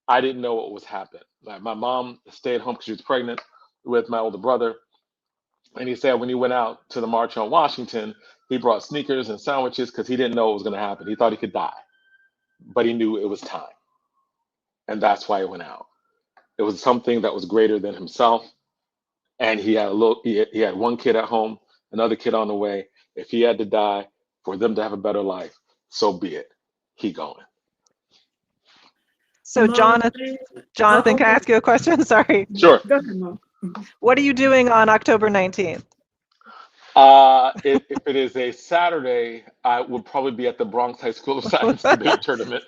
I didn't know what was happening. Like my mom stayed home because she was pregnant with my older brother. And he said when he went out to the March on Washington, he brought sneakers and sandwiches because he didn't know what was going to happen. He thought he could die, but he knew it was time. And that's why he went out. It was something that was greater than himself. And he had he had one kid at home, another kid on the way. If he had to die for them to have a better life, so be it. He going. So Mo, Jonathan, can I okay. ask you a question? Sorry. Sure. Go ahead, Mo. What are you doing on October 19th? If it is a Saturday, I would probably be at the Bronx High School of Science debate tournament,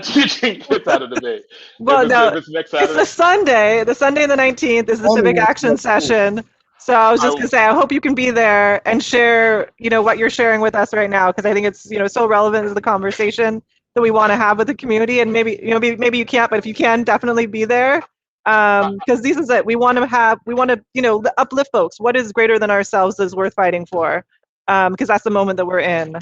teaching kids how to debate. Well, no, If it's next it's Saturday, the Sunday. The Sunday the 19th is the Only civic one action school. session. So I was just I- gonna say, I hope you can be there and share, what you're sharing with us right now, because I think it's, so relevant to the conversation that we want to have with the community. And maybe, maybe you can't, but if you can, definitely be there. Because this is it. We want to, uplift folks. What is greater than ourselves is worth fighting for. Because that's the moment that we're in.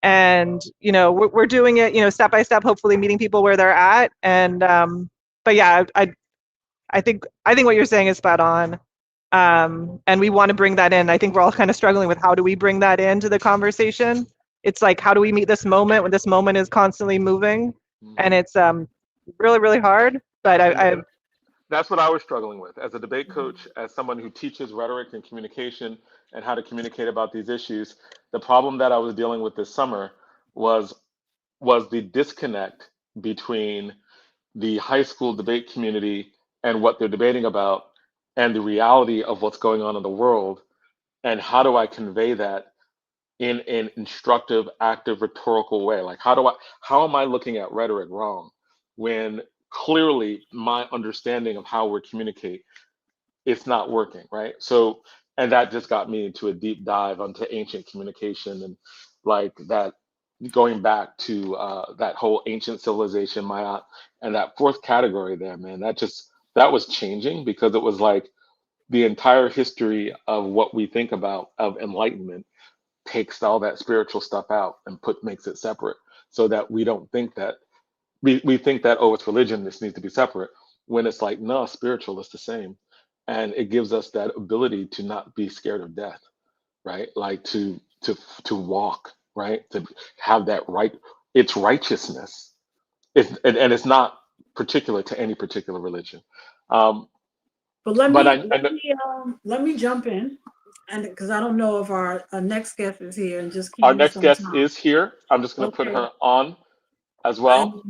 And, we're doing it, step by step, hopefully meeting people where they're at. And, but yeah, I think what you're saying is spot on. And we want to bring that in. I think we're all kind of struggling with how do we bring that into the conversation. It's like, how do we meet this moment when this moment is constantly moving? And it's really, really hard. But that's what I was struggling with as a debate coach, as someone who teaches rhetoric and communication and how to communicate about these issues. The problem that I was dealing with this summer was the disconnect between the high school debate community and what they're debating about and the reality of what's going on in the world, and how do I convey that in an instructive, active, rhetorical way? Like how am I looking at rhetoric wrong when clearly my understanding of how we communicate, it's not working, right? So, and that just got me into a deep dive onto ancient communication and like that, going back to that whole ancient civilization, Maya, and that fourth category there, man, that was changing because it was like the entire history of what we think about of enlightenment takes all that spiritual stuff out and makes it separate, so that we don't think that we think that, oh, it's religion, this needs to be separate, when it's like, no, spiritual is the same. And it gives us that ability to not be scared of death, right? Like to walk, right? To have that right, it's righteousness. And it's not particular to any particular religion. But let me jump in, and because I don't know if our next guest is here, and just Our Candace next on guest time. is here. I'm just going to put Okay. her on as well.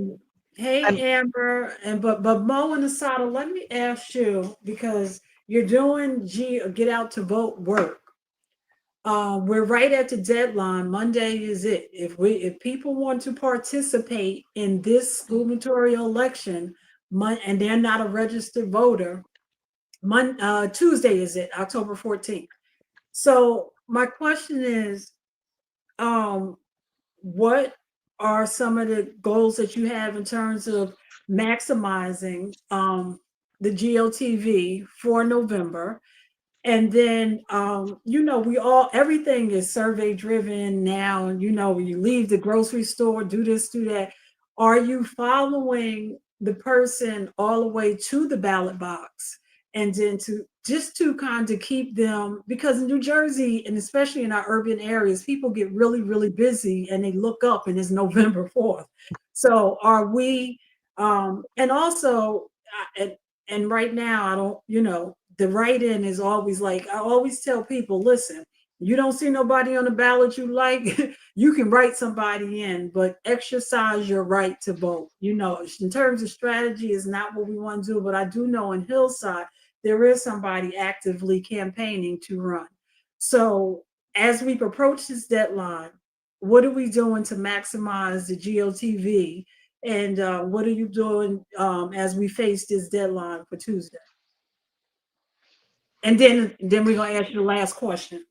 Hey, Amber, but Mo and Assata, let me ask you, because you're doing Get Out to Vote work. We're right at the deadline. Monday is it. If people want to participate in this gubernatorial election, and they're not a registered voter, Tuesday is it, October 14th. So my question is, what are some of the goals that you have in terms of maximizing the GOTV for November? And then, everything is survey driven now. And, when you leave the grocery store, do this, do that. Are you following the person all the way to the ballot box? And then to kind of keep them, because in New Jersey, and especially in our urban areas, people get really, really busy and they look up and it's November 4th. So are we And also, and right now, I don't, the write-in is always like, I always tell people, listen, you don't see nobody on the ballot you like, you can write somebody in, but exercise your right to vote. In terms of strategy is not what we want to do, but I do know in Hillside, there is somebody actively campaigning to run. So as we approach this deadline, what are we doing to maximize the GOTV? And what are you doing as we face this deadline for Tuesday? And then we're going to ask you the last question.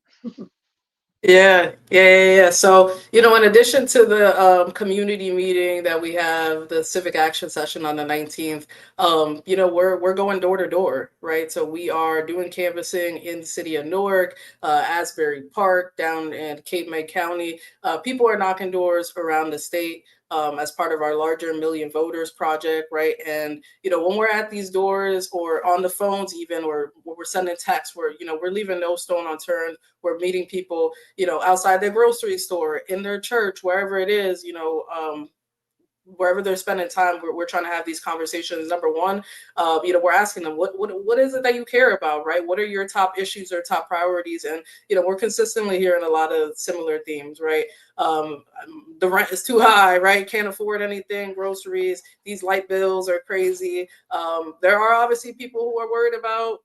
Yeah. So, in addition to the community meeting that we have, the civic action session on the 19th, we're going door to door, right? So we are doing canvassing in the city of Newark, Asbury Park, down in Cape May County. People are knocking doors around the state. As part of our larger Million Voters project, right? And when we're at these doors or on the phones, even, or we're sending texts, we're leaving no stone unturned. We're meeting people, outside their grocery store, in their church, wherever it is, wherever they're spending time, we're trying to have these conversations. Number one, we're asking them, what is it that you care about, right? What are your top issues or top priorities? And, we're consistently hearing a lot of similar themes, right? The rent is too high, right? Can't afford anything, groceries, these light bills are crazy. There are obviously people who are worried about,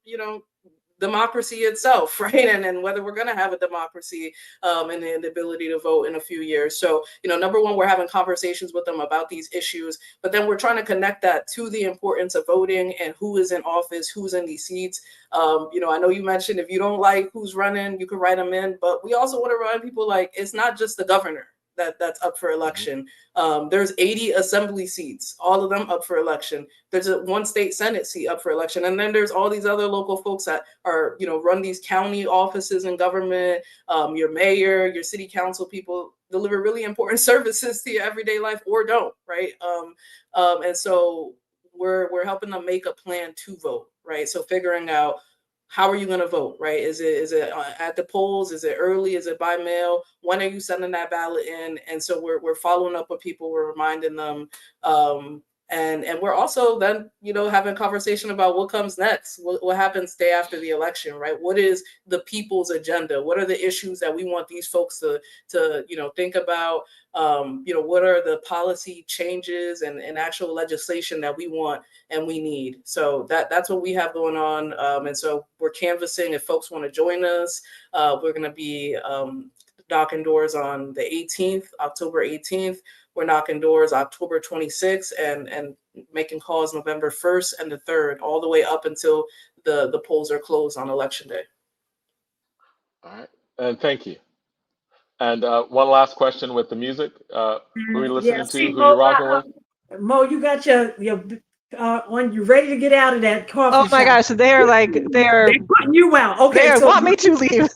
democracy itself, right? And whether we're going to have a democracy and the ability to vote in a few years. So, number one, we're having conversations with them about these issues, but then we're trying to connect that to the importance of voting and who is in office, who's in these seats. I know you mentioned if you don't like who's running, you can write them in, but we also want to remind people, like, it's not just the governor that's up for election. There's 80 assembly seats, all of them up for election. There's one state Senate seat up for election. And then there's all these other local folks that are, run these county offices in government, your mayor, your city council people deliver really important services to your everyday life or don't, right? And so we're helping them make a plan to vote, right? So figuring out, how are you going to vote, right? Is it at the polls? Is it early? Is it by mail? When are you sending that ballot in? And so we're following up with people. We're reminding them. And we're also then, having a conversation about what comes next, what happens day after the election, right? What is the people's agenda? What are the issues that we want these folks to think about? What are the policy changes and actual legislation that we want and we need? So that's what we have going on. And so we're canvassing. If folks want to join us, we're going to be knocking doors on the 18th, October 18th. We're knocking doors October 26th and making calls November 1st and the 3rd, all the way up until the polls are closed on election day. All right. And thank you. And one last question with the music. Who are you listening to? Who you rocking with? Mo, you got your on you ready to get out of that coffee shop. Oh my gosh, they're putting you out. Okay, they want me to leave.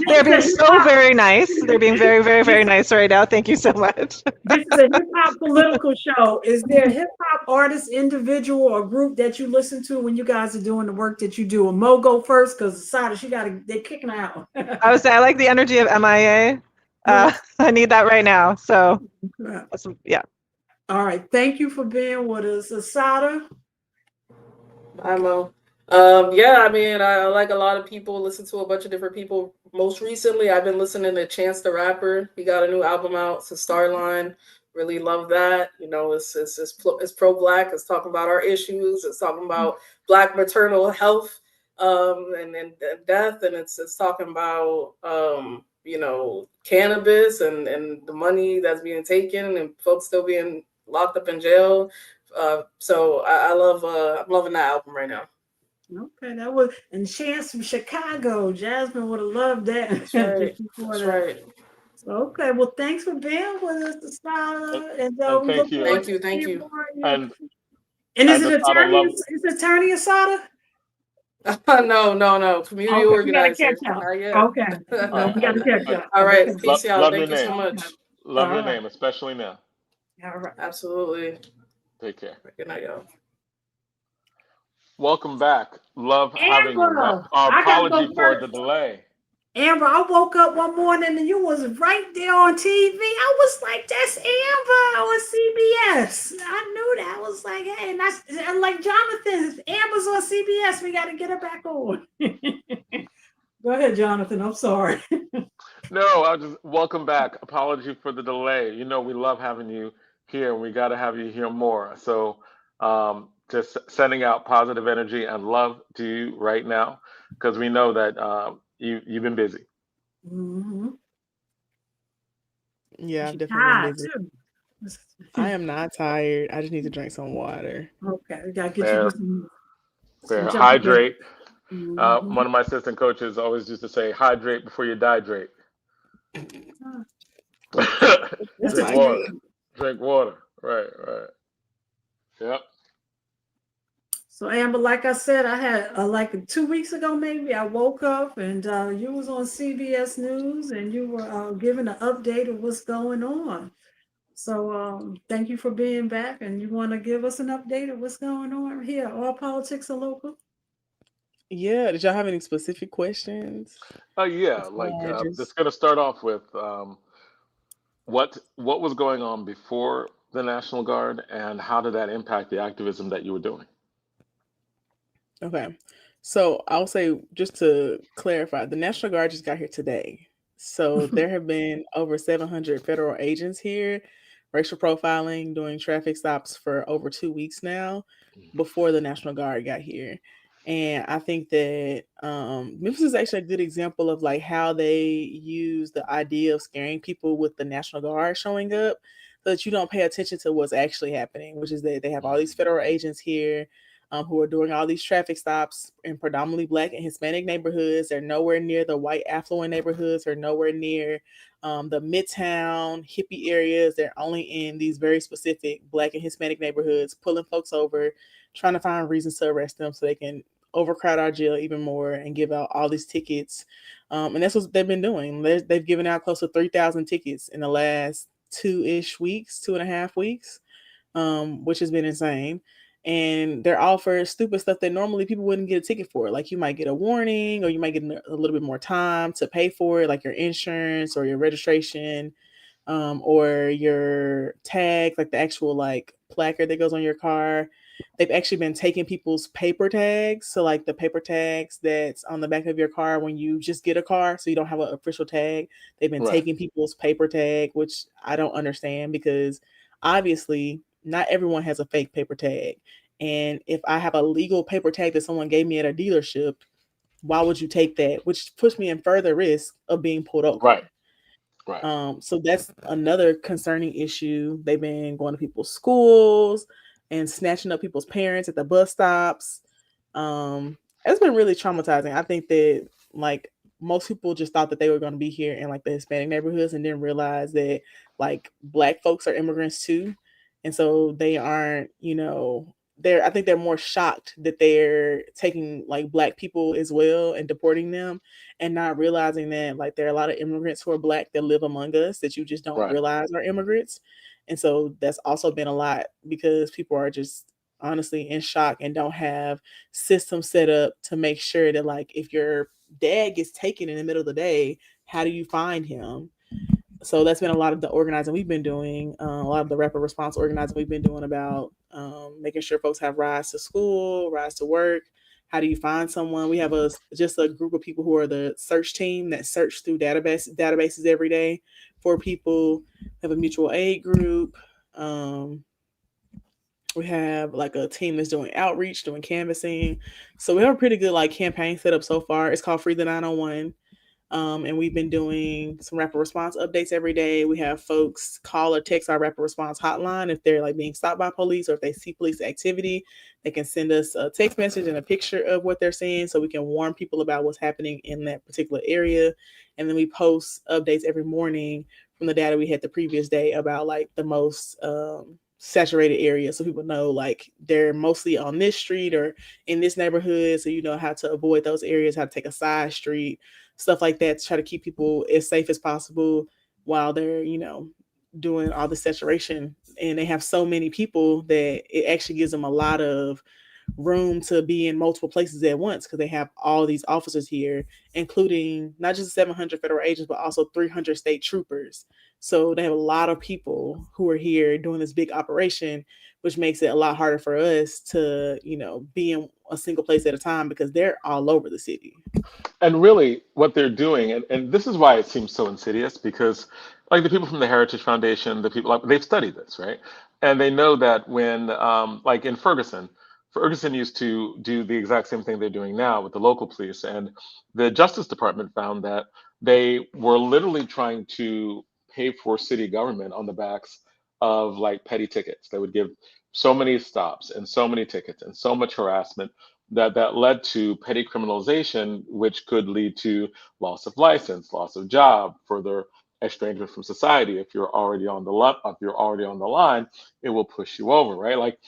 They're being so very nice. They're being very, very, very nice right now. Thank you so much. This is a hip hop political show. Is there a hip hop artist, individual, or group that you listen to when you guys are doing the work that you do? And Mo, go first, because Assata, they're kicking her out. I would say I like the energy of MIA. I need that right now. So yeah. All right. Thank you for being with us, Assata. Hi, Mo. I mean, I like a lot of people, listen to a bunch of different people. Most recently, I've been listening to Chance the Rapper. He got a new album out. It's a Starline. Really love that. It's pro-Black. It's talking about our issues. It's talking about Black maternal health and death. And it's talking about, cannabis and the money that's being taken and folks still being locked up in jail. So I'm loving that album right now. Okay, that was and Chance from Chicago. Jasmine would have loved that. That's right. That's right. Okay, well, thanks for being with us, Assata. And thank you. Thank you. And is it attorney Assata? No. Community organizer. Okay. We got to catch up. All right. Peace out. Love Thank you your name. so much. Love your name, especially now. All right. Absolutely. Take care. Good night, y'all. Welcome back. Love having you. Our apology for the delay. Amber, I woke up one morning and you was right there on TV. I was like, that's Amber on CBS. I knew that. I was like, hey, and that's and like Jonathan, if Amber's on CBS, we got to get her back on. Go ahead, Jonathan. I'm sorry. No, I'll just welcome back. Apology for the delay. You know, we love having you here and we got to have you here more. So, just sending out positive energy and love to you right now because we know that you've been busy. Mm-hmm. Yeah, I've She definitely been tired busy. too. I am not tired. I just need to drink some water. Okay, we gotta get you Fair, some fair. chocolate. Hydrate. Mm-hmm. One of my assistant coaches always used to say, hydrate before you dihydrate. That's Drink what I you water. agree. need. Drink water. Right, right. Yep. So Amber, like I said, I had like 2 weeks ago, maybe I woke up and you was on CBS News and you were giving an update of what's going on. So thank you for being back. And you want to give us an update of what's going on here? All politics are local. Yeah. Did y'all have any specific questions? Yeah, like Before I that's just going to start off with what was going on before the National Guard and how did that impact the activism that you were doing? Okay. So I'll say, just to clarify, the National Guard just got here today. So there have been over 700 federal agents here, racial profiling, doing traffic stops for over 2 weeks now before the National Guard got here. And I think that Memphis is actually a good example of like how they use the idea of scaring people with the National Guard showing up so that you don't pay attention to what's actually happening, which is that they have all these federal agents here who are doing all these traffic stops in predominantly Black and Hispanic neighborhoods. They're nowhere near the white affluent neighborhoods. They're nowhere near the Midtown hippie areas. They're only in these very specific Black and Hispanic neighborhoods, pulling folks over, trying to find reasons to arrest them so they can overcrowd our jail even more and give out all these tickets. And that's what they've been doing. They've given out close to 3,000 tickets in the last 2.5 weeks, which has been insane. And they're all for stupid stuff that normally people wouldn't get a ticket for. Like you might get a warning or you might get a little bit more time to pay for it, like your insurance or your registration, or your tag, like the actual like placard that goes on your car. They've actually been taking people's paper tags. So like the paper tags that's on the back of your car when you just get a car, so you don't have an official tag. They've been Right. taking people's paper tag, which I don't understand because obviously not everyone has a fake paper tag. And if I have a legal paper tag that someone gave me at a dealership, why would you take that? Which puts me in further risk of being pulled over. Right. Right. So that's another concerning issue. They've been going to people's schools and snatching up people's parents at the bus stops. It's been really traumatizing. I think that like most people just thought that they were going to be here in like the Hispanic neighborhoods and didn't realize that like Black folks are immigrants too. And so they aren't, I think they're more shocked that they're taking like Black people as well and deporting them and not realizing that like there are a lot of immigrants who are Black that live among us that you just don't Right. realize are immigrants. And so that's also been a lot because people are just honestly in shock and don't have systems set up to make sure that like if your dad gets taken in the middle of the day, how do you find him? So that's been a lot of the organizing we've been doing, a lot of the rapid response organizing we've been doing about making sure folks have rides to school, rides to work. How do you find someone? We have just a group of people who are the search team that search through databases every day for people. We have a mutual aid group. We have like a team that's doing outreach, doing canvassing. So we have a pretty good like campaign set up so far. It's called Free the 901. And we've been doing some rapid response updates every day. We have folks call or text our rapid response hotline if they're like being stopped by police or if they see police activity. They can send us a text message and a picture of what they're seeing so we can warn people about what's happening in that particular area. And then we post updates every morning from the data we had the previous day about like the most saturated areas, so people know like they're mostly on this street or in this neighborhood, so you know how to avoid those areas, how to take a side street, stuff like that, to try to keep people as safe as possible while they're doing all the saturation. And they have so many people that it actually gives them a lot of room to be in multiple places at once because they have all these officers here, including not just 700 federal agents, but also 300 state troopers. So they have a lot of people who are here doing this big operation, which makes it a lot harder for us to, be in a single place at a time because they're all over the city. And really, what they're doing, and this is why it seems so insidious, because like the people from the Heritage Foundation, the people, like, they've studied this, right? And they know that when, like in Ferguson used to do the exact same thing they're doing now with the local police. And the Justice Department found that they were literally trying to pay for city government on the backs of like petty tickets. They would give so many stops and so many tickets and so much harassment that led to petty criminalization, which could lead to loss of license, loss of job, further estrangement from society. If you're already on the line, it will push you over, right? Like,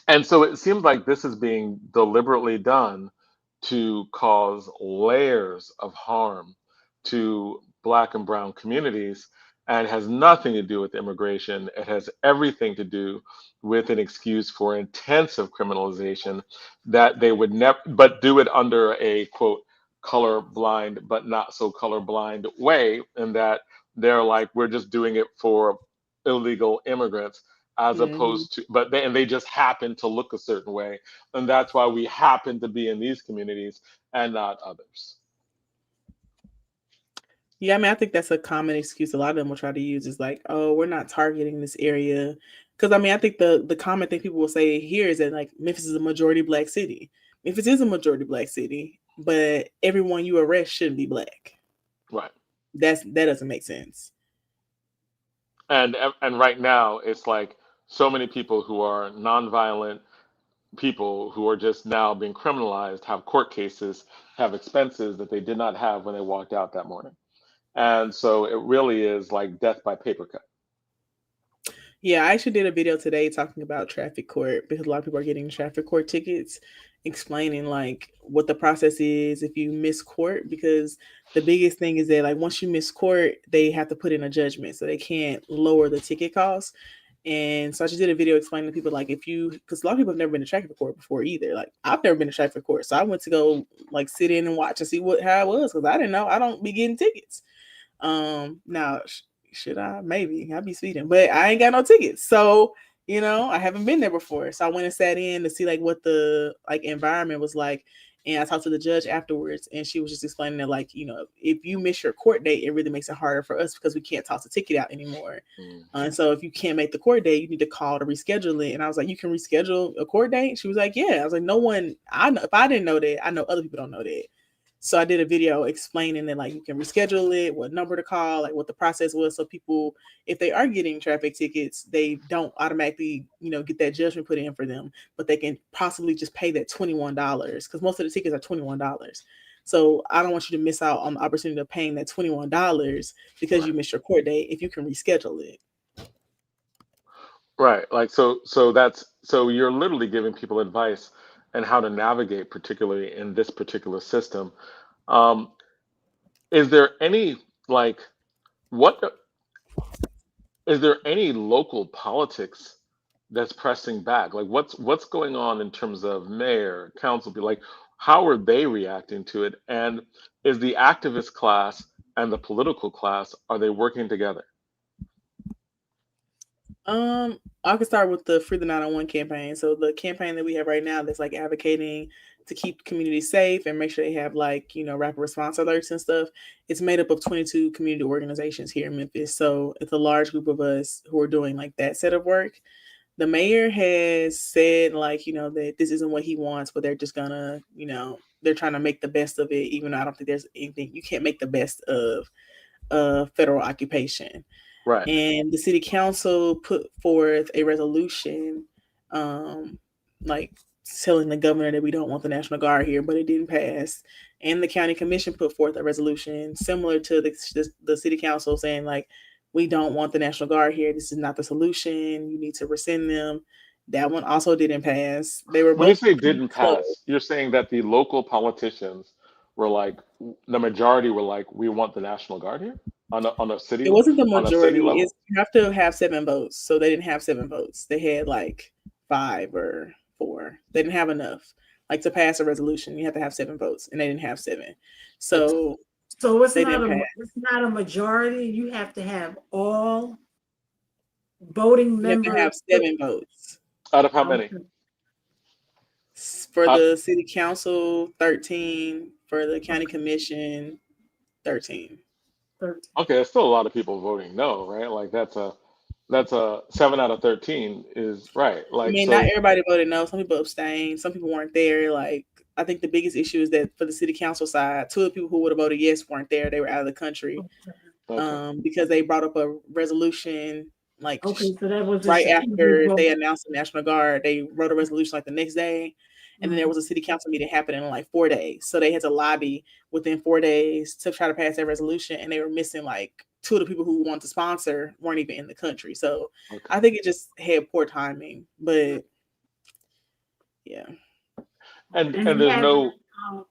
and so it seems like this is being deliberately done to cause layers of harm to Black and Brown communities, and has nothing to do with immigration. It has everything to do with an excuse for intensive criminalization that they would never, but do it under a quote, colorblind, but not so colorblind way, and that they're like, we're just doing it for illegal immigrants as opposed to, but they just happen to look a certain way. And that's why we happen to be in these communities and not others. Yeah, I mean, I think that's a common excuse a lot of them will try to use is like, oh, we're not targeting this area. Because I mean, I think the common thing people will say here is that like Memphis is a majority Black city. Memphis is a majority Black city, but everyone you arrest shouldn't be Black. Right. That doesn't make sense. And right now it's like so many people who are nonviolent people who are just now being criminalized have court cases, have expenses that they did not have when they walked out that morning. And so it really is like death by paper cut. Yeah, I actually did a video today talking about traffic court because a lot of people are getting traffic court tickets, explaining like what the process is if you miss court, because the biggest thing is that like once you miss court, they have to put in a judgment, so they can't lower the ticket cost. And so I just did a video explaining to people like because a lot of people have never been to traffic court before either. Like I've never been to traffic court, so I went to go like sit in and watch and see how it was because I didn't know. I don't be getting tickets. Now should I? Maybe I'd be speeding, but I ain't got no tickets, so I haven't been there before. So I went and sat in to see like what the like environment was like. And I talked to the judge afterwards, and she was just explaining that, like, if you miss your court date, it really makes it harder for us because we can't toss the ticket out anymore. And so if you can't make the court date, you need to call to reschedule it. And I was like, you can reschedule a court date? She was like, yeah. I was like, no one, I know, if I didn't know that, I know other people don't know that. So I did a video explaining that, like, you can reschedule it, what number to call, like what the process was. So people, if they are getting traffic tickets, they don't automatically, get that judgment put in for them, but they can possibly just pay that $21 because most of the tickets are $21. So I don't want you to miss out on the opportunity of paying that $21 because you missed your court date if you can reschedule it. Right. Like, so you're literally giving people advice and how to navigate, particularly in this particular system. Is there any is there any local politics that's pressing back? Like what's going on in terms of mayor, council? Like, how are they reacting to it? And is the activist class and the political class, are they working together? I could start with the Free the 901 campaign. So the campaign that we have right now that's like advocating to keep communities safe and make sure they have like, rapid response alerts and stuff. It's made up of 22 community organizations here in Memphis. So it's a large group of us who are doing like that set of work. The mayor has said like, that this isn't what he wants, but they're just gonna, they're trying to make the best of it, even though I don't think there's anything, you can't make the best of federal occupation. Right. And the city council put forth a resolution, like telling the governor that we don't want the National Guard here, but it didn't pass. And the county commission put forth a resolution similar to the city council saying like, we don't want the National Guard here. This is not the solution. You need to rescind them. That one also didn't pass. They were When you both say didn't close. pass, you're saying that the local politicians were like, the majority were like, we want the National Guard here on a city. It wasn't the on a city majority. level? You have to have 7 votes. So they didn't have 7 votes. They had like 5 or 4. They didn't have enough. Like to pass a resolution, you have to have 7 votes, and they didn't have 7. So it's they not didn't a pass. it's not a majority. You have to have all voting You have to members. have 7 votes. Out of how many? For the city council, 13. For the county commission, 13. Okay, there's still a lot of people voting no, right? Like that's a 7 out of 13 is right. I Like mean, so. not everybody voted no. Some people abstained. Some people weren't there. Like, I think the biggest issue is that for the city council side, 2 of the people who would have voted yes weren't there. They were out of the country because they brought up a resolution like so that was right after they announced the National Guard. They wrote a resolution like the next day. And then there was a city council meeting happening in like 4 days. So they had to lobby within 4 days to try to pass that resolution. And they were missing like 2 of the people who wanted to sponsor weren't even in the country. So I think it just had poor timing. But yeah. And there's no.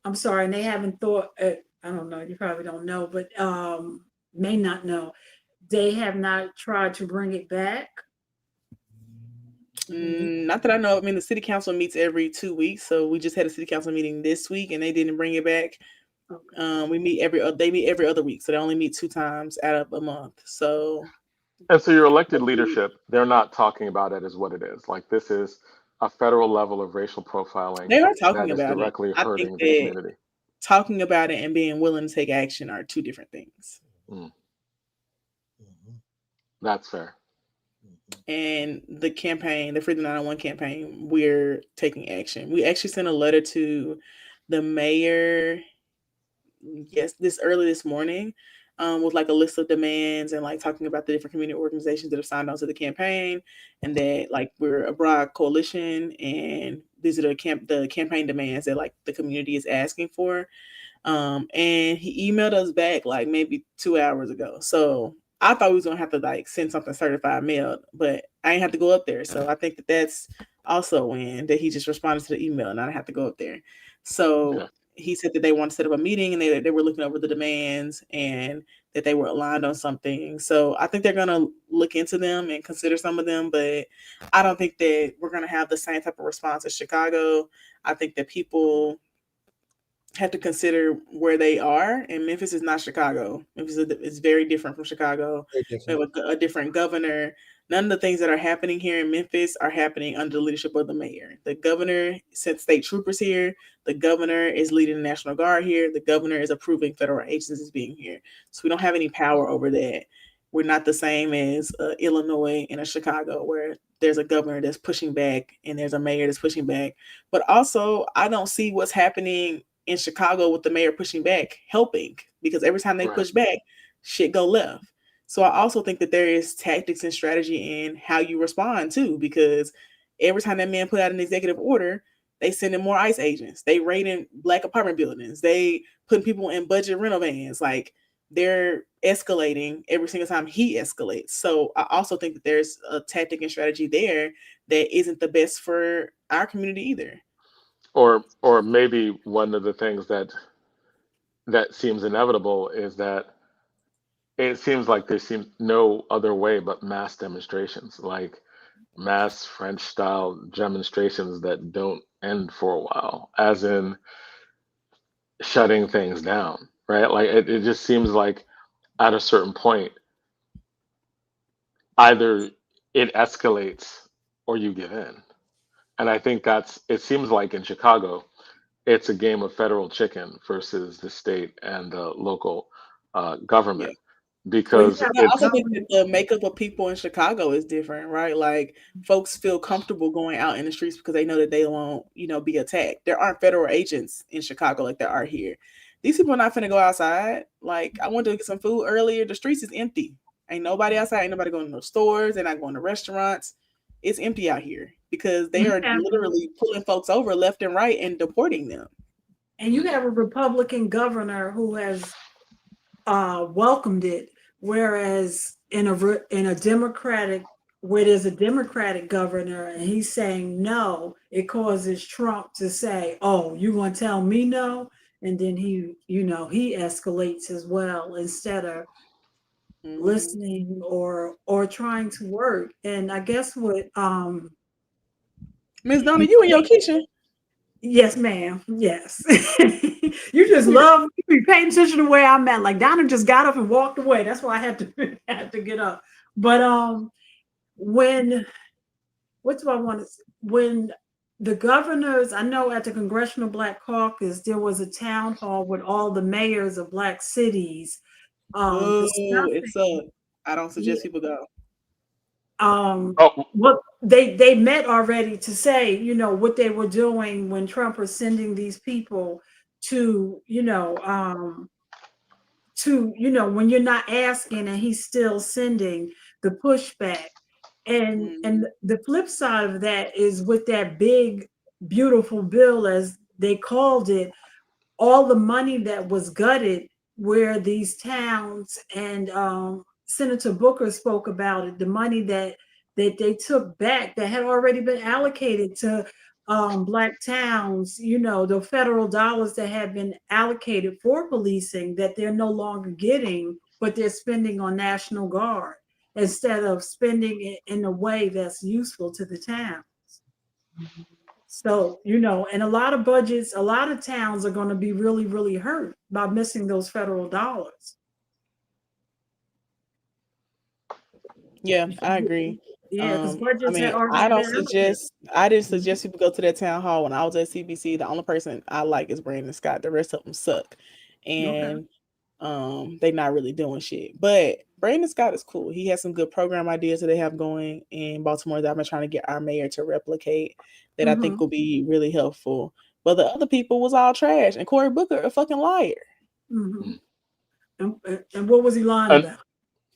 I'm sorry, and they haven't thought. I don't know. You probably don't know, but may not know. They have not tried to bring it back. Not that I know. I mean, the city council meets every 2 weeks, so we just had a city council meeting this week, and they didn't bring it back. We meet they meet every other week, so they only meet 2 times out of a month. So, and so your elected leadership, they're not talking about it as what it is. Like this is a federal level of racial profiling. They are talking that is about directly it. hurting the community. Talking about it and being willing to take action are 2 different things. That's fair. And the campaign, the Freedom 901 campaign, we're taking action. We actually sent a letter to the mayor, this morning, with like a list of demands and like talking about the different community organizations that have signed on to the campaign, and that like we're a broad coalition, and these are the campaign demands that like the community is asking for. And he emailed us back like maybe 2 hours ago. So I thought we was gonna have to like send something certified mailed, but I ain't have to go up there. So I think that that's also a win that he just responded to the email and I didn't have to go up there. So he said that they want to set up a meeting and they were looking over the demands and that they were aligned on something. So I think they're gonna look into them and consider some of them, but I don't think that we're gonna have the same type of response as Chicago. I think that people have to consider where they are, and Memphis is not Chicago. Memphis is very different from Chicago. We have a different governor. None of the things that are happening here in Memphis are happening under the leadership of the mayor. The governor sent state troopers here. The governor is leading the National Guard here. The governor is approving federal agencies being here. So we don't have any power over that. We're not the same as Illinois and Chicago, where there's a governor that's pushing back and there's a mayor that's pushing back. But also, I don't see what's happening in Chicago with the mayor pushing back helping, because every time they push back, shit go left. So I also think that there is tactics and strategy in how you respond too, because every time that man put out an executive order, they send in more ICE agents. They raiding Black apartment buildings. They putting people in budget rental vans. Like they're escalating every single time he escalates. So I also think that there's a tactic and strategy there that isn't the best for our community either. Or maybe one of the things that seems inevitable is that it seems like there seems no other way but mass demonstrations, like mass French style demonstrations that don't end for a while, as in shutting things down, right? Like it just seems like at a certain point, either it escalates or you give in. And I think it seems like in Chicago, it's a game of federal chicken versus the state and the local government. Because I also think that the makeup of people in Chicago is different, right? Like folks feel comfortable going out in the streets because they know that they won't, be attacked. There aren't federal agents in Chicago like there are here. These people are not finna go outside. Like I went to get some food earlier. The streets is empty. Ain't nobody outside. Ain't nobody going to no stores. They're not going to restaurants. It's empty out here because they are literally pulling folks over left and right and deporting them. And you have a Republican governor who has welcomed it, whereas in a Democratic, where there's a Democratic governor and he's saying no, it causes Trump to say, "Oh, you want to tell me no?" And then he escalates as well instead of listening or trying to work. And I guess what Miss Donna, you in your kitchen? Yes, ma'am. Yes. You just love you be paying attention to where I'm at. Like Donna just got up and walked away. That's why I had to had to get up. But when what do I want to say? When the governors, I know at the Congressional Black Caucus, there was a town hall with all the mayors of Black cities Boo, it's discussing. I don't suggest people go. What they met already to say, you know, what they were doing when Trump was sending these people to, when you're not asking and he's still sending the pushback. And the flip side of that is with that big, beautiful bill, as they called it, all the money that was gutted where these towns and Senator Booker spoke about it, the money that they took back that had already been allocated to Black towns, the federal dollars that had been allocated for policing that they're no longer getting, but they're spending on National Guard instead of spending it in a way that's useful to the town. So, and a lot of budgets, a lot of towns are going to be really, really hurt by missing those federal dollars. Yeah, I agree. Yeah, because budgets had I already been I didn't suggest people go to that town hall when I was at CBC. The only person I like is Brandon Scott. The rest of them suck. And they not really doing shit. But Brandon Scott is cool. He has some good program ideas that they have going in Baltimore that I've been trying to get our mayor to replicate that I think will be really helpful. But the other people was all trash. And Cory Booker, a fucking liar. And what was he lying about?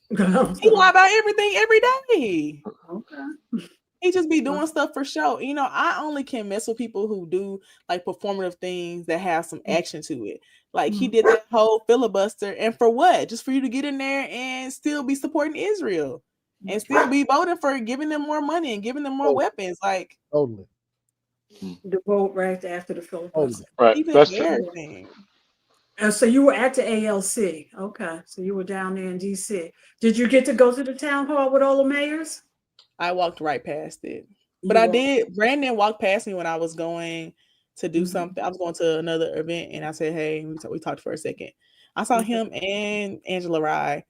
He lie about everything every day. Okay. He just be doing stuff for show. I only can mess with people who do like performative things that have some action to it. Like he did that whole filibuster, and for what? Just for you to get in there and still be supporting Israel and still be voting for giving them more money and giving them more weapons. Like totally. The vote right after the filibuster. Right. That's everything. And so you were at the ALC. Okay. So you were down there in DC. Did you get to go to the town hall with all the mayors? I walked right past it. But I did. Brandon walked past me when I was going to do something. I was going to another event and I said, hey, we talked for a second. I saw him and Angela Rye.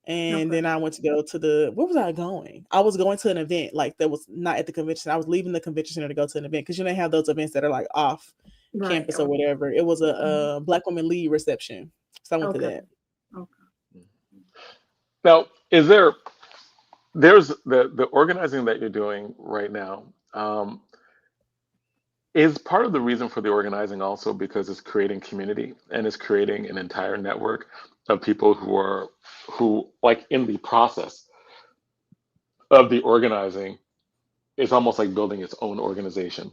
And then I went to go to where was I going? I was going to an event like that was not at the convention. I was leaving the convention center to go to an event because they have those events that are like off campus or whatever. It was a Black woman lead reception. So I went to that. Okay. Now, there's the organizing that you're doing right now, is part of the reason for the organizing also because it's creating community and it's creating an entire network of people who like in the process of the organizing, it's almost like building its own organization.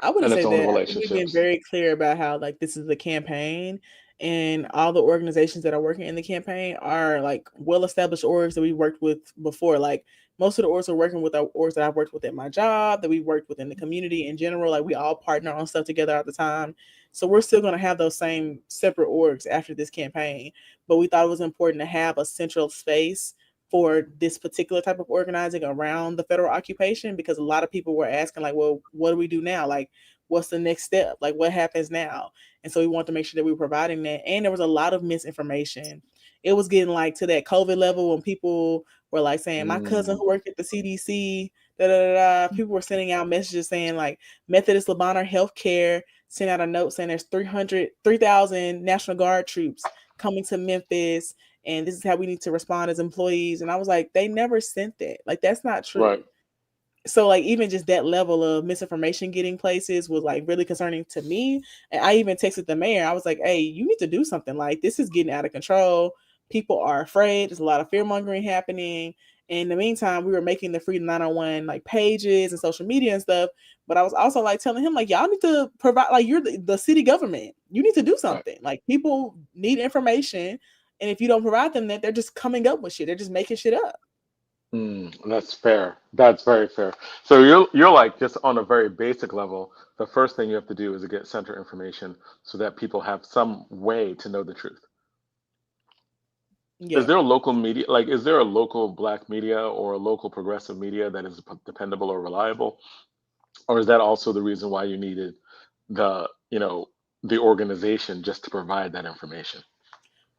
I wouldn't say that. We've been very clear about how like this is a campaign and all the organizations that are working in the campaign are like well-established orgs that we worked with before. Like most of the orgs are working with our orgs that I've worked with at my job, that we worked with in the community in general. Like we all partner on stuff together all the time. So we're still going to have those same separate orgs after this campaign. But we thought it was important to have a central space for this particular type of organizing around the federal occupation, because a lot of people were asking like, well, what do we do now? Like, what's the next step? Like, what happens now? And so we want to make sure that we were providing that. And there was a lot of misinformation. It was getting like to that COVID level when people were like saying, my cousin who worked at the CDC, people were sending out messages saying like Methodist Lebanon Healthcare sent out a note saying there's 3,000 National Guard troops coming to Memphis. And this is how we need to respond as employees. And I was like, they never sent that. Like, that's not true. Right. So like, even just that level of misinformation getting places was like really concerning to me. And I even texted the mayor. I was like, hey, you need to do something. Like, this is getting out of control. People are afraid. There's a lot of fear mongering happening. And in the meantime, we were making the Freedom 901 like pages and social media and stuff. But I was also like telling him like, y'all need to provide, like, you're the city government. You need to do something. Right. Like, people need information. And if you don't provide them that, they're just coming up with shit. They're just making shit up. That's fair. That's very fair. So you're like, just on a very basic level, the first thing you have to do is to get center information so that people have some way to know the truth. Yeah. Is there a local media, like, is there a local Black media or a local progressive media that is dependable or reliable? Or is that also the reason why you needed the, the organization just to provide that information?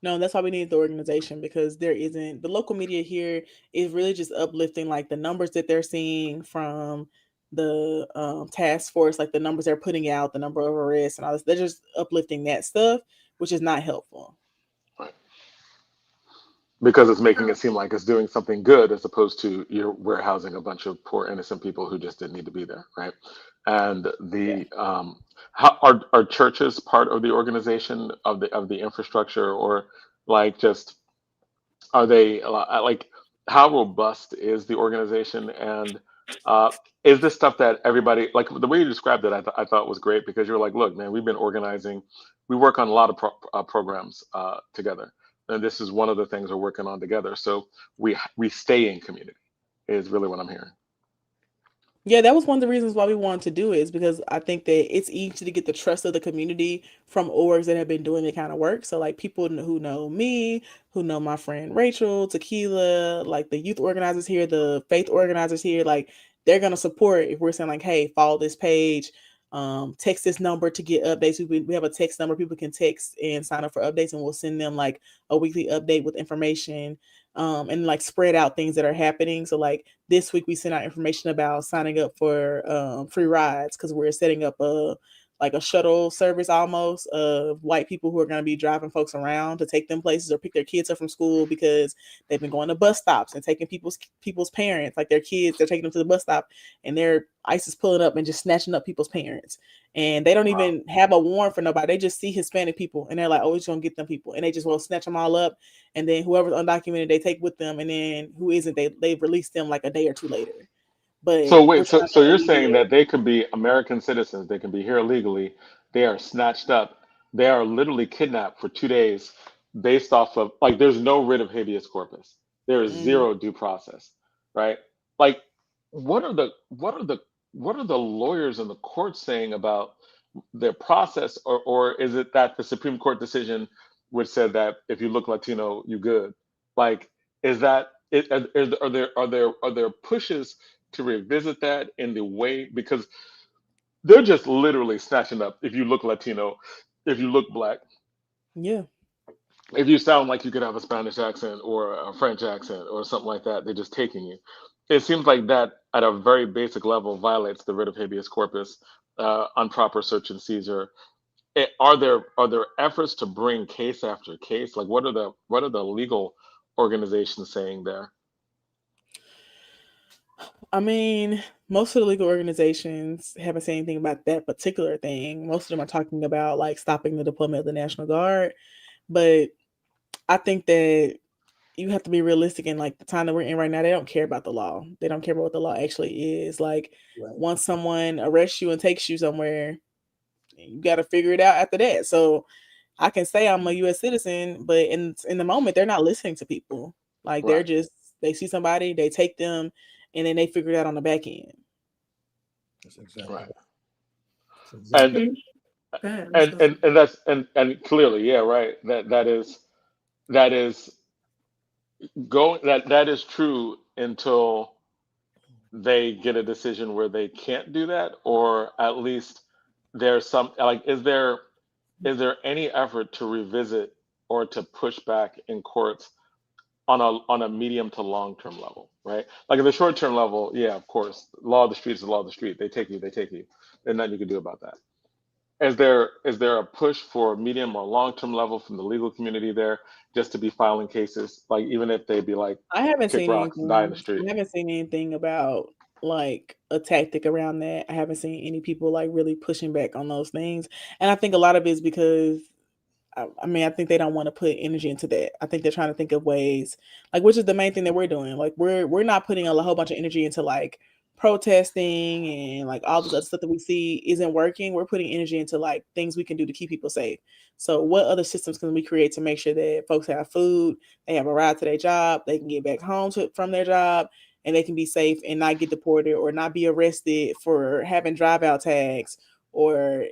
No, that's why we need the organization, because there isn't, the local media here is really just uplifting like the numbers that they're seeing from the task force, like the numbers they're putting out, the number of arrests and all this. They're just uplifting that stuff, which is not helpful. Right. Because it's making it seem like it's doing something good as opposed to you're warehousing a bunch of poor innocent people who just didn't need to be there, right? And how are churches part of the organization of the infrastructure, or like just are they like how robust is the organization, and is this stuff that everybody, like the way you described it, I thought was great, because you're like, look, man, we've been organizing, we work on a lot of programs together, and this is one of the things we're working on together, so we stay in community is really what I'm hearing. Yeah, that was one of the reasons why we wanted to do it, is because I think that it's easy to get the trust of the community from orgs that have been doing the kind of work. So like people who know me, who know my friend Rachel, Tequila, like the youth organizers here, the faith organizers here, like they're going to support if we're saying like, hey, follow this page, text this number to get updates. We have a text number people can text and sign up for updates, and we'll send them like a weekly update with information, and like spread out things that are happening. So like this week we sent out information about signing up for free rides, because we're setting up a shuttle service almost of white people who are going to be driving folks around to take them places or pick their kids up from school, because they've been going to bus stops and taking people's parents, like their kids, they're taking them to the bus stop, and ICE is pulling up and just snatching up people's parents, and they don't even have a warrant for nobody. They just see Hispanic people and they're like, oh, it's gonna get them people, and they just will snatch them all up, and then whoever's undocumented they take with them, and then who isn't, they release them like a day or two later. But So wait, so you're saying that they could be American citizens, they can be here illegally, they are snatched up, they are literally kidnapped for 2 days based off of, like, there's no writ of habeas corpus. There is zero due process, right? Like, what are the lawyers in the court saying about their process, or is it that the Supreme Court decision which said that if you look Latino, you good? Like, is that it, are there pushes to revisit that in the way, because they're just literally snatching up if you look Latino, if you look Black, yeah, if you sound like you could have a Spanish accent or a French accent or something like that, they're just taking you. It seems like that at a very basic level violates the writ of habeas corpus, improper search and seizure. Are there efforts to bring case after case? Like, what are the legal organizations saying there? I mean, most of the legal organizations haven't said anything about that particular thing. Most of them are talking about like stopping the deployment of the National Guard. But I think that you have to be realistic in like the time that we're in right now. They don't care about the law. They don't care about what the law actually is. Like once someone arrests you and takes you somewhere, you got to figure it out after that. So I can say I'm a U.S. citizen, but in the moment, they're not listening to people. Like they're just, they see somebody, they take them, and then they figure it out on the back end. That's exactly Right. That's exactly. And that's and clearly, yeah, right. That is that is true until they get a decision where they can't do that, or at least there's some, like, is there any effort to revisit or to push back in courts on a medium to long term level, right? Like, in the short term level, yeah, of course, law of the street is the law of the street. They take you. There's nothing you can do about that. Is there a push for medium or long term level from the legal community there, just to be filing cases, like, even if they be like, I haven't kick seen rocks, die in the anything. street? I haven't seen anything about like a tactic around that. I haven't seen any people like really pushing back on those things. And I think a lot of it is because I think they don't want to put energy into that. I think they're trying to think of ways, like, which is the main thing that we're doing. Like we're not putting a whole bunch of energy into like protesting and like all this other stuff that we see isn't working. We're putting energy into like things we can do to keep people safe. So what other systems can we create to make sure that folks have food, they have a ride to their job, they can get back home from their job, and they can be safe and not get deported or not be arrested for having drive out tags or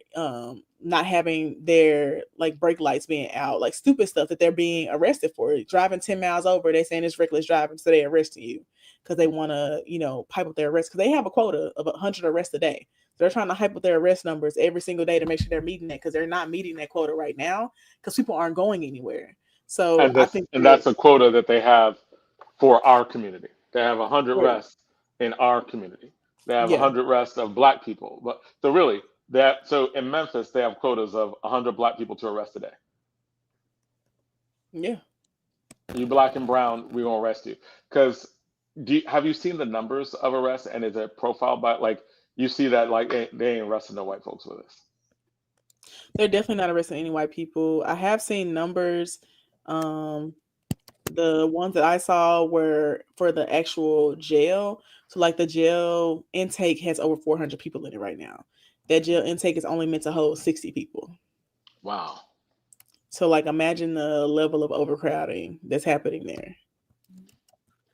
not having their like brake lights being out, like stupid stuff that they're being arrested for. Driving 10 miles over, they're saying it's reckless driving, so they're arresting you because they want to, pipe up their arrests, because they have a quota of 100 arrests a day. They're trying to hype up their arrest numbers every single day to make sure they're meeting that, because they're not meeting that quota right now because people aren't going anywhere. So I think that's a quota that they have for our community. They have 100 Right. arrests in our community. They have Yeah. 100 arrests of Black people. But so in Memphis, they have quotas of 100 Black people to arrest a day. Yeah. You Black and brown, we gonna arrest you. Because have you seen the numbers of arrests, and is it profiled by, like, you see that like they ain't arresting no white folks with this? They're definitely not arresting any white people. I have seen numbers. The ones that I saw were for the actual jail. So like the jail intake has over 400 people in it right now. That jail intake is only meant to hold 60 people. Wow. So like imagine the level of overcrowding that's happening there.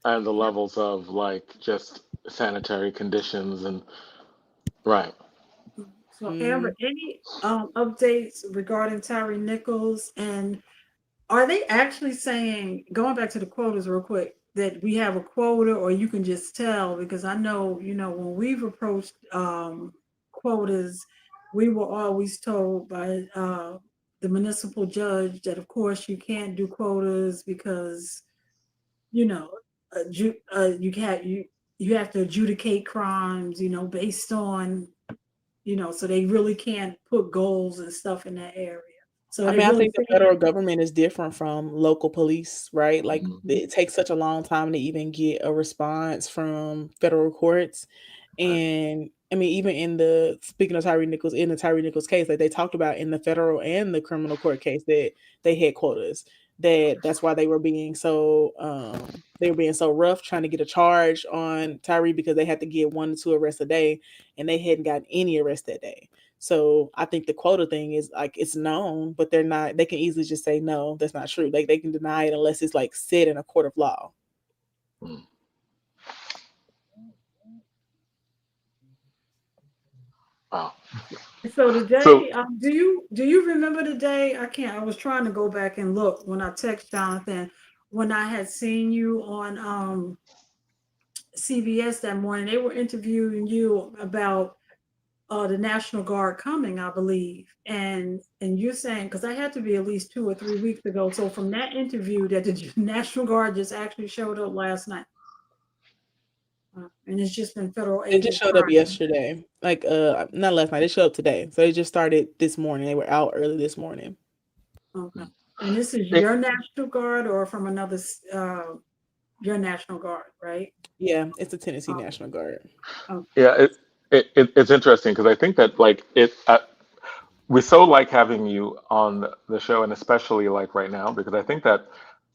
And the levels of like just sanitary conditions and right. So Amber, any updates regarding Tyree Nichols, and are they actually saying, going back to the quotas real quick, that we have a quota, or you can just tell? Because I know, when we've approached quotas, we were always told by the municipal judge that, of course, you can't do quotas because, you have to adjudicate crimes, based on, so they really can't put goals and stuff in that area. So I mean, I think the federal government is different from local police, right? Like it takes such a long time to even get a response from federal courts. And I mean, even speaking of Tyree Nichols, in the Tyree Nichols case, like they talked about in the federal and the criminal court case, that they had quotas. That's why they were being so rough trying to get a charge on Tyree, because they had to get 1 to 2 arrests a day, and they hadn't gotten any arrests that day. So I think the quota thing is like, it's known, but they can easily just say, no, that's not true. Like they can deny it unless it's like said in a court of law. Wow. So the day, do you remember the day? I was trying to go back and look when I text Jonathan, when I had seen you on CBS that morning. They were interviewing you about the National Guard coming, I believe. And you're saying, because I had to be at least 2 or 3 weeks ago. So from that interview, that the National Guard just actually showed up last night. And it's just been federal agents. It just showed up yesterday. Like not last night, they showed up today. So they just started this morning. They were out early this morning. Okay. And this is your National Guard, or from another your National Guard, right? Yeah, it's the Tennessee National Guard. Okay. Yeah, it's interesting, because I think that like we so like having you on the show, and especially like right now, because I think that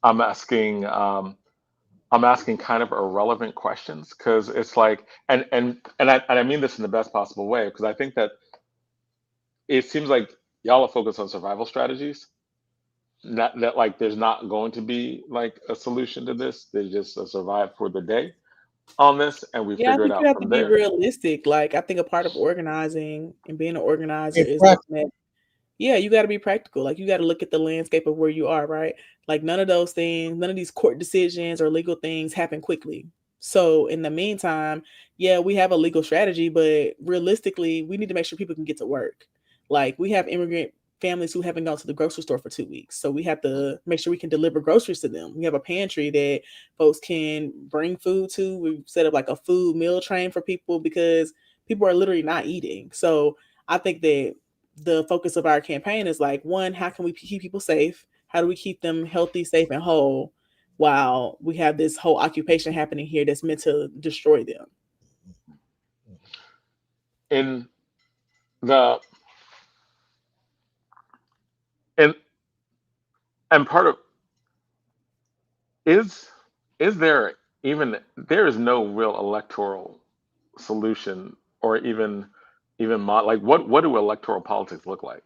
I'm asking kind of irrelevant questions, because it's like, and I mean this in the best possible way, because I think that it seems like y'all are focused on survival strategies. Not that like there's not going to be like a solution to this. There's just a survive for the day on this, and we figure it out you have from to be there. realistic. Like I think a part of organizing and being an organizer is looking at, you got to be practical. Like you got to look at the landscape of where you are, right? Like none of those things, none of these court decisions or legal things happen quickly. So in the meantime, we have a legal strategy, but realistically, we need to make sure people can get to work. Like we have immigrant families who haven't gone to the grocery store for 2 weeks. So we have to make sure we can deliver groceries to them. We have a pantry that folks can bring food to. We've set up like a food meal train for people, because people are literally not eating. So I think that the focus of our campaign is like, one, how can we keep people safe? How do we keep them healthy, safe, and whole, while we have this whole occupation happening here that's meant to destroy them? In the and part of is there is no real electoral solution, or even like what do electoral politics look like?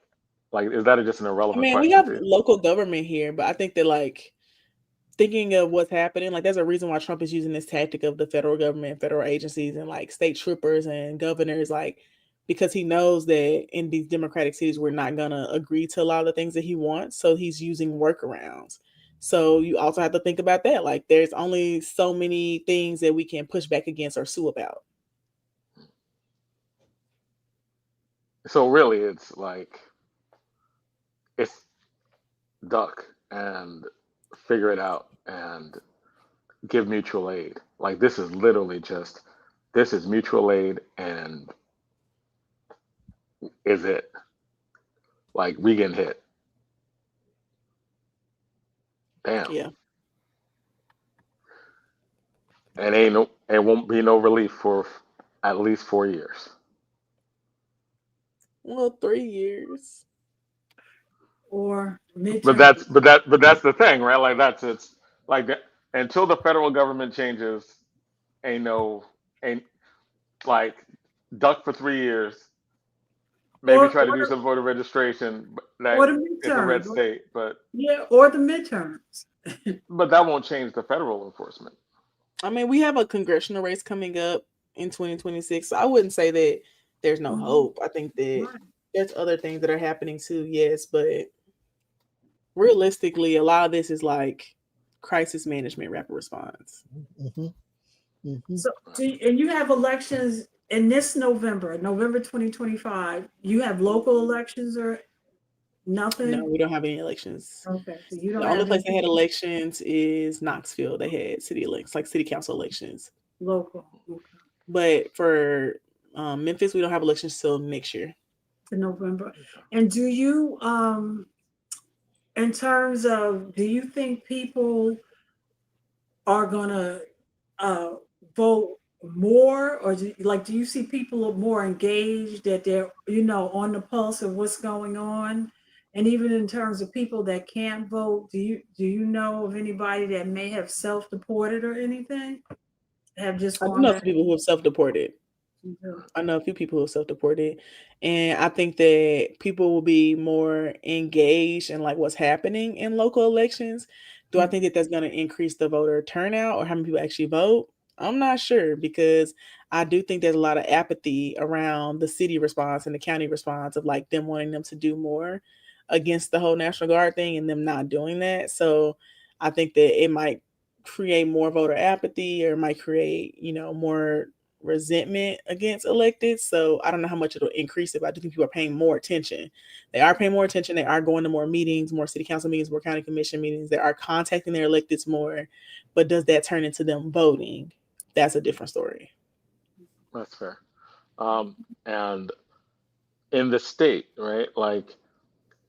Like, is that just an irrelevant question? We have local government here, but I think that like thinking of what's happening, like there's a reason why Trump is using this tactic of the federal government, federal agencies, and like state troopers and governors. Like because he knows that in these democratic cities, we're not going to agree to a lot of the things that he wants. So he's using workarounds. So you also have to think about that. Like, there's only so many things that we can push back against or sue about. So really, it's like, it's duck and figure it out and give mutual aid. Like, this is literally just, this is mutual aid, and is it like we getting hit? Damn. Yeah. And it won't be no relief for at least 4 years. Well, 3 years. Or midterm. But that's the thing, right? Like, it's like that, until the federal government changes, ain't like, duck for 3 years. Maybe try to do some voter registration. Or the It's a red midterms. state, but Yeah, or the midterms. but that won't change the federal enforcement. I mean, we have a congressional race coming up in 2026. So I wouldn't say that there's no hope. I think that there's other things that are happening too, yes, but realistically, a lot of this is like crisis management, rapid response. So, and you have elections in this November 2025. You have local elections or nothing? No, we don't have any elections. Okay, so you don't The have only place any they had elections is Knoxville. They had city elections, like city council elections. local. Okay. But for Memphis, we don't have elections till next year. In November. And do you, in terms of, do you think people are gonna vote more, or do you see people more engaged, that they're on the pulse of what's going on? And even in terms of people that can't vote, do you know of anybody that may have self-deported or anything? Have just I do gone know back? some people who have self-deported. I know a few people who have self-deported, and I think that people will be more engaged in like what's happening in local elections. Do I think that that's going to increase the voter turnout or how many people actually vote? I'm not sure, because I do think there's a lot of apathy around the city response and the county response of like them wanting them to do more against the whole National Guard thing and them not doing that. So I think that it might create more voter apathy, or might create, more resentment against elected. So I don't know how much it'll increase it, but I do think people are paying more attention. They are paying more attention. They are going to more meetings, more city council meetings, more county commission meetings. They are contacting their electeds more. But does that turn into them voting? That's a different story. That's fair. And in the state, right? Like,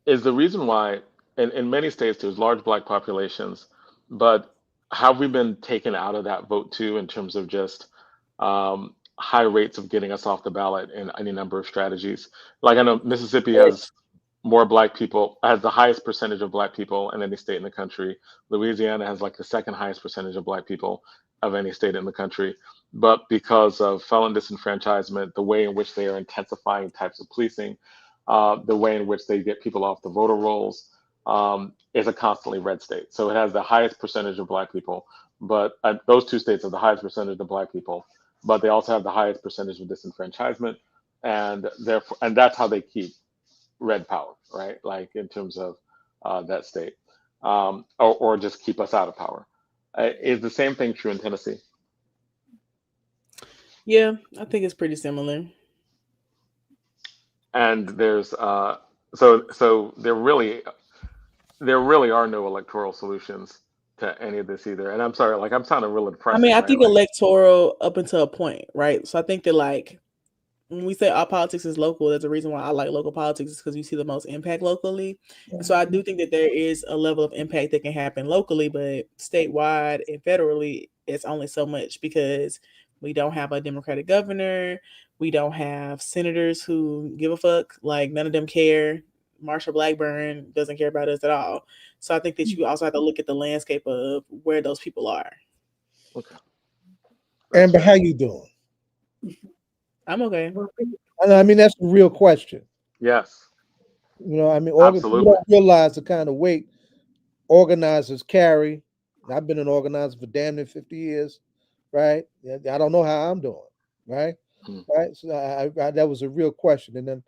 is the reason why in many states there's large Black populations, but have we been taken out of that vote too, in terms of just high rates of getting us off the ballot in any number of strategies? Like, I know Mississippi has more Black people, has the highest percentage of Black people in any state in the country. Louisiana has like the second highest percentage of Black people of any state in the country. But because of felon disenfranchisement, the way in which they are intensifying types of policing, the way in which they get people off the voter rolls, is a constantly red state. So it has the highest percentage of Black people, but those two states have the highest percentage of Black people, but they also have the highest percentage of disenfranchisement, and therefore, and that's how they keep red power, right? Like, in terms of that state, or just keep us out of power. Is the same thing true in Tennessee? Yeah, I think it's pretty similar. And there's so there really are no electoral solutions to any of this either. And I'm sorry, like, I'm sounding really depressing. I mean, I right? think Like, electoral up until a point, right? So I think that, like, when we say all politics is local, there's a reason why I like local politics, is because you see the most impact locally. And so I do think that there is a level of impact that can happen locally, but statewide and federally, it's only so much, because we don't have a Democratic governor. We don't have senators who give a fuck. Like, none of them care. Marsha Blackburn doesn't care about us at all. So I think that you also have to look at the landscape of where those people are. okay. Amber, how you doing? I'm okay. I mean, that's the real question. Yes. I mean, Absolutely. you don't realize the kind of weight organizers carry. I've been an organizer for damn near 50 years, right? I don't know how I'm doing, right? right? So that was a real question, and then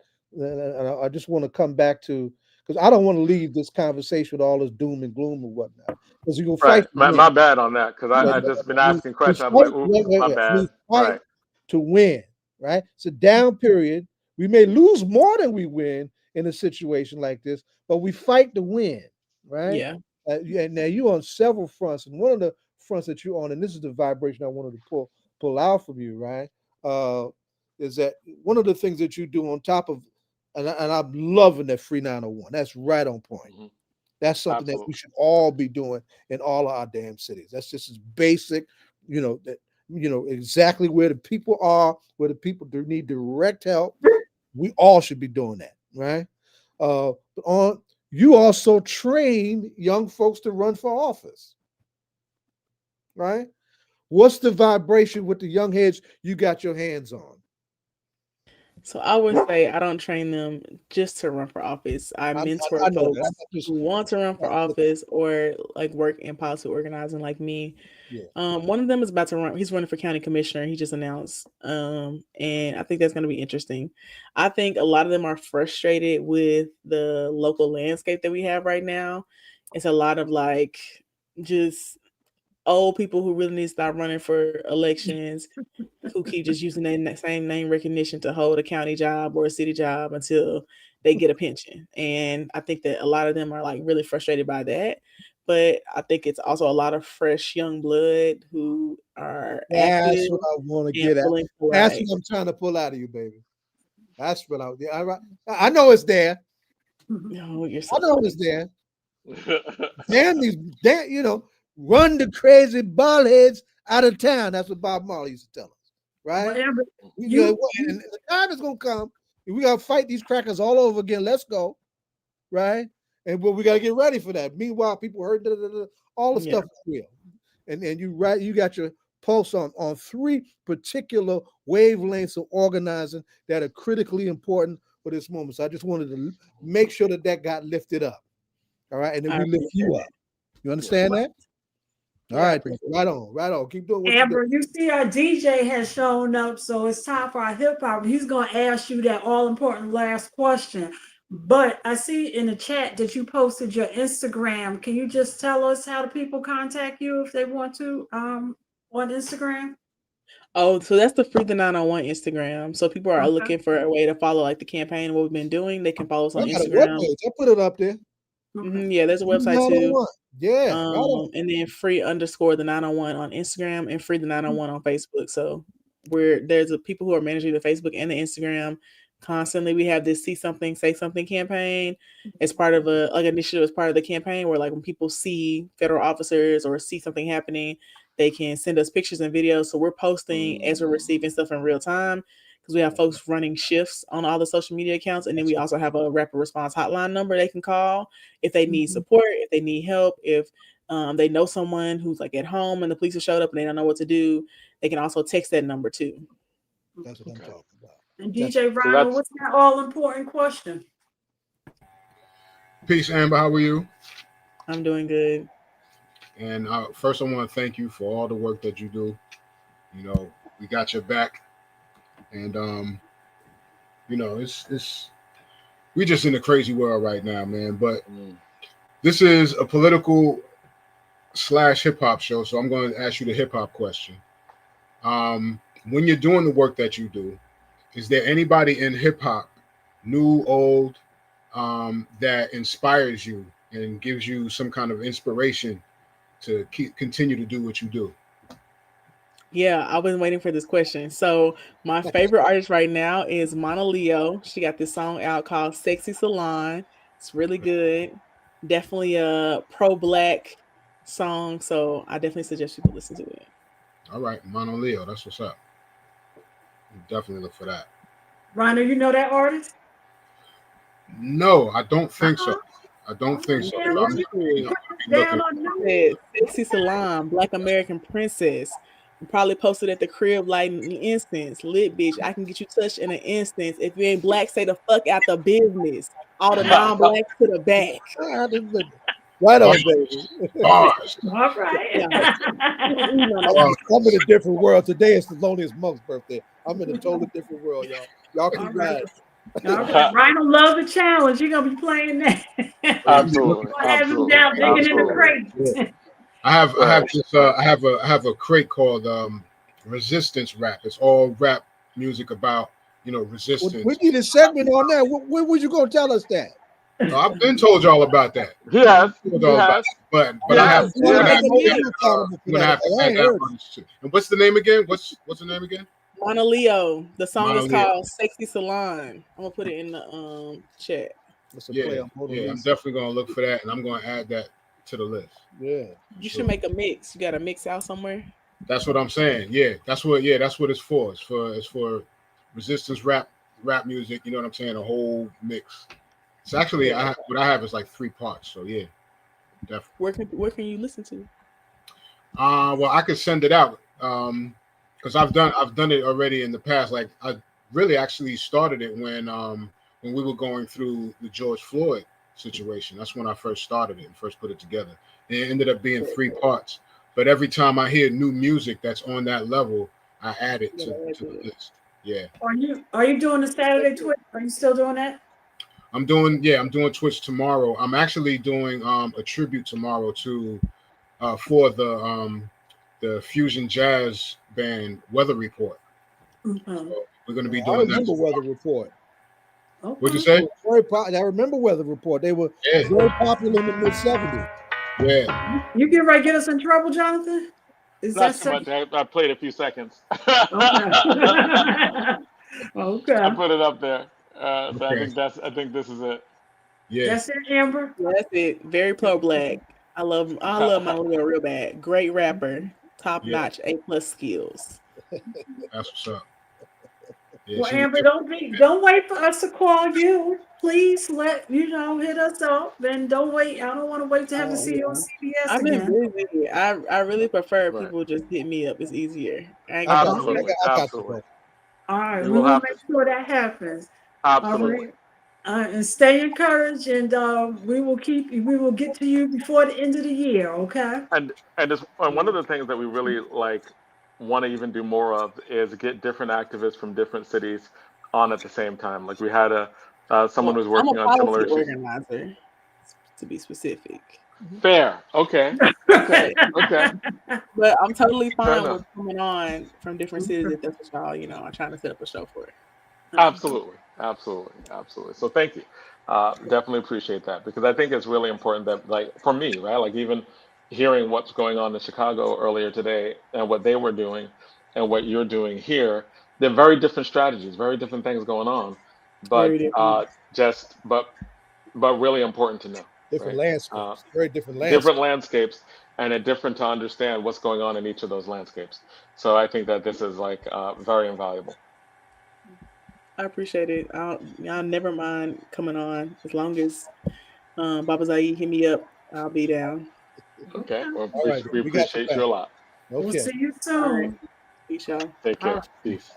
I just want to come back to, because I don't want to leave this conversation with all this doom and gloom and whatnot, because you're gonna Right. fight. My bad on that, because I just been asking questions. I'm like, oops, my bad. We fight Right. to win, right? It's a down period. We may lose more than we win in a situation like this, but we fight to win, right? Yeah. Now you're on several fronts, and one of the fronts that you're on, and this is the vibration I wanted to pull out from you, right? Is that one of the things that you do on top of, and I'm loving that free 901. That's right on point. Mm-hmm. That's something Absolutely. that we should all be doing in all of our damn cities. That's just as basic, that exactly where the people are, where the people need direct help. We all should be doing that, right? But you also train young folks to run for office, right? What's the vibration with the young heads you got your hands on? So I would say I don't train them just to run for office. I mentor folks who want to run for office or like work in policy organizing like me. Yeah. One of them is about to run. He's running for county commissioner. He just announced. And I think that's going to be interesting. I think a lot of them are frustrated with the local landscape that we have right now. It's a lot of like just old people who really need to stop running for elections, who keep just using that same name recognition to hold a county job or a city job until they get a pension. And I think that a lot of them are like really frustrated by that. But I think it's also a lot of fresh young blood who are active. That's what I want to get at. That's what I'm trying to pull out of you, baby. That's what I know it's there. No, you're so I know it's there. Run the crazy ball heads out of town. That's what Bob Marley used to tell us, right? And the time is gonna come. We gotta fight these crackers all over again. Let's go, right? And we gotta get ready for that. Meanwhile, people heard all the stuff is real. And you got your pulse on three particular wavelengths of organizing that are critically important for this moment. So I just wanted to make sure that got lifted up. All right, and then we lift you up. You understand that? All right, right on. Keep doing what Amber, you're doing. you see our DJ has shown up, so it's time for our hip hop. He's going to ask you that all important last question. But I see in the chat that you posted your Instagram. Can you just tell us how do people contact you if they want to on Instagram? Oh, so that's the Free the 901 Instagram. So people are looking for a way to follow like the campaign and what we've been doing. They can follow us on Instagram. I put it up there. Yeah, there's a website too. Yeah. And then free_the 901 on Instagram and free the 901 on Facebook. So there's people who are managing the Facebook and the Instagram. Constantly we have this See Something, Say Something campaign. It's part of initiative as part of the campaign where like when people see federal officers or see something happening, they can send us pictures and videos. So we're posting as we're receiving stuff in real time, because we have folks running shifts on all the social media accounts. And then we also have a rapid response hotline number they can call if they need support, if they need help, if they know someone who's like at home and the police have showed up and they don't know what to do. They can also text that number too. That's what I'm talking about. And DJ Rhino, what's that all important question? Peace, Amber. How are you? I'm doing good. And first, I want to thank you for all the work that you do. We got your back. And it's we're just in a crazy world right now, man. But this is a political / hip hop show, so I'm going to ask you the hip hop question. When you're doing the work that you do, is there anybody in hip hop, new, old, that inspires you and gives you some kind of inspiration to continue to do what you do? Yeah, I've been waiting for this question. So my favorite artist right now is Mana Leo. She got this song out called Sexy Salon. It's really good. Definitely a pro-black song. So I definitely suggest people listen to it. All right, Mana Leo, that's what's up. Definitely look for that. Rhino, you know that artist? No, I don't think so. I don't think so. Sexy Salon, Black American Princess. Probably posted at the crib like an instance. Lit bitch, I can get you touched in an instance. If you ain't black, say the fuck out the business. All the non-blacks to the back. Right on, baby. Bars. All right. Yeah. I'm in a different world. Today it's Thelonious Monk's birthday. I'm in a totally different world, y'all. Y'all keep riding. All right. Rhino love the challenge. You're gonna be playing that. Absolutely. Have him down digging in the crate. Yeah. I have a crate called resistance rap. It's all rap music about resistance. We need a segment on that. When was you gonna tell us that? I've been told y'all about that. Yes. But Yes, I have yes. I'm gonna have to add that one too. And what's the name again? What's the name again? Mona Leo. The song Mona is Leo. called "Sexy Salon." I'm gonna put it in the chat. Yeah, I'm definitely gonna look for that, and I'm gonna add that to the list. Yeah, you should make a mix. You got to mix out somewhere. That's what I'm saying. Yeah, that's what it's for. It's for resistance rap music. You know what I'm saying? A whole mix. It's actually what I have is like 3 parts. So yeah, definitely. Where can you listen to? Well, I could send it out. Because I've done it already in the past. Like I really actually started it when we were going through the George Floyd situation. That's when I first started it and first put it together. And it ended up being 3 parts. But every time I hear new music that's on that level, I add it to the list. Yeah. Are you doing the Saturday Twitch? Are you still doing that? I'm doing Twitch tomorrow. I'm actually doing a tribute tomorrow to for the fusion jazz band Weather Report. So we're going to be doing I remember Weather Report. Okay. What'd you say? I remember Weather Report. They were very popular in the mid-70s. Yeah. You get ready to get us in trouble, Jonathan? Is Not that so much. I played a few seconds. Okay. Okay. I put it up there. So I think this is it. Yeah. That's it, Amber. That's it. Very pro-black. I love Mona Leo real bad. Great rapper, top notch, A+ skills. That's what's up. Yeah, Well, Amber, don't wait for us to call you. Please hit us up. And don't wait. I don't want to wait to have to see you on CBS I've again. been busy. I really prefer people just hit me up. It's easier. Absolutely. All right, We we will will have make sure that happens. Absolutely. All right. And stay encouraged, and we will get to you before the end of the year. Okay. And one of the things that we really want to even do more of is get different activists from different cities on at the same time. Like we had someone who's working on similar issues. Organizer, to be specific. Fair. Okay. Okay. But I'm totally fine with coming on from different cities if that's what y'all, are trying to set up a show for it. Absolutely. So thank you. Definitely appreciate that, because I think it's really important that, for me, right, even hearing what's going on in Chicago earlier today and what they were doing and what you're doing here, they're very different strategies, very different things going on, but but really important to know. Different right? landscapes, very different landscapes. Different landscapes, and it's different to understand what's going on in each of those landscapes. So I think that this is very invaluable. I appreciate it. I'll never mind coming on as long as Baba Zaid hit me up. I'll be down. Okay. Well, we appreciate you a lot. Okay. We'll see you soon. Peace, y'all. Take care. Peace.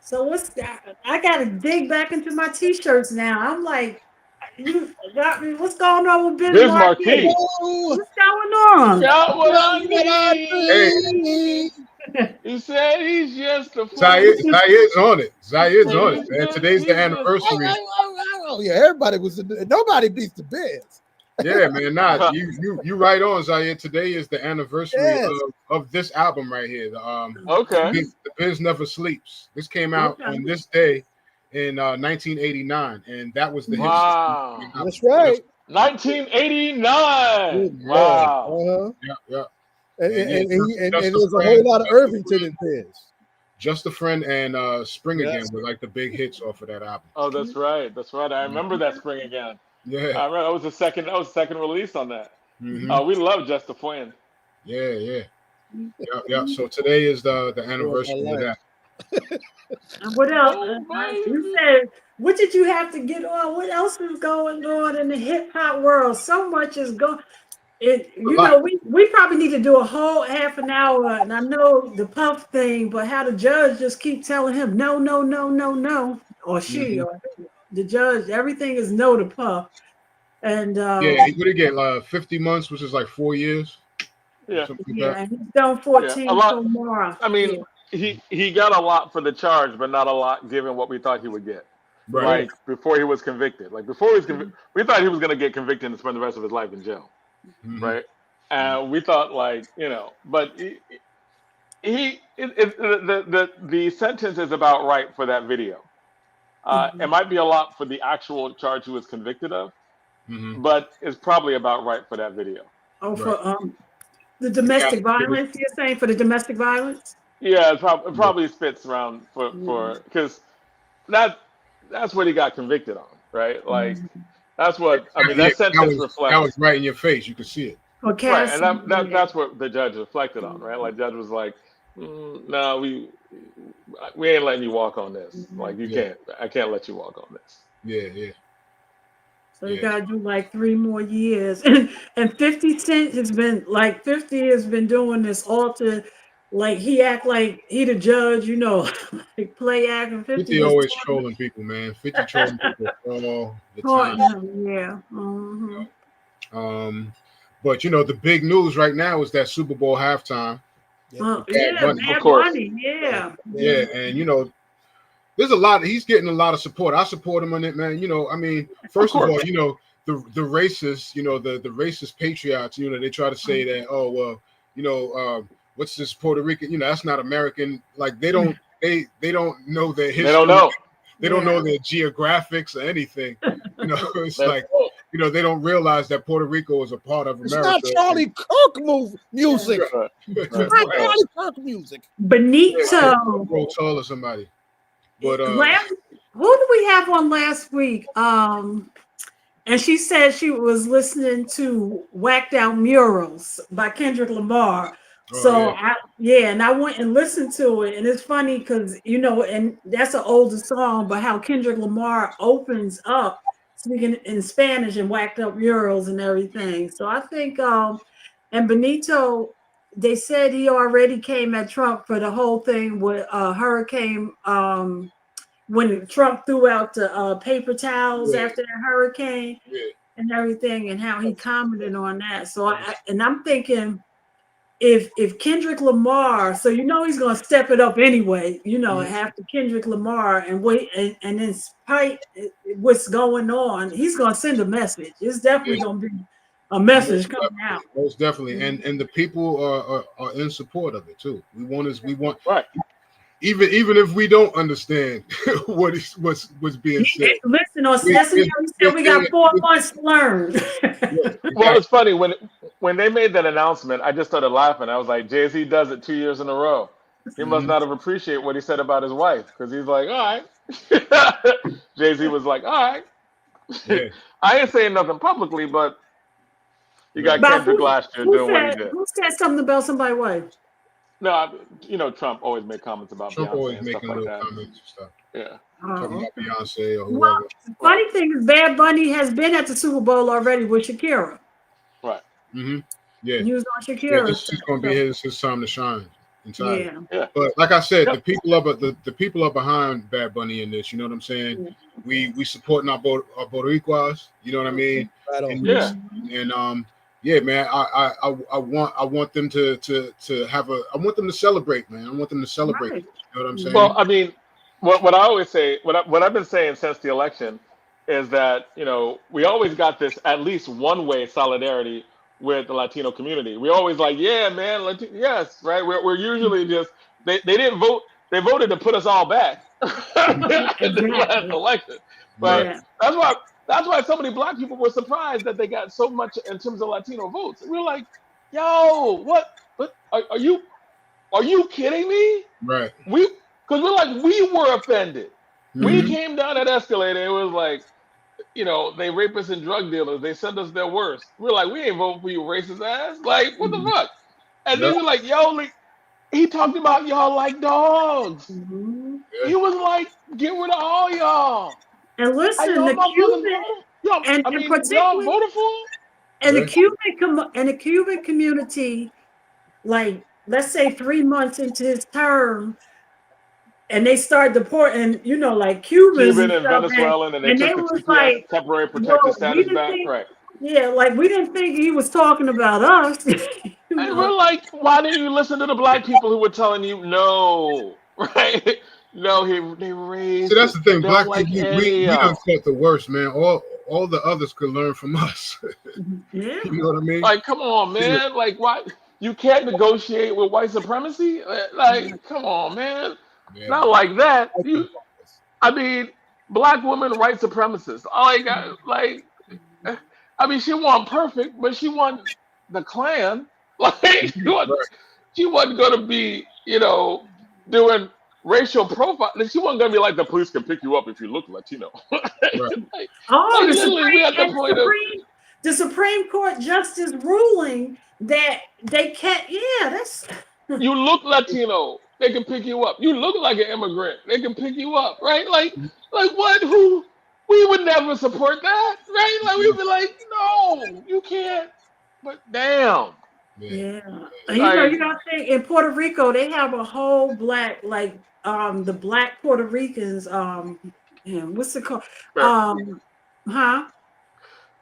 So what's that? I gotta dig back into my t-shirts now. I'm like, you got me. What's going on with Biz Marquis? What's going on? Got what I need. He said he's just a Zaid's on it. Zaid's on it. And today's the anniversary. Yeah, everybody nobody beats the Biz. Yeah, man. Nah, you right on, Zaid. Today is the anniversary of this album right here. The Biz Never Sleeps. This came out on this day in 1989, and that was the hit. That's right. 1989. Wow. Yeah. And there's a whole lot of Irvington in Biz. Just a Friend and Spring Again were like the big hits off of that album. Oh, that's right. I remember that Spring Again. Yeah. I remember that was the second release on that. Mm-hmm. We love Just a Friend. Yeah. So today is the anniversary of that. And what else? You said, what did you have to get on? What else is going on in the hip hop world? So much is going. We probably need to do a whole half an hour. And I know the Puff thing, but how the judge just keep telling him no, or she, or the judge, everything is no to Puff. And Yeah, what did he get? 50 months, which is like 4 years. Yeah. Something like yeah, that. and he's done Yeah, 14 a lot. so far. I mean, he got a lot for the charge, but not a lot given what we thought he would get. Right. Like before he was convicted. Like before he was convicted, we thought he was going to get convicted and spend the rest of his life in jail, Mhm. right? And we thought like, you know, but the sentence is about right for that video. It might be a lot for the actual charge he was convicted of, Mhm. but it's probably about right for that video. Oh, Right. for the domestic violence, you're saying for the domestic violence? Yeah, it probably fits around for because that's what he got convicted on, right? Like that's what I mean. Yeah, That sentence that reflects was right in your face. You could see it. For right, and Cass, that's what the judge reflected on, right? Like judge was like, no, we ain't letting you walk on this. Like you can't. I can't let you walk on this. Yeah. so you gotta do like 3 more years. And 50 Cent has been like 50 has been doing this alter, like he act like he the judge, you know, like play act, and 50 50 just always trolling people, man. 50 trolling people all the taunting time. him, yeah. But you know, the big news right now is that Super Bowl halftime. Bad Of course. Bunny, yeah. And you know, there's a lot. He's getting a lot of support. I support him on it, man. You know, I mean, first of all, you know, the racists, you know, the racist patriots, you know, they try to say that, oh well, you know, what's this Puerto Rican? You know, that's not American. Like they don't know their history. They don't know. They don't know their geographics or anything. You know, it's like, you know, they don't realize that Puerto Rico is a part of America. It's not Charlie Kirk music. It's not Charlie Kirk music. Benito. Roll tall or somebody. But who did we have on last week? And she said she was listening to Whacked Out Murals by Kendrick Lamar. And I went and listened to it, and it's funny because, you know, and that's an older song, but how Kendrick Lamar opens up speaking in Spanish and Whacked Up Murals and everything. So I think, and Benito, they said he already came at Trump for the whole thing with hurricane, when Trump threw out the paper towels after the hurricane and everything, and how he commented on that. So I'm thinking, if Kendrick Lamar, so you know he's gonna step it up anyway, you know, after Kendrick Lamar and wait, and in spite what's going on, he's gonna send a message. It's definitely gonna be a message coming out. Most definitely, and the people are in support of it too. We want right. Even if we don't understand what's being said. Listen, on Sesame, we got 4 months to learn. Well, it's funny when they made that announcement, I just started laughing. I was like, Jay-Z does it 2 years in a row. He must not have appreciated what he said about his wife, because he's like, all right. Jay-Z was like, all right. Yeah. I ain't saying nothing publicly, but you got Kendrick last year doing what he did. Who said something about somebody's wife? No, you know, Trump always made comments about Trump Beyonce always and making stuff like little that. comments and stuff. Yeah. Talking about Beyonce or whoever. Well, the funny thing is, Bad Bunny has been at the Super Bowl already with Shakira. Right. Mm-hmm. Yeah. He was on Shakira. Yeah, this is going to be his time to shine. Entirely. Yeah. But like I said, the people are behind Bad Bunny in this. You know what I'm saying? We supporting our Boricuas. You know what I mean? And yeah, man. I want them to have I want them to celebrate, man. I want them to celebrate. Right. You know what I'm saying? Well, I mean, what I always say, what I've been saying since the election is that, you know, we always got this at least one way solidarity with the Latino community. We always like, yeah, man, yes, right. We're usually just they didn't vote. They voted to put us all back in the last election, but that's why so many Black people were surprised that they got so much in terms of Latino votes. We were like, yo, what are you kidding me? Right. Because we're like, we were offended. We came down that escalator. It was like, you know, they rapists and drug dealers. They send us their worst. We're like, we ain't voting for you, racist ass. Like, what the fuck? And then we're like, yo, like, he talked about y'all like dogs. He was like, get rid of all y'all. And listen, the Cuban community, like, let's say 3 months into his term, and they start deporting, you know, like Cubans Cuban and Venezuelan, and they took the was like, temporary protected status back. Right. Yeah, like we didn't think he was talking about us. You And know? we're like, why didn't you listen to the black people who were telling you no, right? No, they See, that's racist. the They thing. don't Black like people, any we of done 'em. felt the worst, man. All the others could learn from us. Yeah. You know what I mean? Like, come on, Yeah, man. Like, why you can't negotiate with white supremacy? Like, come on, man. yeah, Not man. like that. I mean, black women white supremacists. Eh, I mean, she wasn't perfect, but she wasn't the Klan. Like, Right, she wasn't gonna be, doing racial profile. She wasn't gonna be like the police can pick you up if you look Latino. right. like, Oh, like literally, we at the point of The Supreme Court justice ruling that they can't. Yeah, that's. you look Latino, they can pick you up. You look like an immigrant, they can pick you up, right? Like what? Who? We would never support that, right? Like we'd be like, no, you can't. But damn, Yeah. Yeah, and you like, know, think in Puerto Rico they have a whole black, like the black Puerto Ricans, and what's it called? right. Um, huh?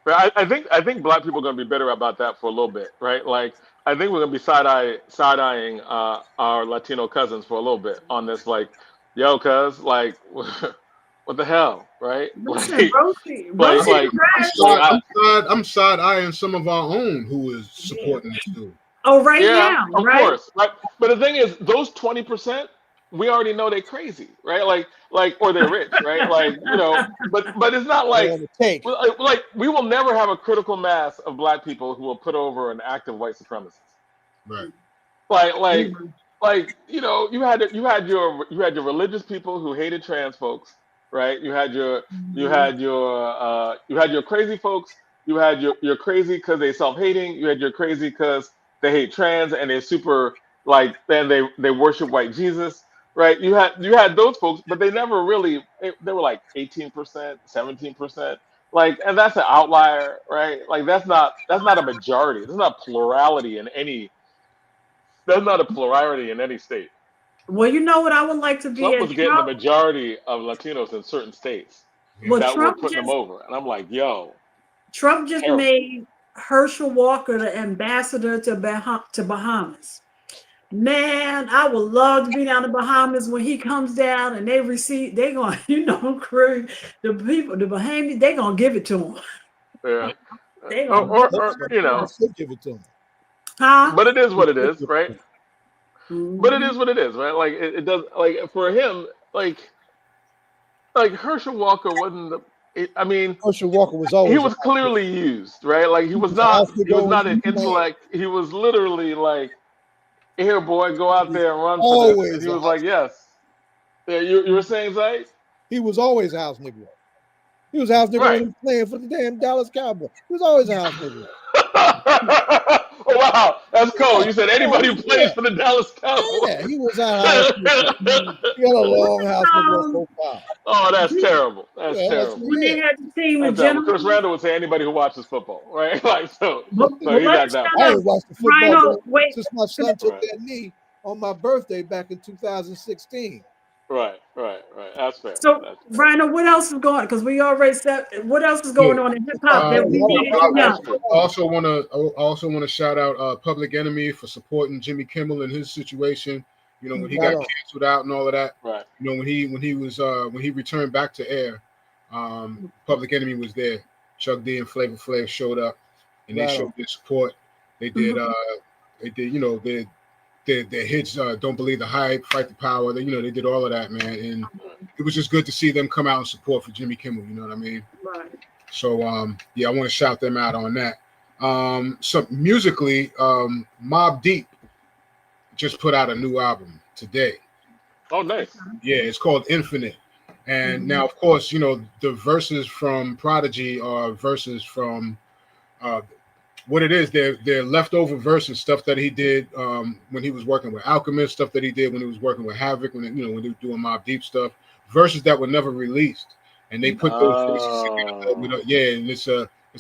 But I think black people are gonna be better about that for a little bit, right? Like I think we're gonna be side eyeing our Latino cousins for a little bit on this, like, yo, cuz, like, what the hell, right? Listen, Rosie, Like, Rosie the like, I'm like, side, Riot. I, I'm side eyeing some of our own who is Yeah. supporting this dude. Oh, right yeah, now, of right? course, right? But the thing is, those 20%, we already know they crazy, right? Like, or they're rich, right? Like, but it's not They like. want to take. Like we will never have a critical mass of black people who will put over an active white supremacist. Right. like like Mhm. you had your religious people who hated trans folks, right? You had your crazy folks. You had your crazy because they self-hating. You had your crazy because they hate trans and they're super, like, then they worship white Jesus, right? You had those folks, but they never really, they were like 18%, 17%, like, and that's an outlier, right? Like that's not a majority. There's not plurality in any There's not a plurality in any state. Well, you know what I would like to be Trump at was getting the Trump. majority of Latinos in certain states Yeah. Well, that were putting them over. And I'm like, yo, Trump just terrible. made Herschel Walker the ambassador to Bahamas. Man, I would love to be down in the Bahamas when he comes down and they going, crew, the people, the Bahamians, they gonna give it to him. Yeah. They Or, gonna give or, it or to you him. know, Should give it to them. Huh? but it is what it is, right? But it Mhm. is what it is, right? Like it does, like, for him, like Herschel Walker wasn't I mean, Herschel Walker was he always a was clearly used, right? Like he he was was a not house he was nigga not when an he was playing. intellect. He was literally like, here, boy, go out He was there and run for this. And always he a was like, house. yes. Yeah, you were saying, Zay? He was always a house nigga. He was a house nigga when Right. he was playing for the damn Dallas Cowboys. He was always a house nigga. Oh wow, that's cold. Yeah, You said anybody who plays for the Dallas Cowboys. yeah, he was a house nigga. He had a long house nigga Um, profile. Oh, that's terrible. That's Yeah, that's terrible. when yeah. they had the team in That's terrible. Chris general. Randall would say anybody who watches football, right? Like, so Well, he's let me at that I shut point. up. ain't watched the football Rhino, game wait. since my son took Right, that knee on my birthday back in 2016. right. That's fair. So, That's fair. Rhino, what else is going? Because we already said, what else is Yeah. going on in hip hop that we Hold on, needed I to know? also want to shout out Public Enemy for supporting Jimmy Kimmel in his situation. You know, when he got on. canceled out and all of that. Right. You know, when he returned back to air, Public Enemy was there. Chuck D and Flavor Flav showed up, and they Right showed on. their support. They did their hits. Don't Believe the Hype, Fight the Power. They did all of that, man, and it was just good to see them come out and support for Jimmy Kimmel. You know what I mean? Right. So yeah, I want to shout them out on that. So musically, Mobb Deep just put out a new album today. Oh, nice. Yeah, it's called Infinite. And now, of course, the verses from Prodigy are verses from what it is. They're leftover verses, stuff that he did when he was working with Alchemist, stuff that he did when he was working with Havoc, when they were doing Mobb Deep stuff, verses that were never released. And they put those verses together. And it's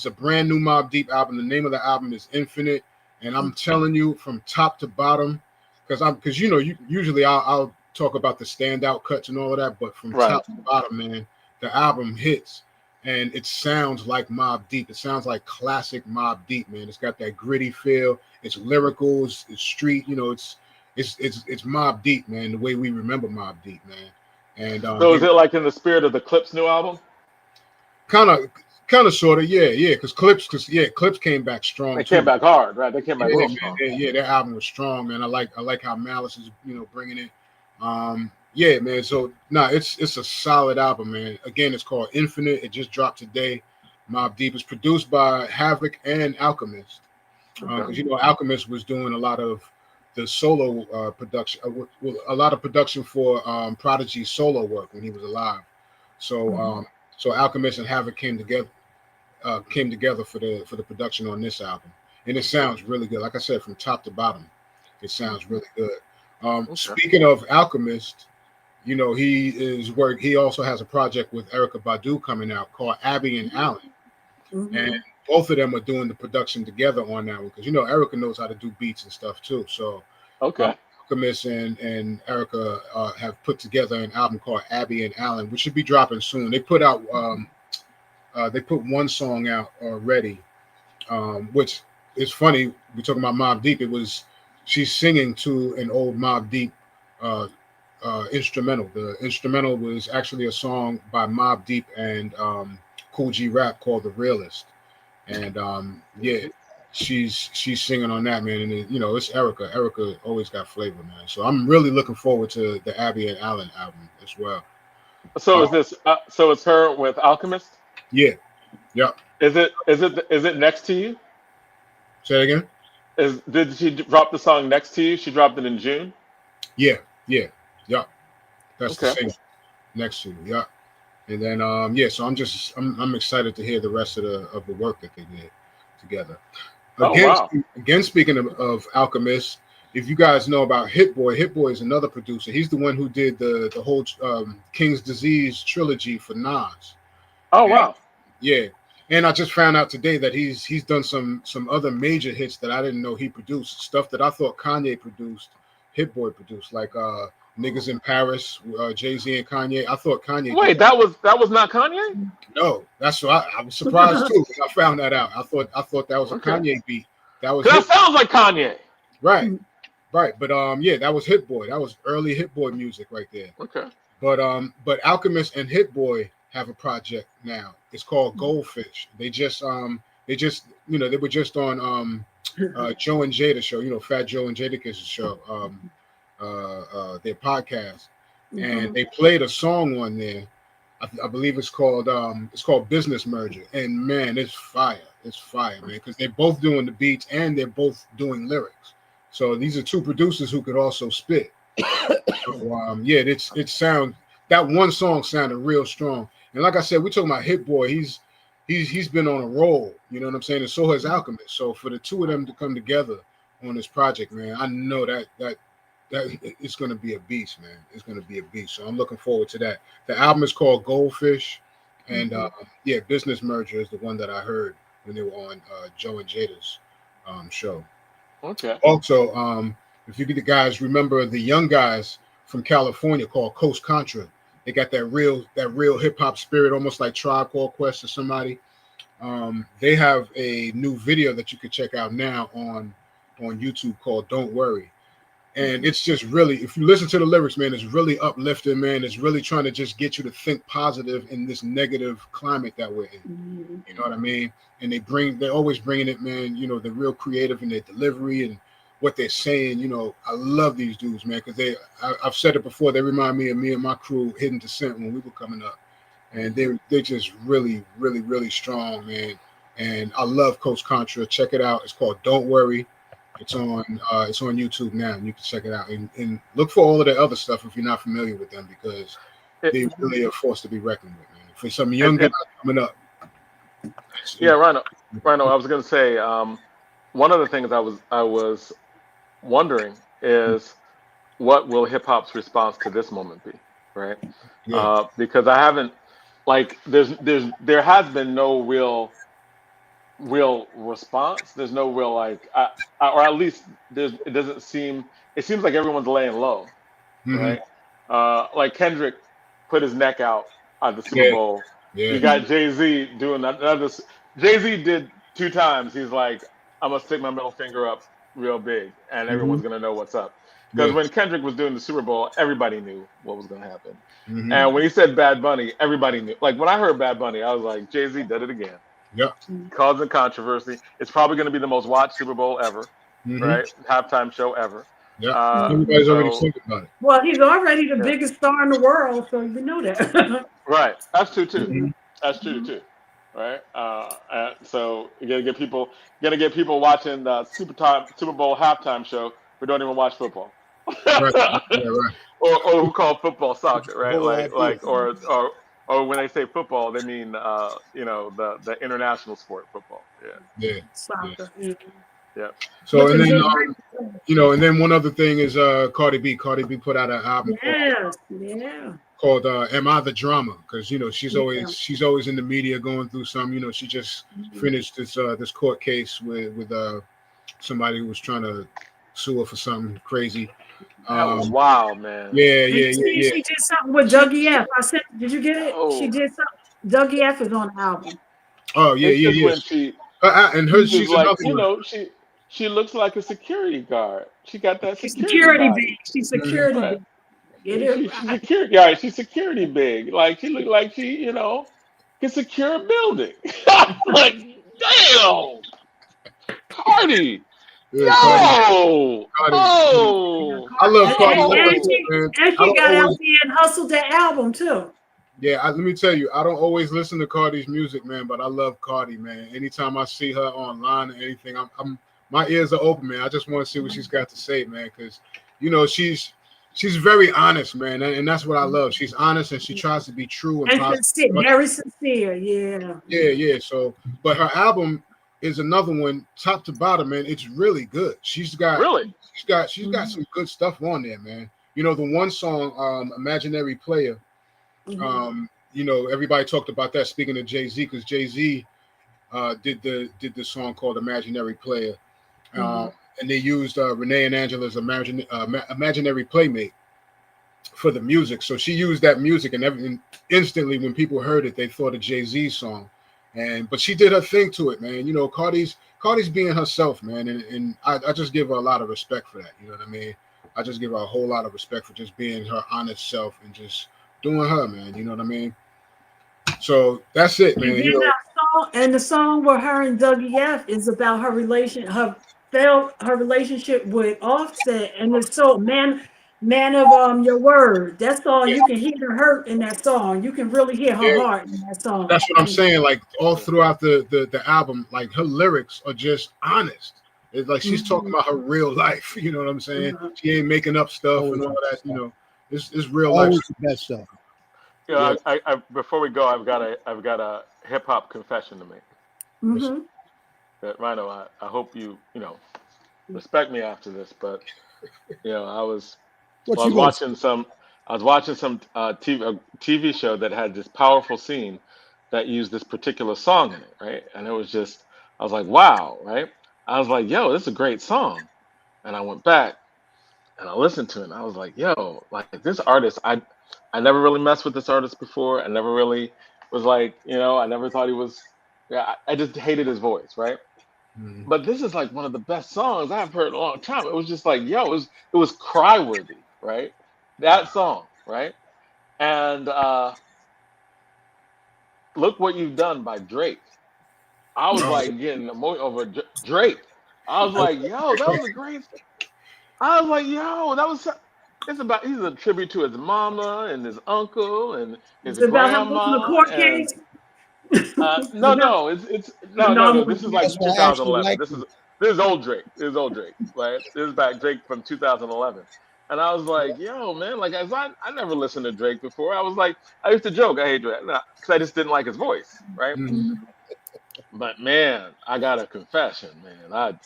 a brand new Mobb Deep album. The name of the album is Infinite. And I'm telling you, from top to bottom, because usually I'll talk about the standout cuts and all of that, but from top to bottom, man, the album hits. and it sounds like Mobb Deep. It sounds like classic Mobb Deep, man. It's got that gritty feel. It's lyrical. It's street. You know, it's Mobb Deep, man. The way we remember Mobb Deep, man. And So is it like in the spirit of the Clips new album? kind of, sort of, yeah. Because Clips came back strong. They too. came back hard, right? They came back real strong. Yeah, their album was strong, man. I like how Malice is, bringing it. Yeah, man. So it's a solid album, man. Again, it's called Infinite. It just dropped today. Mobb Deep is produced by Havoc and Alchemist. Because Alchemist was doing a lot of the solo production, a lot of production for Prodigy's solo work when he was alive. So so Alchemist and Havoc came together for the production on this album, and it sounds really good. Like I said, from top to bottom, it sounds really good. Speaking of Alchemist, he also has a project with Erykah Badu coming out called Abby and Allen, and both of them are doing the production together on that one because Erykah knows how to do beats and stuff too. So Alchemist and Erykah have put together an album called Abby and Allen, which should be dropping soon. They put out one song out already, which is funny. We're talking about Mobb Deep. She's singing to an old Mobb Deep instrumental. The instrumental was actually a song by Mobb Deep and Cool G Rap called The Realist. And she's singing on that, man. And it's Erykah. Erykah always got flavor, man. So I'm really looking forward to the Abby and Allen album as well. So so it's her with Alchemist? Yeah. Yep. Is it next to you? Say it again. Did she drop the song Next to You? She dropped it in June? Yeah. That's the single, Next to You. Yeah. And then so I'm excited to hear the rest of the work that they did together. Again, speaking of Alchemist, if you guys know about Hit Boy is another producer. He's the one who did the whole King's Disease trilogy for Nas. Oh wow. Yeah. And I just found out today that he's done some other major hits that I didn't know he produced. Stuff that I thought Kanye produced, Hit Boy produced, like Niggas in Paris, Jay-Z and Kanye. I thought Kanye. Wait, that was not Kanye? No, that's what I was surprised too. I found that out. I thought that was a Kanye beat. That sounds like Kanye. Right. But that was Hit Boy. That was early Hit Boy music right there. Okay. But Alchemist and Hit Boy have a project now. It's called Goldfish. They were just on Joe and Jada show, Fat Joe and Jadakiss show, their podcast. And they played a song on there. I believe it's called Business Merger. And man, it's fire. It's fire, man, because they're both doing the beats and they're both doing lyrics. So these are two producers who could also spit. So, it sounds, that one song sounded real strong. And like I said, we're talking about Hit Boy. He's been on a roll, you know what I'm saying? And so has Alchemist. So for the two of them to come together on this project, man, I know that it's going to be a beast, man. It's going to be a beast. So I'm looking forward to that. The album is called Goldfish, and Business Merger is the one that I heard when they were on Joe and Jada's show. Okay. Also, if you guys remember the young guys from California called Coast Contra, they got that real hip hop spirit, almost like Tribe Called Quest or somebody. They have a new video that you can check out now on YouTube called "Don't Worry," and it's just really, if you listen to the lyrics, man, it's really uplifting, man. It's really trying to just get you to think positive in this negative climate that we're in. You know what I mean? And they're always bringing it, man. They're real creative in their delivery and what they're saying. I love these dudes, man, because I've said it before, they remind me of me and my crew, Hidden Descent, when we were coming up. And they're just really, really, really strong, man. And I love Coast Contra. Check it out. It's called Don't Worry. It's on YouTube now, and you can check it out. And look for all of their other stuff if you're not familiar with them, because they really are a force to be reckoned with, man. For some young guys coming up. Yeah, Rhino, I was gonna say, one of the things I was wondering is, what will hip hop's response to this moment be, right? Yeah. Because I haven't, there has been no real response. There's no real or at least it seems like everyone's laying low, right? Like Kendrick put his neck out at the Super Bowl Yeah. You got Jay-Z doing another. Jay-Z did 2 times. He's like, I'm gonna stick my middle finger up real big, and Mm-hmm. everyone's gonna know what's up. Because Yeah. when Kendrick was doing the Super Bowl, everybody knew what was gonna happen. Mm-hmm. And when he said Bad Bunny, everybody knew. Like when I heard Bad Bunny, I was like, Jay-Z did it again, Yep. causing controversy. It's probably gonna be the most watched Super Bowl ever, Mm-hmm. right? Halftime show ever. Yep. Everybody's already thinking about it. Well, he's already the biggest star in the world, so you know that. Right. That's true too. Mm-hmm. That's true too. Right. So you gotta get people watching the Super Bowl halftime show who don't even watch football. Right. Yeah, right. Or who call football soccer, right? Whole idea. Or when they say football, they mean the international sport football. Yeah. Soccer. Yeah. So With and the then big and then one other thing is Cardi B. Cardi B put out an album called Am I the Drama? Because she's always in the media going through some. She just finished this court case with somebody who was trying to sue her for something crazy. That was wild, man. Yeah. She did something with Dougie F. I said, did you get it? Oh. She did something. Dougie F is on the album. Oh yeah, It's just yeah. when she And her, she's like, another one. she looks like a security guard. She got that She's security body. big. She's security Right. big. Get it She's right. security. Right, she's security big. Like she looked like she, can secure a building. Like, damn, Cardi. Yeah, No. Cardi. Oh. I love Cardi. And she man. got out there and hustled that album too. Yeah, let me tell you, I don't always listen to Cardi's music, man, but I love Cardi, man. Anytime I see her online or anything, I'm my ears are open, man. I just want to see what she's got to say, man, because she's very honest, man, and that's what I love. She's honest and she tries to be true and sincere, very sincere. Yeah. Yeah. So, but her album is another one, top to bottom, man. It's really good. She's got some good stuff on there, man. The one song, Imaginary Player. Everybody talked about that. Speaking of Jay-Z, because Jay-Z did the song called Imaginary Player, and they used Renee and Angela's Imaginary Playmate for the music. So she used that music, and instantly when people heard it, they thought of Jay-Z's song. But she did her thing to it, man. Cardi's being herself, man, and I just give her a lot of respect for that. You know what I mean? I just give her a whole lot of respect for just being her honest self and just doing her, man. You know what I mean? So that's it, man. And the song with her and Dougie F is about her relationship with Offset, and it's so man of your word. That song, you can hear her hurt in that song. You can really hear her heart in that song. That's what I'm saying. Like all throughout the album, like her lyrics are just honest. It's like she's talking about her real life. You know what I'm saying? She ain't making up stuff and all that. It's real life. That stuff. I before we go, I've got a hip hop confession to make. That Rhino, I hope you respect me after this, but I was watching some TV show that had this powerful scene that used this particular song in it, right? And it was just, I was like, wow, right? I was like, yo, this is a great song. And I went back and I listened to it and I was like, yo, like this artist, I never really messed with this artist before. I never really was like, I never thought he was, I just hated his voice, right? But this is like one of the best songs I've heard in a long time. It was just like, yo, it was cry-worthy, right? That song, right? And Look What You've Done by Drake. I was like getting emotional over Drake. I was like, yo, that was a great. I was like, yo, that was. He's a tribute to his mama and his uncle and his grandma. The court case. No. This is like 2011. This is old Drake. Right? This is back Drake from 2011. And I was like, yo, man, like I never listened to Drake before. I was like, I used to joke, I hate Drake, because I just didn't like his voice, right? But man, I got a confession, man.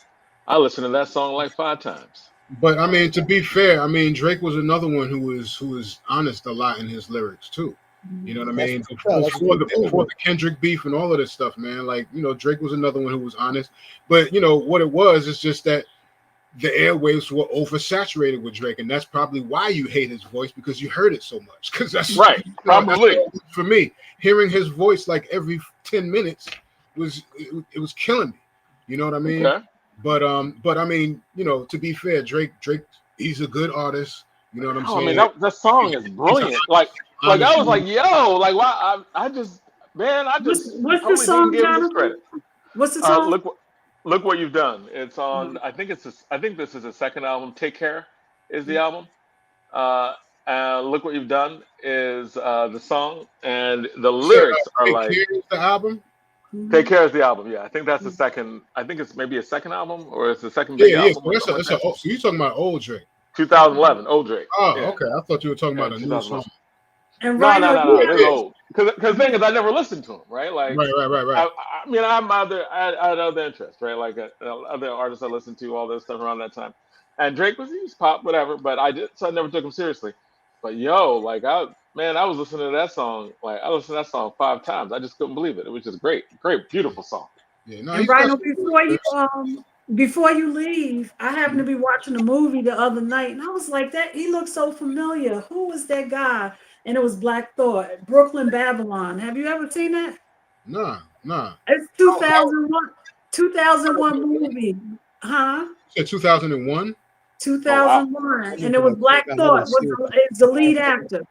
I listened to that song like 5 times. But I mean, to be fair, I mean Drake was another one who was honest a lot in his lyrics too. You know what I mean? Before the Kendrick beef and all of this stuff, man. Like Drake was another one who was honest. But what it was is just that the airwaves were oversaturated with Drake, and that's probably why you hate his voice, because you heard it so much. Because that's Right, probably. that's for me. Hearing his voice like every 10 minutes it was killing me. You know what I mean? Okay. But I mean, you know, to be fair, Drake, he's a good artist. You know what I'm Oh, I saying? mean, that song is brilliant. Like I was like, yo, like why? I just, man, I just What's the totally didn't song, give him his Jonathan? credit. What's the song? Look what you've done. It's on. I think this is his second album. Take Care is the album. Look what you've done is the song, and the lyrics are Take like. Care is the album. Take Care is the album. Yeah, I think that's the second. I think it's maybe a second album, or it's the second Yeah, big yeah. album. So so you're talking about old Drake. 2011, old Drake. Oh, Yeah. okay. I thought you were talking about a new 2011. song. And No, Rhino, this is old. Because the thing is, I never listened to him, right? Like, Right. I mean, I had other interests, right? Like other artists I listened to, all this stuff around that time. And Drake he was pop, whatever, but I never took him seriously. But yo, like I was listening to that song, like I listened to that song 5 times. I just couldn't believe it. It was just great, beautiful song. Yeah, no, and Rhino, before you leave, I happened to be watching a movie the other night, and I was like, that he looked so familiar. Who was that guy? And it was Black Thought, Brooklyn Babylon. Have you ever seen that? Nah. It's 2001 movie, huh? You said 2001? 2001, and it was Black Thought was the lead actor.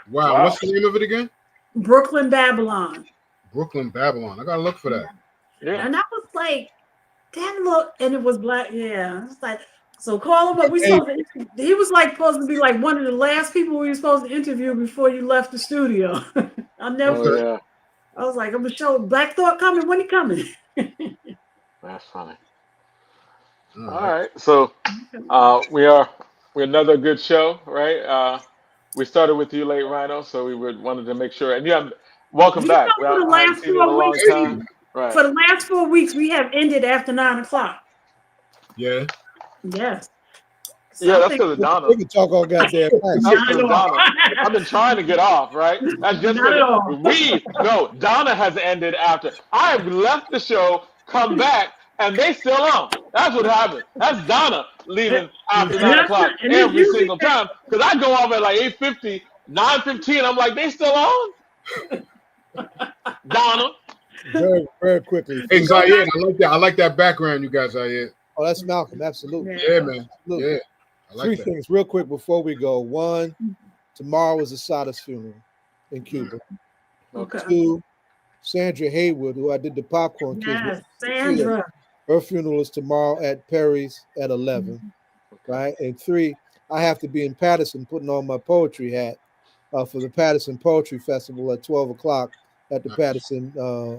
Wow. What's the name of it again? Brooklyn Babylon. Brooklyn Babylon. I gotta look for that. Yeah. And I was like, that look, and it was black. Yeah, it's like, so call him up. He was like supposed to be like one of the last people we were supposed to interview before you left the studio. I'll never. Yeah. I was like, I'm gonna show Black Thought coming. When he coming? That's funny. All right, so we're another good show, right? We started with you late, Rhino, so we wanted to make sure. And yeah, welcome back. For the last 4 weeks, Right. For the last 4 weeks, we have ended after 9 o'clock. Yeah. Yes. Yeah, that's because of Donna. We can talk all goddamn night. That's because of Donna. I've been trying to get off, right? That's just Donna has ended after. I have left the show, come back, and they still on. That's what happened. That's Donna leaving after 9 o'clock every single time. Because I go off at like 8:50, 9:15. I'm like, they still on? Donna. Very, very quickly. Hey, Zayed, I like that background you guys, Zayed. Oh, that's Malcolm. Absolutely. Yeah, man. Absolutely. Yeah. I like 3 that. things real quick before we go. 1, tomorrow is Assata's funeral in Cuba. Okay. 2, Sandra Haywood, who I did the popcorn quiz with. Sandra. Her funeral is tomorrow at Perry's at 11. Right? And 3, I have to be in Patterson putting on my poetry hat for the Patterson Poetry Festival at 12 o'clock at the Patterson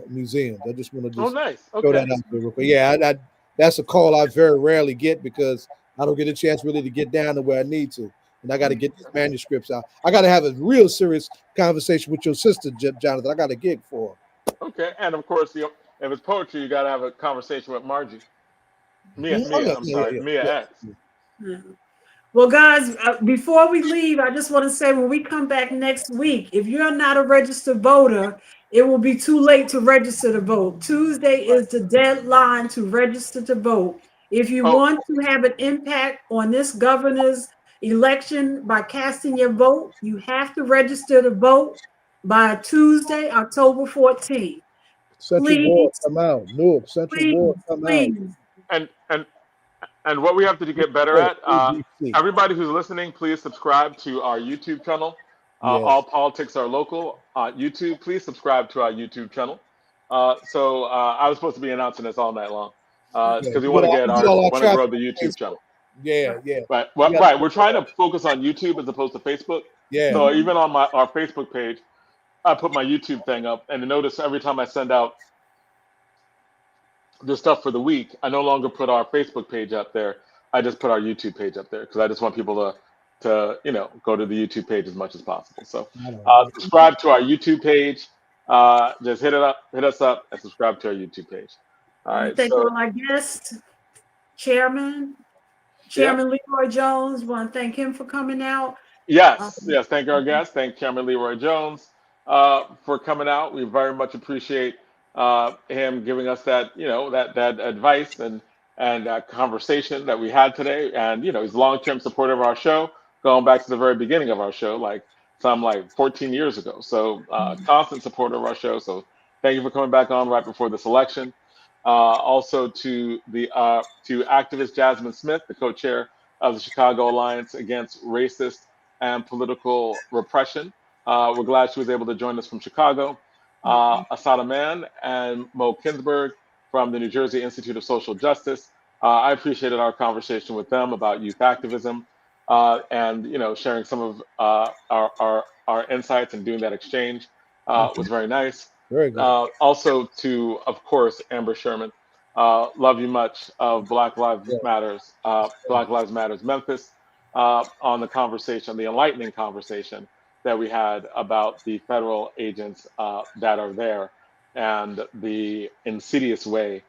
Museum. I just want to throw that out there real quick. Yeah, that's a call I very rarely get because I don't get a chance really to get down to where I need to. And I got to get these manuscripts out. I got to have a real serious conversation with your sister, Jonathan. I got a gig for her. Okay. And of course, if it's poetry, you got to have a conversation with Margie. Mia X. Yeah. Well, guys, before we leave, I just want to say when we come back next week, if you're not a registered voter, it will be too late to register to vote. Tuesday is the deadline to register to vote. If you want to have an impact on this governor's election by casting your vote, you have to register to vote by Tuesday, October 14th. Central Ward, come out. No, Central Ward, come out. And what we have to get better at, everybody who's listening, please subscribe to our YouTube channel. All Politics Are Local. YouTube, please subscribe to our YouTube channel. So I was supposed to be announcing this all night long because we want to grow the YouTube channel. Yeah. Right. Right. We're trying to focus on YouTube as opposed to Facebook. Yeah. So even on our Facebook page, I put my YouTube thing up, and notice every time I send out the stuff for the week, I no longer put our Facebook page up there. I just put our YouTube page up there because I just want people to go to the YouTube page as much as possible. So subscribe to our YouTube page. Just hit us up and subscribe to our YouTube page. All right. Thank all my guests, Chairman Leroy Jones. Want to thank him for coming out. Yes. Thank our guests. Thank Chairman Leroy Jones for coming out. We very much appreciate him giving us that, that advice and and that conversation that we had today. And he's a long-term supporter of our show, going back to the very beginning of our show, like 14 years ago. So constant supporter of our show. So thank you for coming back on right before this election. Also to activist Jasmine Smith, the co-chair of the Chicago Alliance Against Racist and Political Repression. We're glad she was able to join us from Chicago. Assata Mann and Mo Kinsburg from the New Jersey Institute of Social Justice. I appreciated our conversation with them about youth activism and sharing some of our insights and doing that exchange was very nice. Very good. Also to, of course, Amber Sherman. Love you much of Black Lives Matters Memphis on the conversation, the enlightening conversation that we had about the federal agents that are there and the insidious way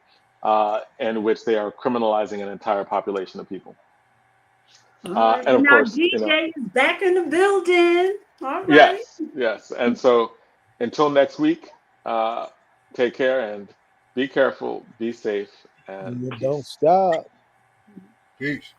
in which they are criminalizing an entire population of people. Right. And of now, course, DJ is back in the building. All right. yes. And so until next week, take care and be careful, be safe, and Don't stop. Peace.